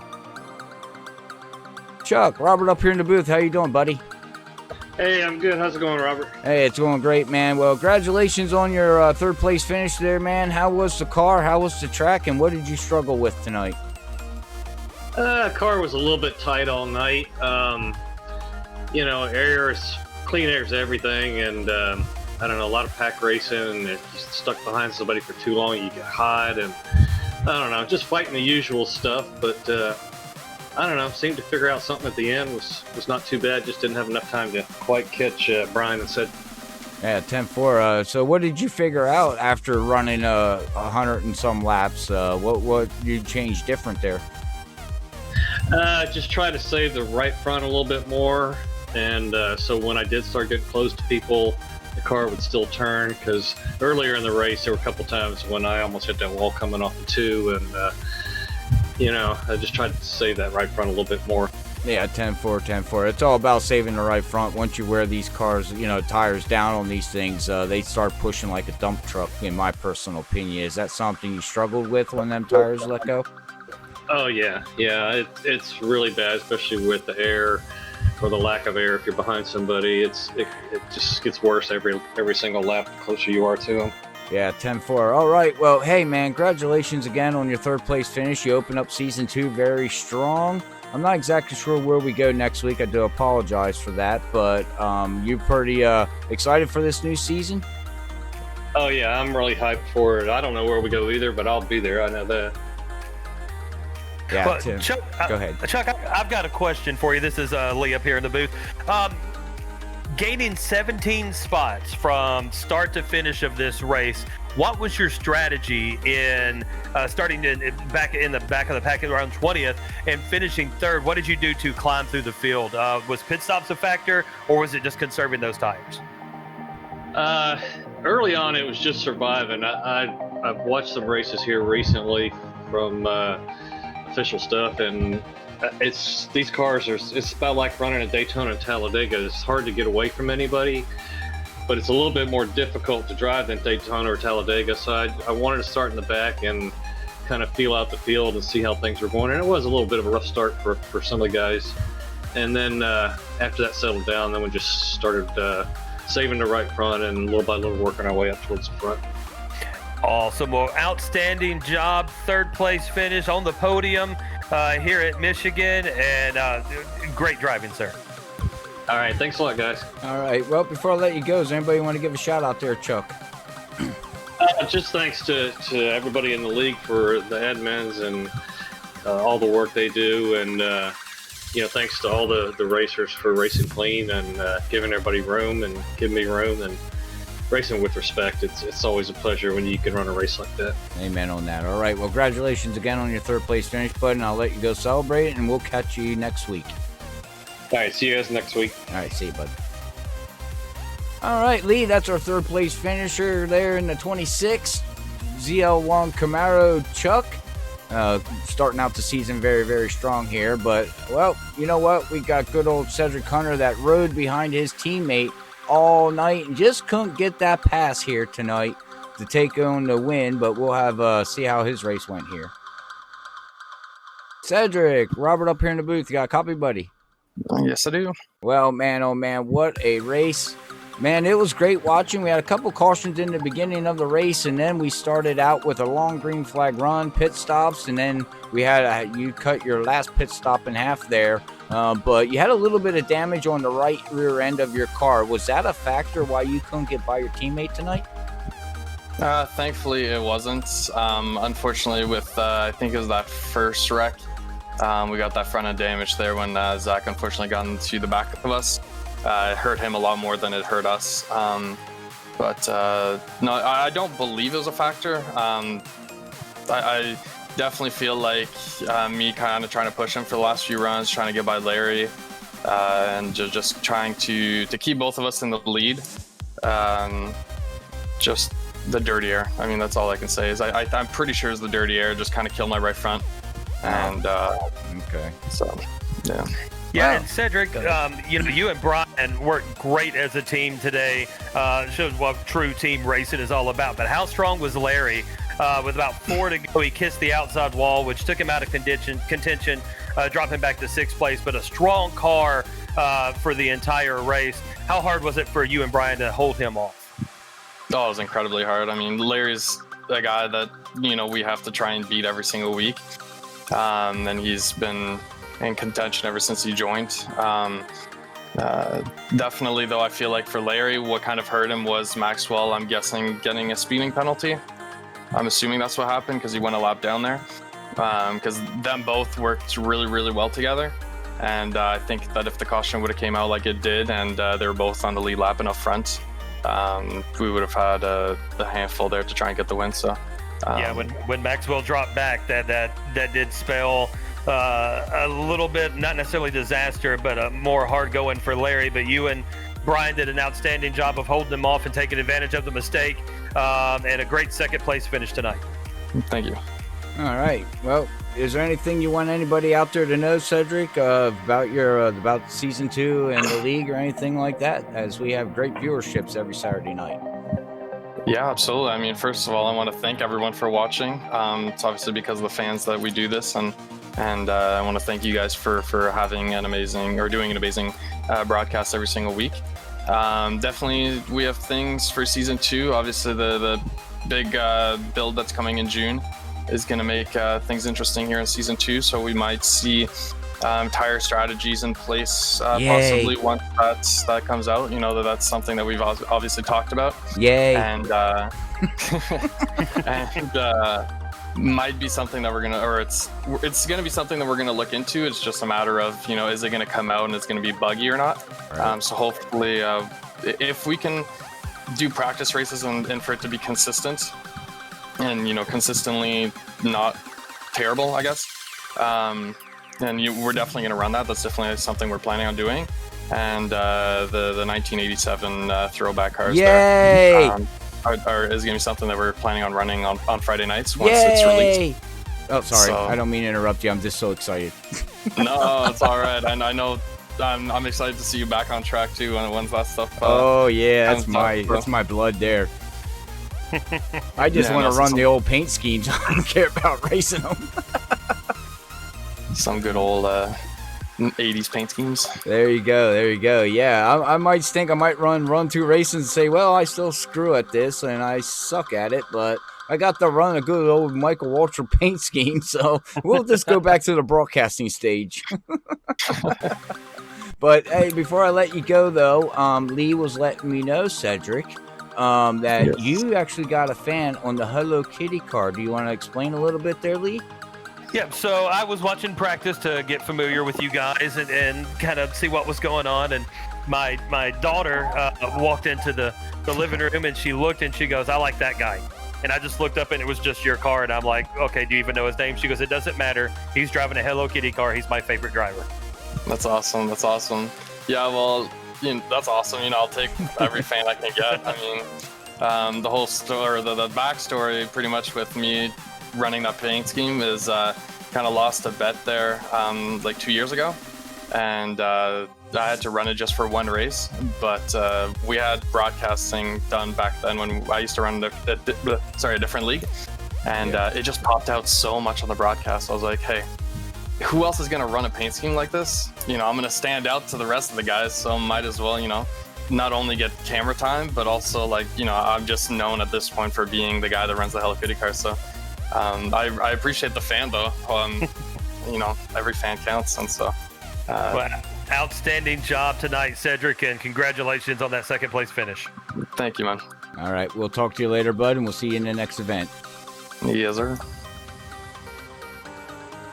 Chuck, Robert up here in the booth. How you doing, buddy? Hey, I'm good. How's it going, Robert? Hey, it's going great, man. Well, congratulations on your third place finish there, man. How was the car? How was the track? And what did you struggle with tonight? Car was a little bit tight all night. Clean air is everything. And I don't know, a lot of pack racing. And if you're stuck behind somebody for too long, you get hot. And I don't know, just fighting the usual stuff. But I don't know, seemed to figure out something at the end. Was not too bad. Just didn't have enough time to quite catch Brian and said. Yeah, 10-4. So what did you figure out after running 100 and some laps? What you changed different there? Just try to save the right front a little bit more. And so when I did start getting close to people, the car would still turn. Because earlier in the race, there were a couple times when I almost hit that wall coming off the 2. And I just tried to save that right front a little bit more. Yeah, 10-4. It's all about saving the right front. Once you wear these cars, tires down on these things, they start pushing like a dump truck, in my personal opinion. Is that something you struggled with when them tires let go? Oh, yeah. Yeah, it's really bad, especially with the air or the lack of air. If you're behind somebody, it just gets worse every single lap the closer you are to them. Yeah, 10-4. All right. Well, hey, man, congratulations again on your third place finish. You open up season 2 very strong. I'm not exactly sure where we go next week. I do apologize for that, but you pretty excited for this new season? Oh, yeah, I'm really hyped for it. I don't know where we go either, but I'll be there. I know that. Yeah, well, Tim, Chuck, go ahead. Chuck, I've got a question for you. This is Lee up here in the booth. Gaining 17 spots from start to finish of this race, what was your strategy in starting back in the back of the pack around 20th and finishing third? What did you do to climb through the field? Was pit stops a factor, or was it just conserving those tires? Early on, it was just surviving. I've watched some races here recently from official stuff, and these cars it's about like running a Daytona and Talladega. It's hard to get away from anybody, but it's a little bit more difficult to drive than Daytona or Talladega. So I wanted to start in the back and kind of feel out the field and see how things were going. And it was a little bit of a rough start for some of the guys. And then after that settled down, then we just started saving the right front and little by little working our way up towards the front. Awesome. Well, outstanding job. Third place finish on the podium here at Michigan, and great driving, sir. All right. Thanks a lot, guys. All right. Well, before I let you go, does anybody want to give a shout out there, Chuck? Just thanks to everybody in the league for the admins and all the work they do, and thanks to all the racers for racing clean and giving everybody room and giving me room and racing with respect. It's always a pleasure when you can run a race like that. Amen on that. All right. Well, congratulations again on your third place finish, bud, and I'll let you go celebrate, and we'll catch you next week. All right. See you guys next week. All right. See you, bud. All right, Lee, that's our third place finisher there in the 26 ZL1 Camaro Chuck. Starting out the season very, very strong here. But, well, you know what? We got good old Cedric Hunter that rode behind his teammate all night and just couldn't get that pass here tonight to take on the win. But we'll have see how his race went here. Cedric, Robert up here in the booth. You got a copy, buddy? Yes, I do. Well, man, oh, man, what a race. Man, it was great watching. We had a couple cautions in the beginning of the race, and then we started out with a long green flag run, pit stops, and then we had you cut your last pit stop in half there. But you had a little bit of damage on the right rear end of your car. Was that a factor why you couldn't get by your teammate tonight? Thankfully, it wasn't. Unfortunately, with I think it was that first wreck, we got that front end damage there when Zach unfortunately got into the back of us. It hurt him a lot more than it hurt us. But no, I don't believe it was a factor. I definitely feel like me kind of trying to push him for the last few runs, trying to get by Larry, and just trying to keep both of us in the lead. Just the dirty air. I mean, that's all I can say. Is I'm pretty sure it's the dirty air just kind of killed my right front, and Okay. so yeah. Yeah, Wow. and Cedric, you and Brian worked great as a team today. Shows what true team racing is all about. But how strong was Larry? With about 4 to go, he kissed the outside wall, which took him out of contention, dropping back to 6th place. But a strong car for the entire race. How hard was it for you and Brian to hold him off? Oh, it was incredibly hard. I mean, Larry's a guy that we have to try and beat every single week, and he's been in contention ever since he joined. Definitely, though, I feel like for Larry, what kind of hurt him was Maxwell, I'm guessing, getting a speeding penalty. I'm assuming that's what happened because he went a lap down there. Because them both worked really, really well together. And I think that if the caution would have came out like it did, and they were both on the lead lap and up front, we would have had a handful there to try and get the win. So yeah, when Maxwell dropped back, that did spell a little bit, not necessarily disaster, but more hard going for Larry. But you and Brian did an outstanding job of holding him off and taking advantage of the mistake, and a great 2nd place finish tonight. Thank you. All right. Well, is there anything you want anybody out there to know, Cedric, about your about season 2 and the league or anything like that? As we have great viewerships every Saturday night. Yeah, absolutely. I mean, first of all, I want to thank everyone for watching. It's obviously because of the fans that we do this, and I want to thank you guys for having doing an amazing broadcast every single week. Definitely, we have things for season 2. Obviously, the big build that's coming in June is going to make things interesting here in season 2. So we might see tire strategies in place possibly once that comes out. That's something that we've obviously talked about. Yay! And might be something that we're gonna, or it's gonna be something that we're gonna look into. It's just a matter of is it gonna come out and it's gonna be buggy or not. Right. So hopefully, if we can do practice races and for it to be consistent and consistently not terrible, I guess. We're definitely gonna run that. That's definitely something we're planning on doing. And the 1987 throwback cars. Yay! There, is going to be something that we're planning on running on Friday nights once it's released. Oh, sorry. So, I don't mean to interrupt you. I'm just so excited. No, it's all right. And I know I'm excited to see you back on track too once that stuff. Oh yeah, that's my blood there. I just want to run the old paint schemes. I don't care about racing them. Some good old 80s paint schemes. There you go. Yeah, I might think I might run 2 races and say, well, I still screw at this and I suck at it, but I got to run a good old Michael Waltrip paint scheme, so we'll just go back to the broadcasting stage. But hey, before I let you go though, Lee was letting me know, Cedric, that you actually got a fan on the Hello Kitty car. Do you want to explain a little bit there, Lee? Yeah, so I was watching practice to get familiar with you guys and kind of see what was going on. And my daughter walked into the living room and she looked and she goes, I like that guy. And I just looked up and it was just your car. And I'm like, okay, do you even know his name? She goes, it doesn't matter. He's driving a Hello Kitty car. He's my favorite driver. That's awesome. Yeah, well, that's awesome. I'll take every fan I can get. I mean, the whole story, the backstory pretty much with me running that paint scheme is kind of lost a bet there like 2 years ago, and I had to run it just for 1 race, but we had broadcasting done back then when I used to run a different league, and it just popped out so much on the broadcast. I was like, hey, who else is going to run a paint scheme like this? I'm going to stand out to the rest of the guys, so might as well not only get camera time, but also I'm just known at this point for being the guy that runs the Hello Kitty car. So I appreciate the fan though. Every fan counts, and so. Well, outstanding job tonight, Cedric, and congratulations on that 2nd place finish. Thank you, man. All right, we'll talk to you later, bud, and we'll see you in the next event. Yes, sir.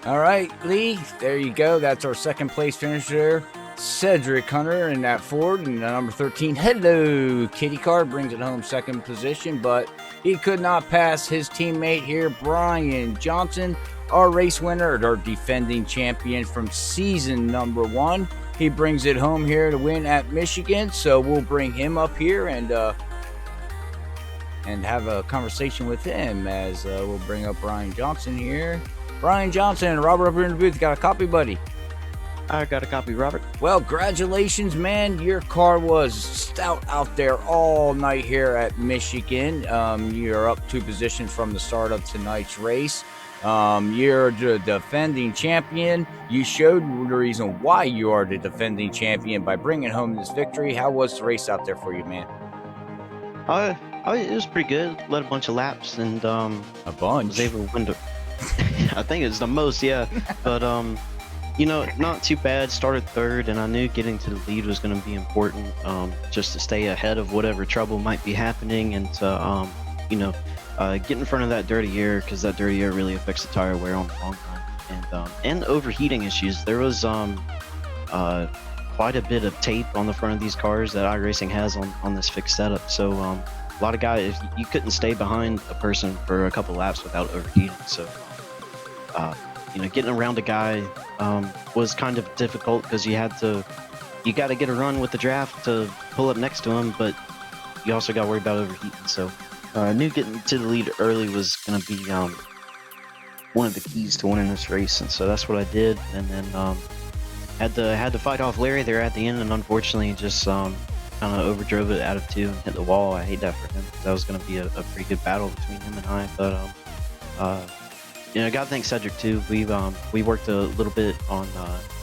All right, Lee, there you go. That's our 2nd place finisher, Cedric Hunter, in that Ford, and the number 13 Hello Kitty car brings it home 2nd position, but he could not pass his teammate here, Brian Johnson, our race winner, our defending champion from season number 1. he brings it home here to win at Michigan. So we'll bring him up here and have a conversation with him as we'll bring up Brian Johnson here. Brian Johnson, Robert up here in the booth. Got a copy, buddy? I got a copy, Robert. Well, congratulations, man. Your car was stout out there all night here at Michigan. You're up 2 positions from the start of tonight's race. You're the defending champion. You showed the reason why you are the defending champion by bringing home this victory. How was the race out there for you, man? It was pretty good. Led a bunch of laps and A bunch? was able to win the I think it was the most, yeah. But not too bad. Started 3rd, and I knew getting to the lead was going to be important, just to stay ahead of whatever trouble might be happening, and to get in front of that dirty air, because that dirty air really affects the tire wear on the long run, and overheating issues. There was quite a bit of tape on the front of these cars that iRacing has on this fixed setup. So a lot of guys, you couldn't stay behind a person for a couple laps without overheating. So getting around a guy was kind of difficult, because you got to get a run with the draft to pull up next to him, but you also got to worry about overheating. So I knew getting to the lead early was going to be one of the keys to winning this race, and so that's what I did. And then had to fight off Larry there at the end, and unfortunately just kind of overdrove it out of 2 and hit the wall. I hate that for him, because that was going to be a pretty good battle between him and I. But gotta thank Cedric too. We worked a little bit on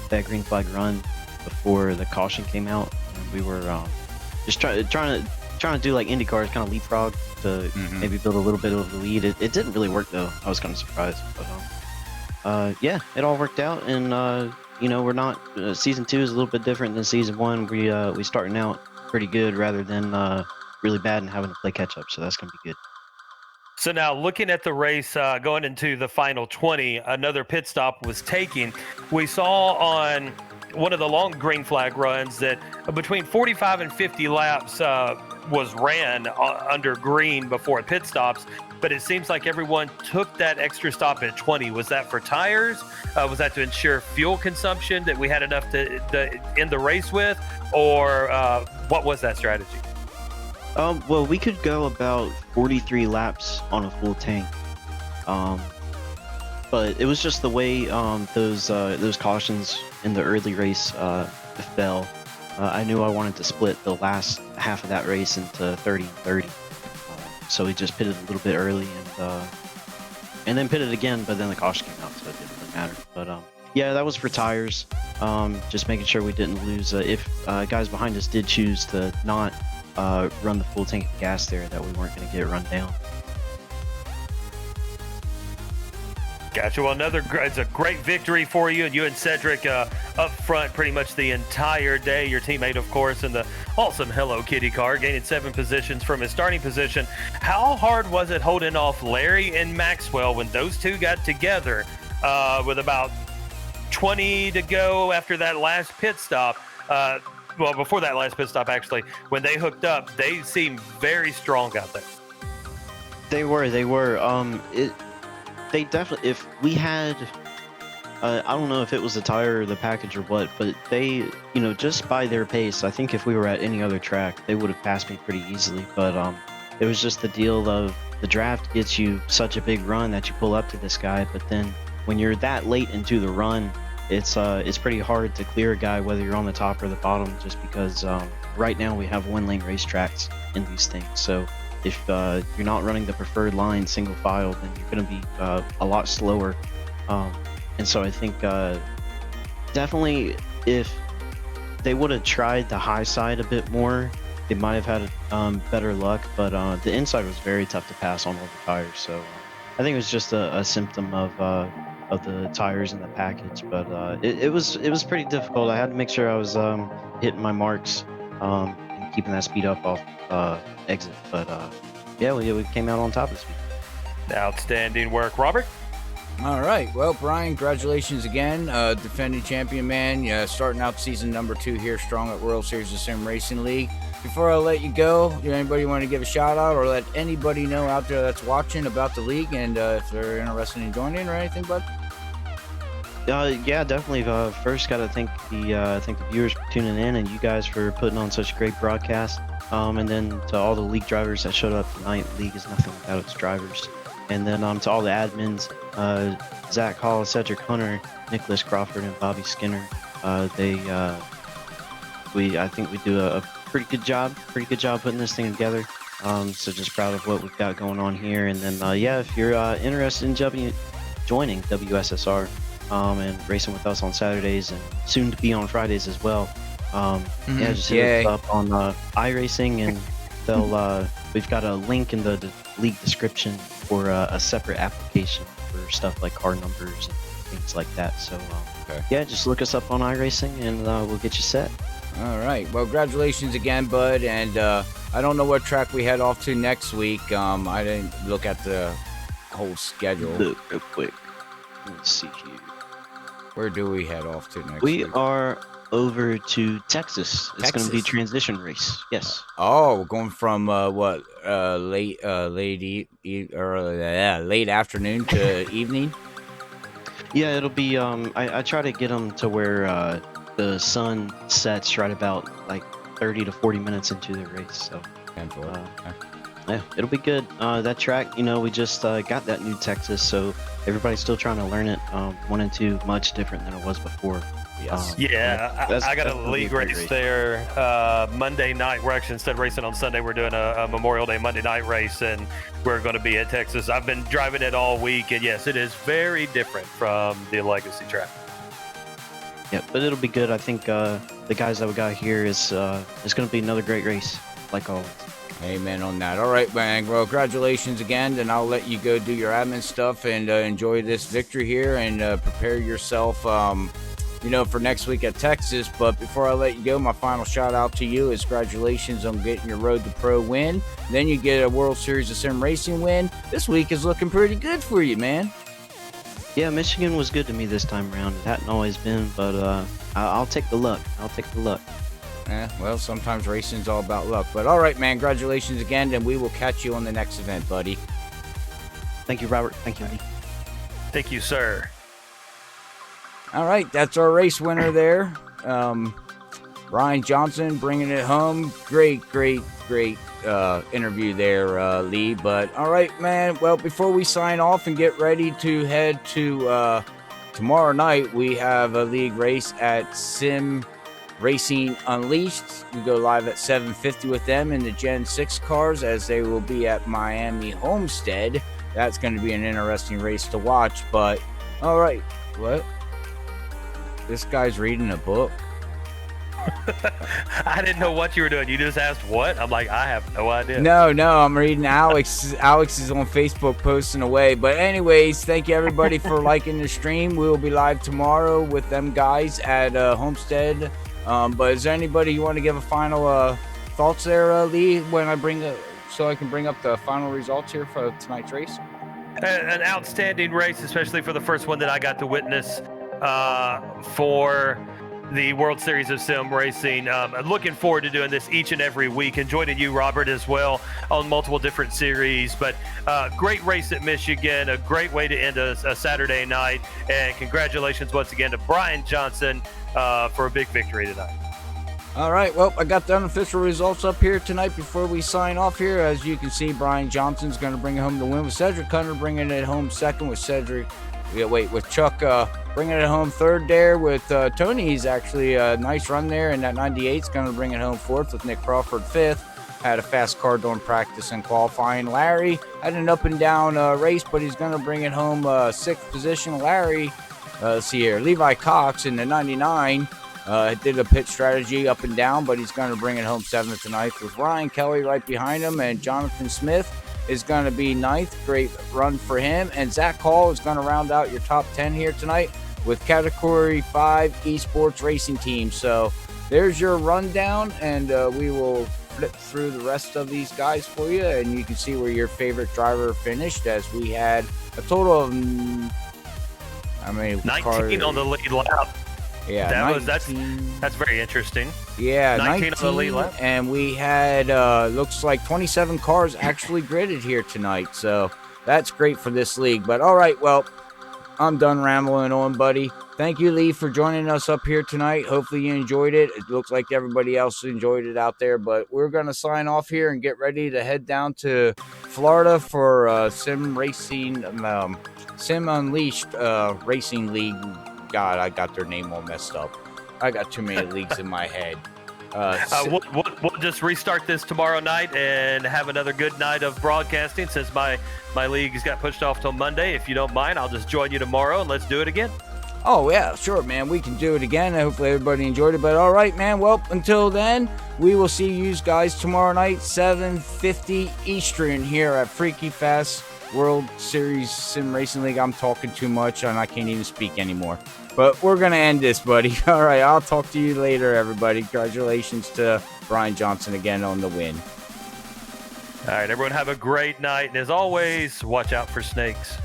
that green flag run before the caution came out, and we were just trying to do like IndyCars, kind of leapfrog to maybe build a little bit of the lead. It didn't really work though. I was kind of surprised, but yeah, it all worked out. And we're not season 2 is a little bit different than season 1. We starting out pretty good rather than really bad and having to play catch up. So that's gonna be good. So now looking at the race, going into the final 20, another pit stop was taken. We saw on one of the long green flag runs that between 45 and 50 laps was ran under green before pit stops, but it seems like everyone took that extra stop at 20. Was that for tires? Was that to ensure fuel consumption, that we had enough to end the race with, or what was that strategy? Well, we could go about 43 laps on a full tank, but it was just the way those cautions in the early race fell. I knew I wanted to split the last half of that race into 30 and 30, so we just pitted a little bit early and then pitted again, but then the caution came out, so it didn't really matter. But yeah, that was for tires, just making sure we didn't lose. If guys behind us did choose to not run the full tank of gas there, that we weren't going to get run down. Gotcha. Well, it's a great victory for you, and you and Cedric up front pretty much the entire day. Your teammate, of course, in the awesome Hello Kitty car, gaining 7 positions from his starting position. How hard was it holding off Larry and Maxwell when those two got together with about 20 to go after that last pit stop? Well, before that last pit stop, actually, when they hooked up, they seemed very strong out there. They were. They definitely, if we had, I don't know if it was the tire or the package or what, but they, just by their pace, I think if we were at any other track, they would have passed me pretty easily. But it was just the deal of the draft gets you such a big run that you pull up to this guy, but then when you're that late into the run, it's pretty hard to clear a guy whether you're on the top or the bottom, just because right now we have 1-lane racetracks in these things. So if you're not running the preferred line single file, then you're going to be a lot slower. And so I think definitely if they would have tried the high side a bit more, they might have had better luck. But the inside was very tough to pass on all the tires. So I think it was just a symptom of the tires and the package. But it was pretty difficult. I had to make sure I was hitting my marks and keeping that speed up off exit. But yeah, we came out on top this week. Outstanding work, Robert. All right. Well, Brian, congratulations again. Defending champion, man. Starting out season number 2 here, strong at World Series of Sim Racing League. Before I let you go, anybody want to give a shout out or let anybody know out there that's watching about the league and if they're interested in joining or anything, bud? Yeah, definitely. First, gotta thank the viewers for tuning in, and you guys for putting on such a great broadcast. And then to all the league drivers that showed up tonight. League is nothing without its drivers. And then to all the admins, Zach Hall, Cedric Hunter, Nicholas Crawford, and Bobby Skinner. I think we do a pretty good job putting this thing together. So just proud of what we've got going on here. And then yeah, if you're interested in joining WSSR and racing with us on Saturdays and soon to be on Fridays as well, yeah, just hit us up on iRacing, and we've got a link in the league description for a separate application for stuff like car numbers and things like that. So yeah, just look us up on iRacing and we'll get you set. All right. Well, congratulations again, bud. And I don't know what track we head off to next week. I didn't look at the whole schedule. Look real quick. Let's see here. Where do we head off to next We week? are over to Texas. It's going to be a transition race. Yes. Oh, going from what late afternoon to evening. Yeah, it'll be. I try to get them to where the sun sets right about like 30 to 40 minutes into the race. So yeah, it'll be good. That track, we just got that new Texas, so everybody's still trying to learn it. 1 and 2, much different than it was before. Yes. I got a league race there Monday night. We're actually, instead of racing on Sunday, we're doing a Memorial Day Monday night race, and we're going to be at Texas. I've been driving it all week, and yes, it is very different from the legacy track. Yeah, but it'll be good. I think the guys that we got here is going to be another great race, like always. Amen on that. All right, man. Well, congratulations again, and I'll let you go do your admin stuff and enjoy this victory here and prepare yourself, for next week at Texas. But before I let you go, my final shout out to you is congratulations on getting your Road to Pro win. Then you get a World Series of Sim Racing win. This week is looking pretty good for you, man. Yeah, Michigan was good to me this time around. It hadn't always been, but I'll take the luck. Well, sometimes racing's all about luck. But all right, man, congratulations again, and we will catch you on the next event, buddy. Thank you, Robert. Thank you, Andy. Thank you, sir. All right, that's our race winner there. Ryan Johnson bringing it home. Great interview there, Lee. But all right, man. Well, before we sign off and get ready to head to tomorrow night, we have a league race at Sim Racing Unleashed. We go live at 7:50 with them in the Gen 6 cars, as they will be at Miami Homestead. That's going to be an interesting race to watch. But all right, what? This guy's reading a book. I didn't know what you were doing. You just asked what? I'm like, I have no idea. No, I'm reading Alex. Alex is on Facebook posting away. But anyways, thank you everybody for liking the stream. We will be live tomorrow with them guys at Homestead. But is there anybody you want to give a final thoughts there, Lee, when I so I can bring up the final results here for tonight's race? An outstanding race, especially for the first one that I got to witness for the World Series of Sim Racing. I'm looking forward to doing this each and every week, and joining you, Robert, as well on multiple different series. But great race at Michigan, a great way to end a Saturday night, and congratulations once again to Brian Johnson for a big victory tonight. All right, well, I got the unofficial results up here tonight before we sign off here. As you can see, Brian Johnson's going to bring home the win with Cedric Hunter bringing it home second with with Chuck bringing it home third there with Tony. He's actually a nice run there, and that 98's going to bring it home fourth with Nick Crawford fifth. Had a fast car during practice and qualifying. Larry had an up and down race, but he's going to bring it home sixth position. Larry, let's see here, Levi Cox in the 99 did a pit strategy up and down, but he's going to bring it home seventh tonight with Ryan Kelly right behind him, and Jonathan Smith is going to be ninth. Great run for him. And Zach Hall is going to round out your top 10 here tonight with Category 5 Esports Racing Team. So there's your rundown, and we will flip through the rest of these guys for you, and you can see where your favorite driver finished, as we had a total of 19 on the lead lap. Yeah, that's very interesting. Yeah, 19 on the lead lap. And we had looks like 27 cars actually gridded here tonight, so that's great for this league. But all right, well, I'm done rambling on, buddy. Thank you, Lee, for joining us up here tonight. Hopefully you enjoyed it. It looks like everybody else enjoyed it out there, but we're going to sign off here and get ready to head down to Florida for Sim Racing, Sim Unleashed Racing League. God, I got their name all messed up. I got too many leagues in my head. We'll just restart this tomorrow night and have another good night of broadcasting since my league's got pushed off till Monday. If you don't mind, I'll just join you tomorrow and let's do it again. Oh, yeah, sure, man. We can do it again. Hopefully everybody enjoyed it. But all right, man. Well, until then, we will see you guys tomorrow night, 7:50 Eastern here at Freaky Fast World Series Sim Racing League. I'm talking too much and I can't even speak anymore. But we're going to end this, buddy. All right, I'll talk to you later, everybody. Congratulations to Brian Johnson again on the win. All right, everyone have a great night. And as always, watch out for snakes.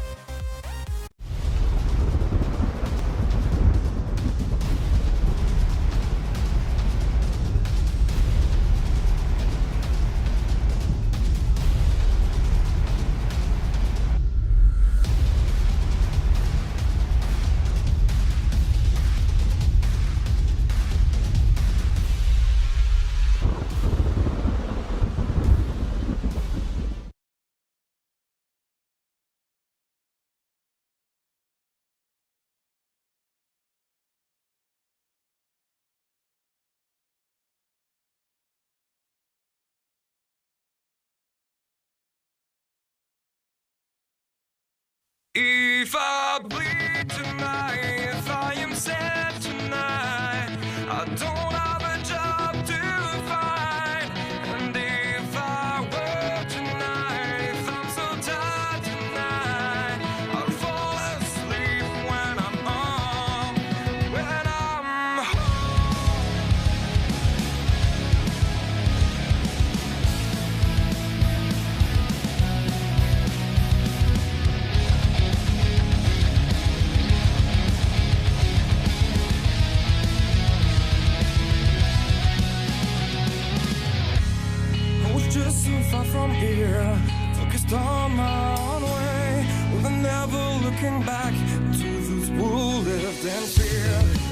If I bleed tonight, if I am sad tonight, I don't have a job to find. And if I work tonight, if I'm so tired tonight, I'll fall asleep when I'm home. Just so far from here, focused on my own way, with never looking back to those who lived in fear.